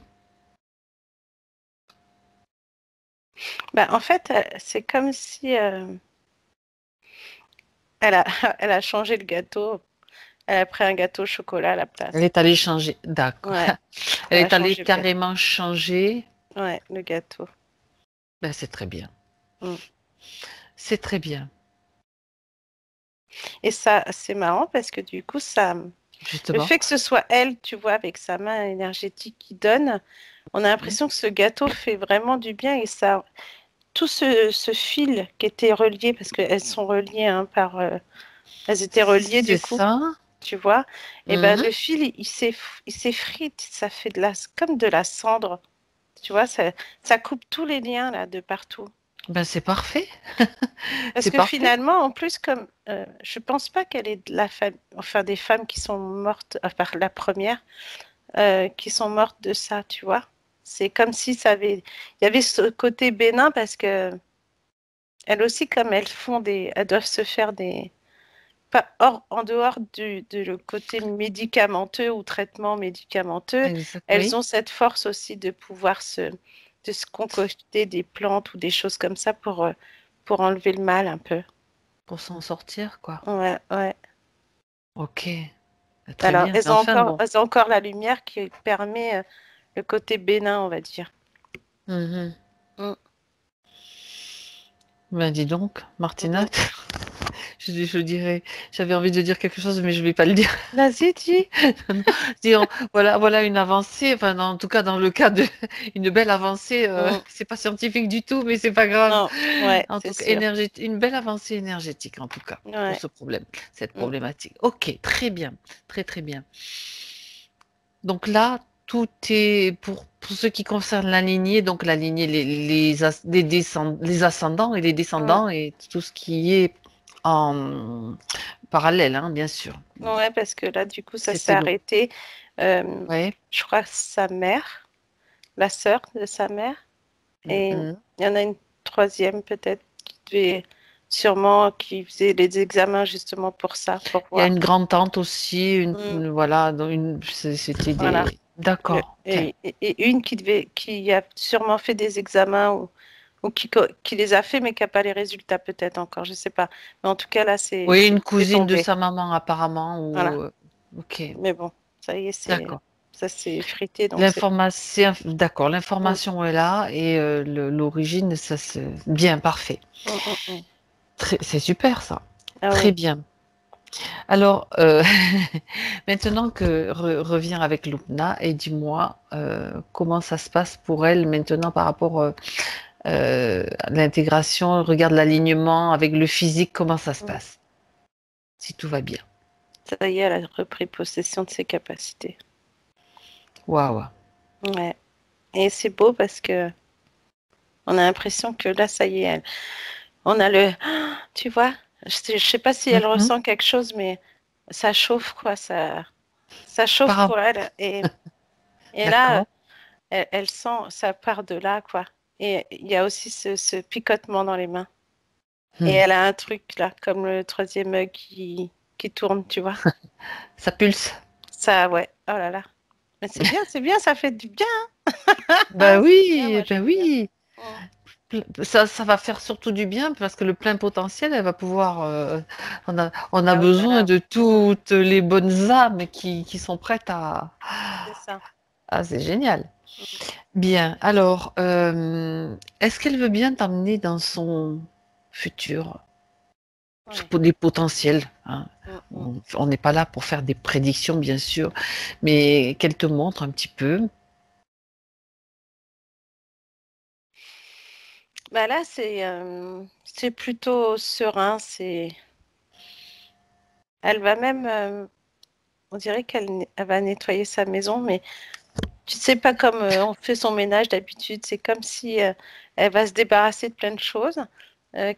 Bah, en fait, c'est comme si elle a, elle a changé le gâteau. Elle a pris un gâteau au chocolat à la Elle place. est allée changer, d'accord. Ouais, Elle elle a est allée changé le gâteau. carrément changer. Ouais, le gâteau. Ben, c'est très bien. Mm. C'est très bien. Et ça, c'est marrant parce que du coup, le Justement. fait que ce soit elle, tu vois, avec sa main énergétique qui donne, on a l'impression que ce gâteau fait vraiment du bien et ça, tout ce fil qui était relié, parce qu'elles sont reliées hein, elles étaient reliées C'est du coup, ça. tu vois, et ben Mhm. le fil, il s'effrite, ça fait comme de la cendre, tu vois, ça coupe tous les liens là de partout. Ben, c'est parfait. Parce C'est que parfait. finalement, en plus, comme je pense pas qu'elle est de la famille, enfin des femmes qui sont mortes, enfin la première, qui sont mortes de ça, tu vois. C'est comme si il y avait ce côté bénin parce que elles aussi, comme elles doivent se faire en dehors le côté médicamenteux ou traitement médicamenteux, elles Oui, ont cette force aussi de pouvoir de se concocter des plantes ou des choses comme ça pour enlever le mal un peu. pour s'en sortir, quoi. Ouais, ouais. Ok, très Alors, bien. Mais enfin, bon. elles ont encore la lumière qui permet le côté bénin, on va dire. Mhm. Mm, Ben, dis donc, Martina, mm. je dirais, j'avais envie de dire quelque chose, mais je vais pas le dire. Vas-y, dis. Disons, voilà une avancée, enfin, en tout cas, dans le cas de une belle avancée, Mm. c'est pas scientifique du tout, mais c'est pas grave. Non, ouais, En c'est tout cas, sûr. une belle avancée énergétique, en tout cas, pour Ouais. ce problème, cette Mm. problématique. Ok, très bien, très très bien. Donc là, tout est pour ce qui concerne la lignée, donc la lignée, les ascendants et les Mm. descendants et tout ce qui est en parallèle, hein, bien sûr. Ouais, parce que là, du coup, ça s'est C'était donc, arrêté. Euh, ouais. je crois que sa mère, la sœur de sa mère, et Mhm. il y en a une troisième peut-être qui devait sûrement, qui faisait les examens justement pour ça, pour Il y a voir. une grande tante aussi, Mm. voilà, c'était Voilà. des. D'accord, ok. Et une qui a sûrement fait des examens ou qui les a fait mais qui n'a pas les résultats peut-être encore, je sais pas. Mais en tout cas, là, Oui, une c'est cousine de tombé. sa maman apparemment, Voilà. ou ok, Mais bon, ça y est, d'accord. ça s'est frité, donc c'est D'accord, mm, l'information est là et l'origine, ça c'est bien, parfait. mm. C'est super ça. Ah Très oui. bien. Alors, maintenant que revient avec Loupna et dis-moi comment ça se passe pour elle maintenant par rapport à l'intégration, regarde l'alignement avec le physique, comment ça se Mm. passe, si tout va bien. Ça y est, elle a repris possession de ses capacités. Waouh. Ouais. Et c'est beau parce que on a l'impression que là, ça y est, on a tu vois, je sais pas si elle Mhm. ressent quelque chose, mais ça chauffe, quoi, ça chauffe Par- pour elle. Et là, D'accord. elle sent, ça part de là, quoi. Et il y a aussi ce picotement dans les mains. Et Hmm. elle a un truc là, comme le troisième œil qui tourne, tu vois. Ça pulse. Ça, ouais. Oh là là. Mais c'est bien, ça fait du bien. Ben C'est bien, oui, moi ben j'aime bien. oui. Mm. Ça va faire surtout du bien parce que le plein potentiel, elle va pouvoir. On a Ah oui, besoin voilà. de Mm. toutes les bonnes âmes qui sont prêtes à. C'est ça. Ah, c'est génial. Mm. Bien. Alors, est-ce qu'elle veut bien t'emmener dans son futur, Ouais. pour des potentiels, hein? Mm, mm. On n'est pas là pour faire des prédictions, bien sûr, mais qu'elle te montre un petit peu. Bah là, c'est plutôt serein. Elle va même, on dirait elle va nettoyer sa maison, mais tu sais pas comme on fait son ménage d'habitude. C'est comme si elle va se débarrasser de plein de choses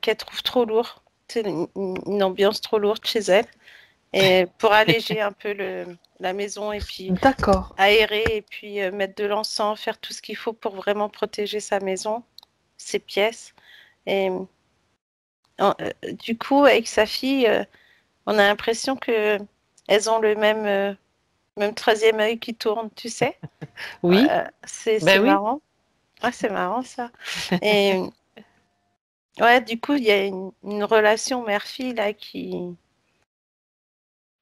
qu'elle trouve trop lourd. C'est une ambiance trop lourde chez elle. Et pour alléger un peu la maison et puis D'accord. aérer et puis mettre de l'encens, faire tout ce qu'il faut pour vraiment protéger sa maison, ses pièces. Et du coup, avec sa fille, on a l'impression que elles ont le même troisième œil qui tourne, tu sais. Oui, C'est ben oui. marrant. Ouais, c'est marrant ça. Et ouais, du coup, il y a une relation mère-fille là qui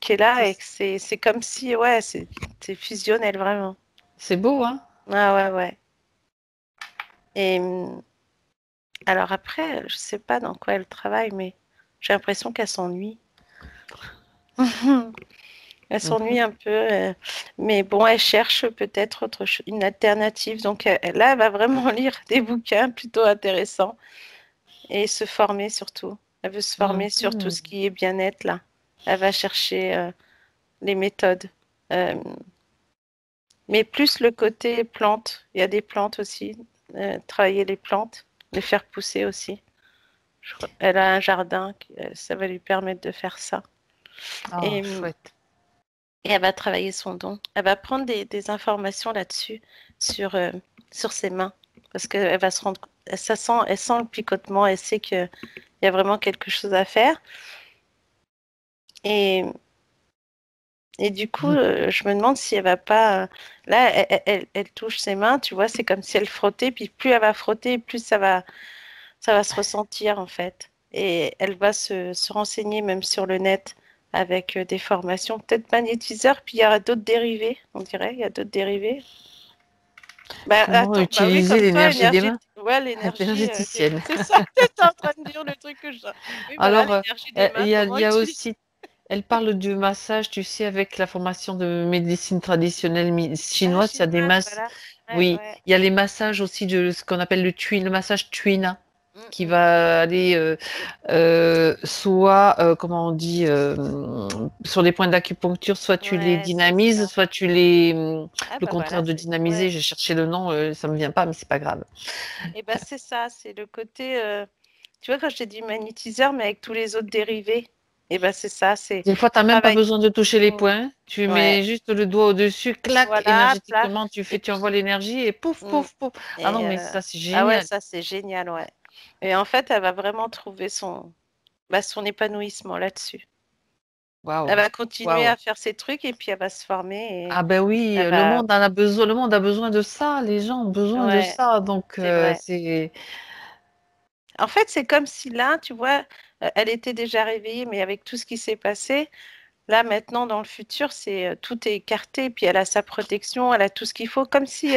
est là et que c'est comme si, ouais, c'est fusionnel vraiment. C'est beau, hein? Ah ouais, ouais. Et alors après, je sais pas dans quoi elle travaille, mais j'ai l'impression qu'elle s'ennuie. Elle Mhm. s'ennuie un peu, mais bon, elle cherche peut-être une alternative. Donc là, elle va vraiment lire des bouquins plutôt intéressants et se former surtout. Elle veut se former sur tout ce Mhm. qui est bien-être là. Elle va chercher les méthodes. Euh, mais plus le côté plantes. Il y a des plantes aussi. Travailler les plantes, les faire pousser aussi. Elle a un jardin, ça va lui permettre de faire ça. Ah, Et, chouette. et elle va travailler son don. Elle va prendre des informations là-dessus, sur, euh, sur ses mains. Parce qu'elle va se rendre, elle sent le picotement, elle sait qu'il y a vraiment quelque chose à faire. Et, et du coup, je me demande si elle va pas. Là, elle touche ses mains, tu vois, c'est comme si elle frottait, puis plus elle va frotter, plus ça va se ressentir en fait. Et elle va se renseigner même sur le net avec des formations, peut-être magnétiseur, puis il y aura d'autres dérivés, on dirait, il y a d'autres dérivés. Bah Comment attends, bah oui, utiliser comme toi, l'énergie des énergie, mains? ouais, l'énergie, Énergéticienne. c'est ça, t'es en train de dire le truc que je. Oui, voilà, Alors, l'énergie des mains, il comment y a utiliser? aussi, elle parle du massage, tu sais, avec la formation de médecine traditionnelle Ah, chinoise, il y a des chinoise, masses. voilà. Ouais, Oui, ouais. il y a les massages aussi de ce qu'on appelle le massage Tuina, Mm, qui mm. va aller soit, comment on dit, sur les points d'acupuncture, soit tu les Ouais, c'est dynamises, ça. soit tu les, Ah le bah voilà, contraire de c'est dynamiser, ouais. j'ai cherché le nom, ça me vient pas, mais c'est pas grave. Et bah c'est ça, c'est le côté tu vois quand je t'ai dit magnétiseur mais avec tous les autres dérivés. Et bah c'est ça, c'est Des fois, tu n'as même pas travail. besoin de toucher les Mm. points. Tu Ouais. mets juste le doigt au-dessus, clac, Voilà, plaf. énergétiquement, Et tu envoies puis l'énergie et pouf, mm. pouf, pouf. Ah non, Et mais ça, c'est ah ouais, génial. ça c'est génial, ouais. Et en fait, elle va vraiment trouver son épanouissement là-dessus. Elle Waouh, va continuer waouh. à faire ses trucs et puis elle va se former et Ah ben oui, elle va le monde a besoin de ça. Les gens ont besoin de ouais, ça. Donc, c'est vrai. c'est... En fait, c'est comme si là, tu vois, elle était déjà réveillée, mais avec tout ce qui s'est passé, là maintenant dans le futur, c'est tout est écarté, puis elle a sa protection, elle a tout ce qu'il faut, comme si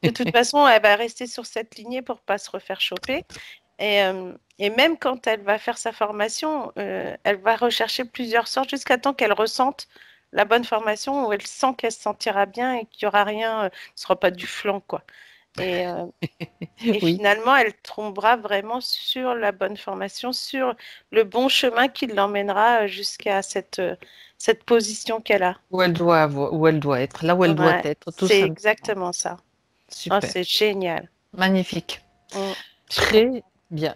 de toute façon, elle va rester sur cette lignée pour pas se refaire choper. Et même quand elle va faire sa formation, elle va rechercher plusieurs sortes jusqu'à temps qu'elle ressente la bonne formation où elle sent qu'elle se sentira bien et qu'il n'y aura rien, ce sera pas du flan, quoi. Et, euh, et Oui, finalement, elle tombera vraiment sur la bonne formation, sur le bon chemin qui l'emmènera jusqu'à cette position qu'elle a. où elle doit être, là où elle doit Ouais, être, tout c'est simplement. exactement ça. Oh, Super, c'est génial. magnifique, Mm, je suis contente. très bien.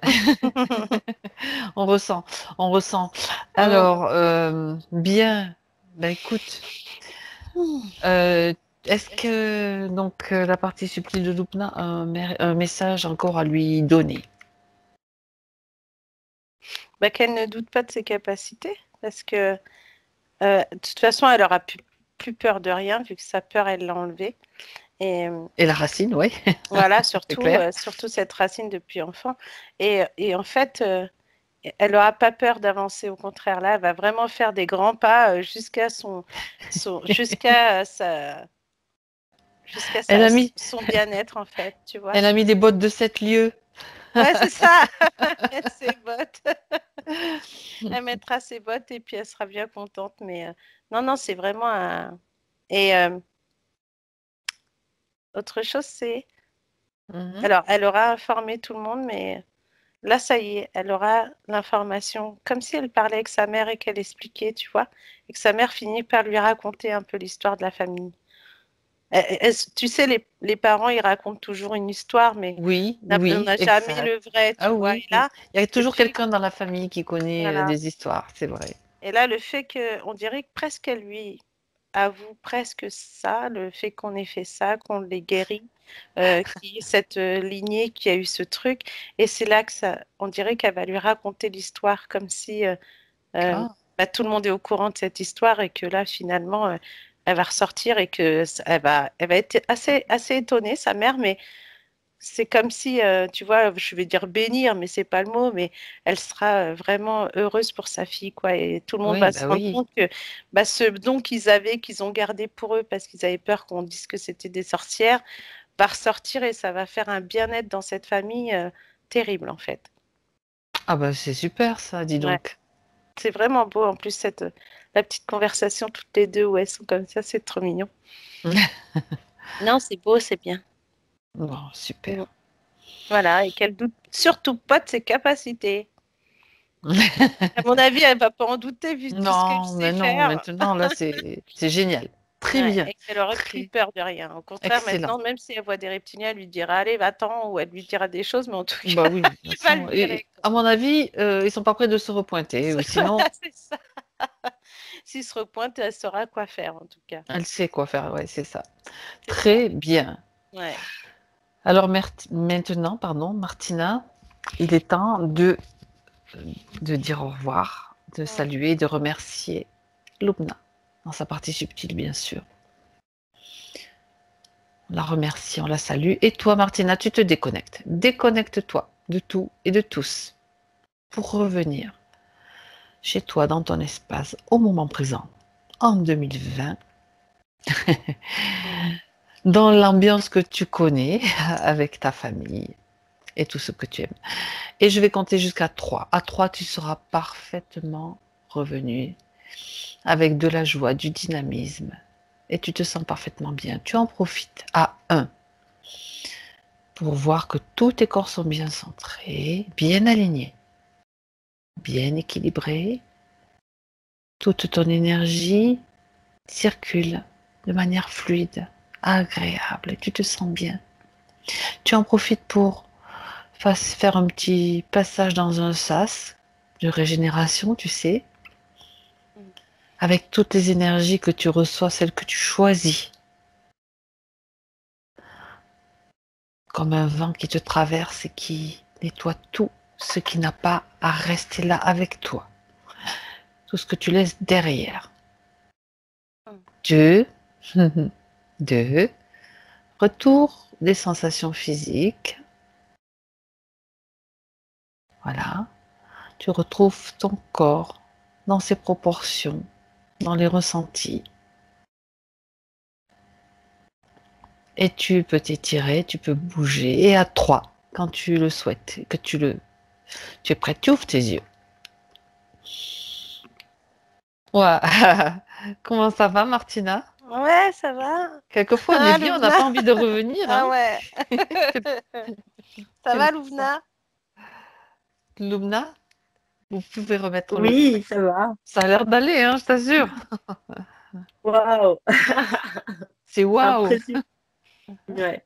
On ressent, on ressent. Mm. Alors, bien, ben écoute, Mm. euh, est-ce que donc la partie subtile de Lupna a un message encore à lui donner? Bah, qu'elle ne doute pas de ses capacités, parce que de toute façon, elle aura plus peur de rien, vu que sa peur, elle l'a enlevée. Et Et la racine, oui, voilà, c'est surtout, clair. surtout cette racine depuis enfant. Et en fait, elle n'aura pas peur d'avancer, au contraire, là, elle va vraiment faire des grands pas jusqu'à Elle a mis, son bien-être, en fait, tu vois. elle a mis des bottes de 7 lieues. Ouais, c'est ça, ses bottes. Elle mettra ses bottes et puis elle sera bien contente. Mais non, non, c'est vraiment un. Et autre chose, c'est. Mhm. Alors, elle aura informé tout le monde, mais là, ça y est, elle aura l'information, comme si elle parlait avec sa mère et qu'elle expliquait, tu vois, et que sa mère finit par lui raconter un peu l'histoire de la famille. Tu sais, les parents, ils racontent toujours une histoire, mais Oui, on oui, n'a jamais exact. le vrai, tu Ah vois. oui, Et oui. là, Il y a le toujours fait, quelqu'un dans la famille qui connaît voilà. des histoires, c'est vrai. Et là, le fait que, on dirait que presque elle lui avoue presque ça, le fait qu'on ait fait ça, qu'on l'ait guéri, qu'il y ait cette lignée qui a eu ce truc. Et c'est là que ça, on dirait qu'elle va lui raconter l'histoire comme si euh, Ah, bah, tout le monde est au courant de cette histoire et que là, finalement, elle va ressortir et que elle va être assez étonnée, sa mère, mais c'est comme si, tu vois, je vais dire bénir, mais c'est pas le mot, mais elle sera vraiment heureuse pour sa fille, quoi. Et tout le monde oui, va se bah rendre oui. compte que bah, ce don qu'ils avaient, qu'ils ont gardé pour eux parce qu'ils avaient peur qu'on dise que c'était des sorcières, va ressortir et ça va faire un bien-être dans cette famille terrible, en fait. Ah bah c'est super ça, dis Ouais, donc. c'est vraiment beau. En plus, la petite conversation toutes les deux où elles sont comme ça, c'est trop mignon. Non, c'est beau, c'est bien. Bon, Mm. super. Voilà, et qu'elle doute surtout pas de ses capacités. À mon avis, elle va pas en douter vu tout ce qu'elle Non, sait mais non, faire. maintenant là c'est génial. Très Ouais, bien. et qu'elle aurait plus Très peur de rien. Au contraire, excellent. maintenant, même si elle voit des reptiliens, elle lui dira allez, va-t'en, ou elle lui dira des choses, mais en tout Bah cas, oui, de toute elle va le façon. Et virer, quoi. à mon avis, ils sont pas prêts de se repointer. Ou sinon, Voilà, c'est ça. S'il se repointe, elle saura quoi faire, en tout cas. elle sait quoi faire. Ouais, c'est ça. C'est ça. Très bien. Ouais. Alors maintenant, pardon, Martina, il est temps de dire au revoir. de saluer, de remercier Lubna, dans sa partie subtile, bien sûr. On la remercie, on la salue. Et toi, Martina, tu te déconnectes. Déconnecte-toi de tout et de tous pour revenir chez toi, dans ton espace, au moment présent, en 2020, dans l'ambiance que tu connais, avec ta famille et tout ce que tu aimes. Et je vais compter jusqu'à 3. À 3, tu seras parfaitement revenu avec de la joie, du dynamisme. Et tu te sens parfaitement bien. Tu en profites. À 1, pour voir que tous tes corps sont bien centrés, bien alignés, bien équilibrés. Toute ton énergie circule de manière fluide, agréable. Et tu te sens bien. Tu en profites pour faire un petit passage dans un sas de régénération, tu sais, avec toutes les énergies que tu reçois, celles que tu choisis, comme un vent qui te traverse et qui nettoie tout ce qui n'a pas à rester là avec toi, tout ce que tu laisses derrière. 2, 2, retour des sensations physiques. Voilà, tu retrouves ton corps dans ses proportions, dans les ressentis. Et tu peux t'étirer, tu peux bouger. Et à 3, quand tu le souhaites, que tu es prêt, tu ouvres tes yeux. Ouais. Comment ça va, Martina? Ouais, ça va. Quelquefois, on est bien, on n'a pas envie de revenir. Ah Hein. ouais. Ça va, Louvna? Lubna, vous pouvez remettre le... Oui, ça va. Ça a l'air d'aller, hein, je t'assure. Waouh, C'est waouh. impressionnant. Ouais.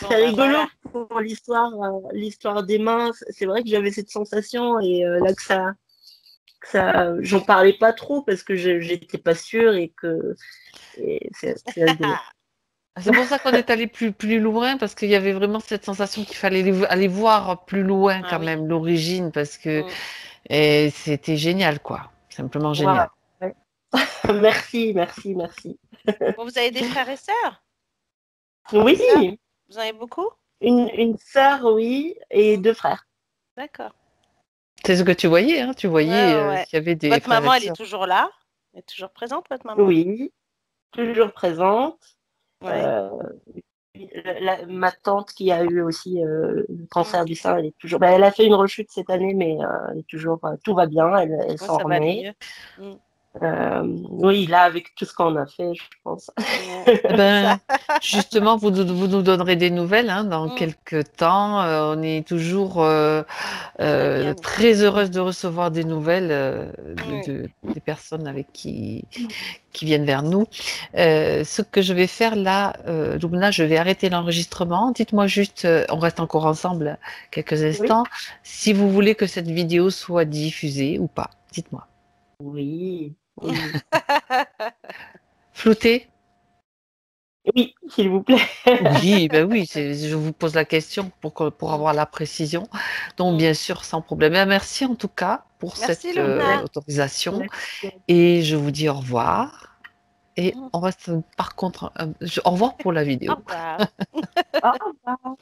Bon, C'est bah rigolo voilà. pour l'histoire des mains. C'est vrai que j'avais cette sensation et là j'en parlais pas trop parce que j'étais pas sûre et c'est rigolo. C'est pour ça qu'on est allé plus loin, parce qu'il y avait vraiment cette sensation qu'il fallait aller voir plus loin Ah quand oui. même l'origine, parce que Mm. et c'était génial, quoi. Simplement Waouh. génial. Ouais. Merci, merci, merci. Bon, vous avez des frères et sœurs? Des sœurs? Oui, Vous en avez beaucoup? une sœur, oui, et deux frères. D'accord. C'est ce que tu voyais, hein. Tu Ouais, voyais ouais, ouais. qu'il y avait des Votre frères et maman, elle est sœurs. toujours là? Elle est toujours présente, votre maman? Oui, toujours présente. Ouais. Euh, ma tante qui a eu aussi le Mm. cancer du sein, elle est toujours. Ben, elle a fait une rechute cette année, mais elle est toujours. Tout va bien, elle Ouais, s'en ça va aller remet. mieux. Mm. Oui, là, avec tout ce qu'on a fait, je pense. Ouais, Eh c'est ça. ben, justement, vous nous donnerez des nouvelles, hein, dans Mm. quelques temps. On est toujours Très bien. très heureuse de recevoir des nouvelles Oui. des personnes qui viennent vers nous. Ce que je vais faire là, Lubna, je vais arrêter l'enregistrement. Dites-moi juste, on reste encore ensemble quelques Oui, instants, si vous voulez que cette vidéo soit diffusée ou pas. Dites-moi. oui, oui, Flouté? oui, s'il vous plaît. Oui, ben oui, je vous pose la question pour Mm. avoir la précision. Donc, Mm. bien sûr, sans problème. Et merci en tout cas pour Merci, cette Louvna. autorisation. Merci. Et je vous dis au revoir. Et Mm. on reste par contre, au revoir pour la Au vidéo. revoir. Au revoir.